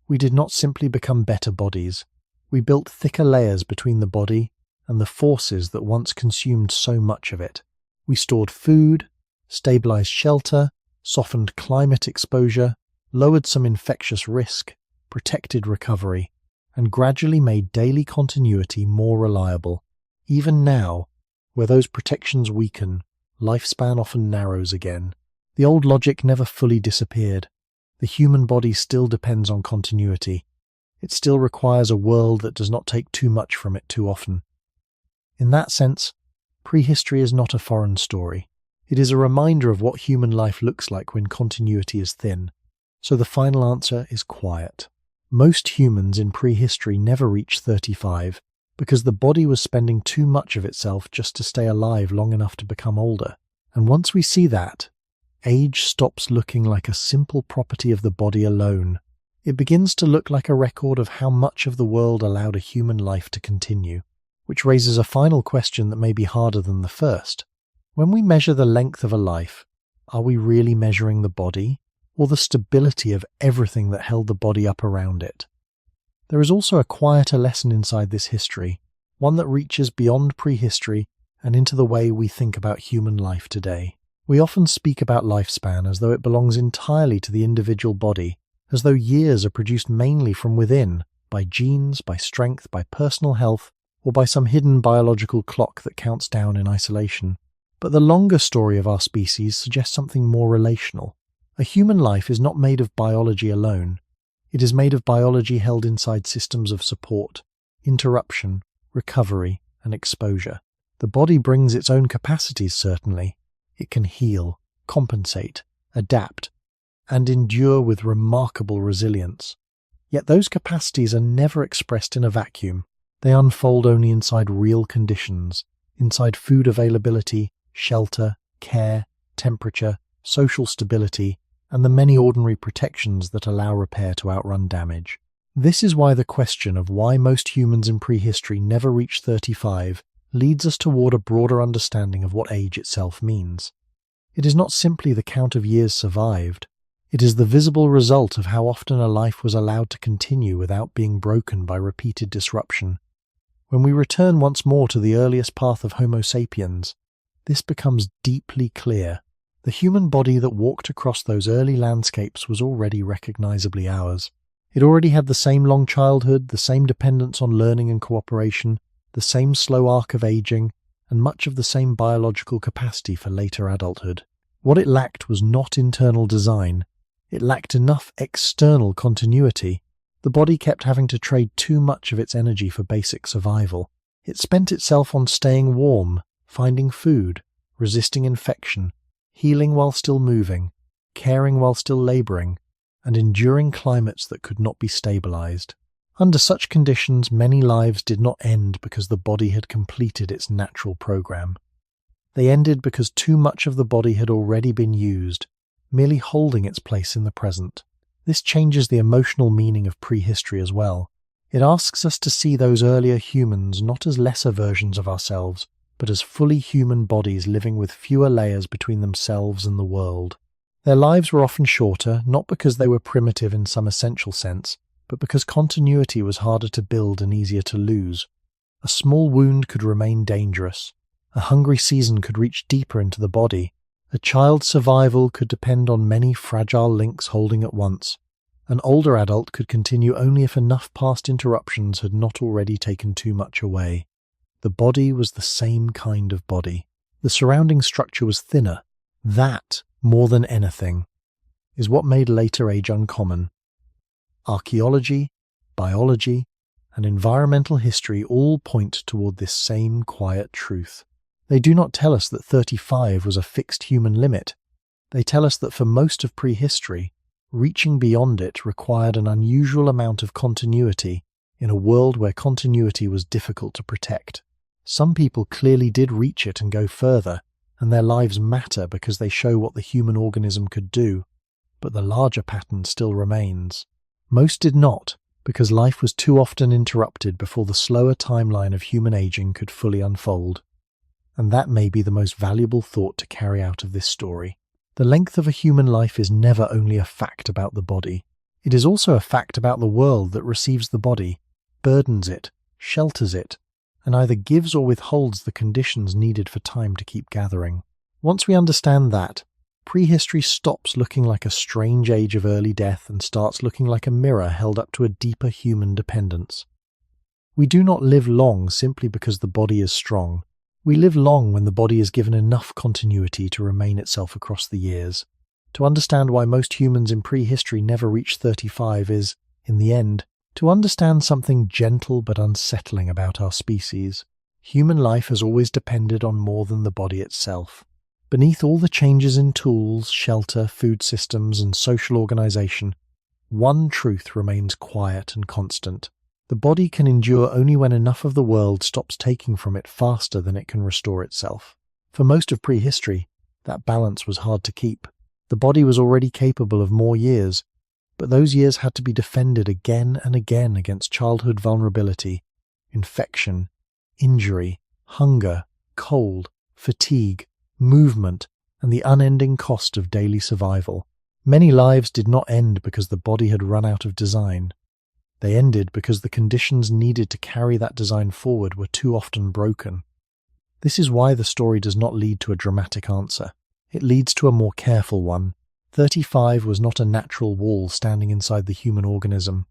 We did not simply become better bodies. We built thicker layers between the body and the forces that once consumed so much of it. We stored food, stabilized shelter, softened climate exposure, lowered some infectious risk, protected recovery, and gradually made daily continuity more reliable. Even now, where those protections weaken, lifespan often narrows again. The old logic never fully disappeared. The human body still depends on continuity. It still requires a world that does not take too much from it too often. In that sense, prehistory is not a foreign story. It is a reminder of what human life looks like when continuity is thin. So the final answer is quiet. Most humans in prehistory never reached 35 because the body was spending too much of itself just to stay alive long enough to become older. And once we see that, age stops looking like a simple property of the body alone. It begins to look like a record of how much of the world allowed a human life to continue, which raises a final question that may be harder than the first. When we measure the length of a life, are we really measuring the body, or the stability of everything that held the body up around it? There is also a quieter lesson inside this history, one that reaches beyond prehistory and into the way we think about human life today. We often speak about lifespan as though it belongs entirely to the individual body, as though years are produced mainly from within, by genes, by strength, by personal health, or by some hidden biological clock that counts down in isolation. But the longer story of our species suggests something more relational. A human life is not made of biology alone. It is made of biology held inside systems of support, interruption, recovery, and exposure. The body brings its own capacities, certainly. It can heal, compensate, adapt, and endure with remarkable resilience. Yet those capacities are never expressed in a vacuum. They unfold only inside real conditions, inside food availability, shelter, care, temperature, social stability, and the many ordinary protections that allow repair to outrun damage. This is why the question of why most humans in prehistory never reached 35 leads us toward a broader understanding of what age itself means. It is not simply the count of years survived. It is the visible result of how often a life was allowed to continue without being broken by repeated disruption. When we return once more to the earliest path of Homo sapiens, this becomes deeply clear. The human body that walked across those early landscapes was already recognizably ours. It already had the same long childhood, the same dependence on learning and cooperation, the same slow arc of aging, and much of the same biological capacity for later adulthood. What it lacked was not internal design. It lacked enough external continuity. The body kept having to trade too much of its energy for basic survival. It spent itself on staying warm, finding food, resisting infection, healing while still moving, caring while still laboring, and enduring climates that could not be stabilized. Under such conditions, many lives did not end because the body had completed its natural program. They ended because too much of the body had already been used, merely holding its place in the present. This changes the emotional meaning of prehistory as well. It asks us to see those earlier humans not as lesser versions of ourselves, but as fully human bodies living with fewer layers between themselves and the world. Their lives were often shorter, not because they were primitive in some essential sense, but because continuity was harder to build and easier to lose. A small wound could remain dangerous. A hungry season could reach deeper into the body. A child's survival could depend on many fragile links holding at once. An older adult could continue only if enough past interruptions had not already taken too much away. The body was the same kind of body. The surrounding structure was thinner. That, more than anything, is what made later age uncommon. Archaeology, biology, and environmental history all point toward this same quiet truth. They do not tell us that 35 was a fixed human limit. They tell us that for most of prehistory, reaching beyond it required an unusual amount of continuity in a world where continuity was difficult to protect. Some people clearly did reach it and go further, and their lives matter because they show what the human organism could do. but the larger pattern still remains. Most did not, because life was too often interrupted before the slower timeline of human aging could fully unfold. And that may be the most valuable thought to carry out of this story. The length of a human life is never only a fact about the body. It is also a fact about the world that receives the body, burdens it, shelters it, and either gives or withholds the conditions needed for time to keep gathering. Once we understand that, prehistory stops looking like a strange age of early death and starts looking like a mirror held up to a deeper human dependence. We do not live long simply because the body is strong. We live long when the body is given enough continuity to remain itself across the years. To understand why most humans in prehistory never reached 35 is, in the end, to understand something gentle but unsettling about our species. Human life has always depended on more than the body itself. Beneath all the changes in tools, shelter, food systems, and social organization, one truth remains quiet and constant. The body can endure only when enough of the world stops taking from it faster than it can restore itself. For most of prehistory, that balance was hard to keep. The body was already capable of more years, but those years had to be defended again and again against childhood vulnerability, infection, injury, hunger, cold, fatigue, movement, and the unending cost of daily survival. Many lives did not end because the body had run out of design. They ended because the conditions needed to carry that design forward were too often broken. This is why the story does not lead to a dramatic answer. It leads to a more careful one. 35 was not a natural wall standing inside the human organism.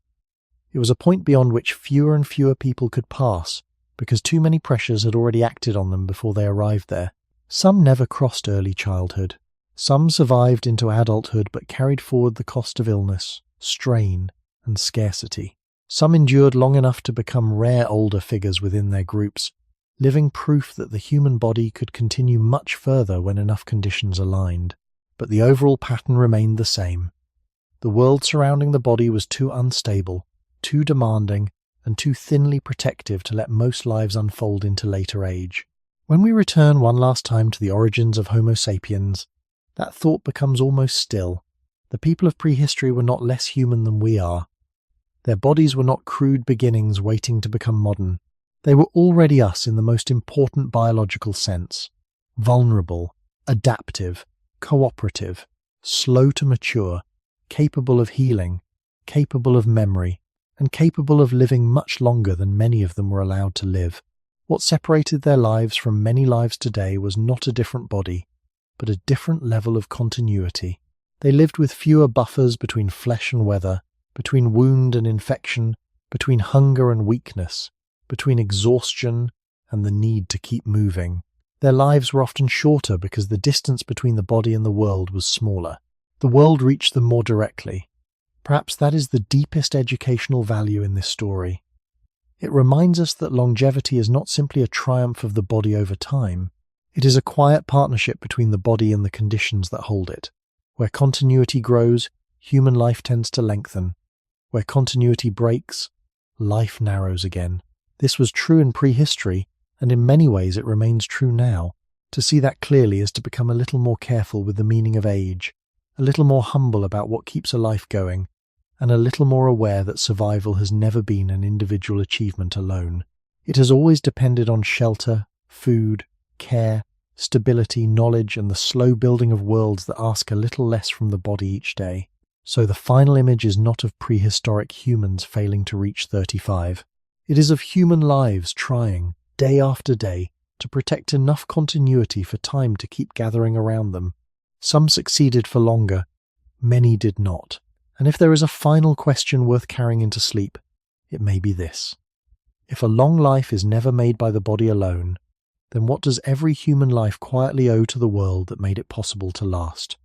It was a point beyond which fewer and fewer people could pass, because too many pressures had already acted on them before they arrived there. Some never crossed early childhood. Some survived into adulthood but carried forward the cost of illness, strain, and scarcity. Some endured long enough to become rare older figures within their groups, living proof that the human body could continue much further when enough conditions aligned. But the overall pattern remained the same. The world surrounding the body was too unstable, too demanding, and too thinly protective to let most lives unfold into later age. When we return one last time to the origins of Homo sapiens, that thought becomes almost still. The people of prehistory were not less human than we are. Their bodies were not crude beginnings waiting to become modern. They were already us in the most important biological sense: vulnerable, adaptive, cooperative, slow to mature, capable of healing, capable of memory, and capable of living much longer than many of them were allowed to live. What separated their lives from many lives today was not a different body, but a different level of continuity. They lived with fewer buffers between flesh and weather, between wound and infection, between hunger and weakness, between exhaustion and the need to keep moving. Their lives were often shorter because the distance between the body and the world was smaller. The world reached them more directly. Perhaps that is the deepest educational value in this story. It reminds us that longevity is not simply a triumph of the body over time. It is a quiet partnership between the body and the conditions that hold it. Where continuity grows, human life tends to lengthen. Where continuity breaks, life narrows again. This was true in prehistory, and in many ways it remains true now. To see that clearly is to become a little more careful with the meaning of age, a little more humble about what keeps a life going, and a little more aware that survival has never been an individual achievement alone. It has always depended on shelter, food, care, stability, knowledge, and the slow building of worlds that ask a little less from the body each day. So the final image is not of prehistoric humans failing to reach 35. It is of human lives trying, day after day, to protect enough continuity for time to keep gathering around them. Some succeeded for longer, many did not. And if there is a final question worth carrying into sleep, it may be this: if a long life is never made by the body alone, then what does every human life quietly owe to the world that made it possible to last?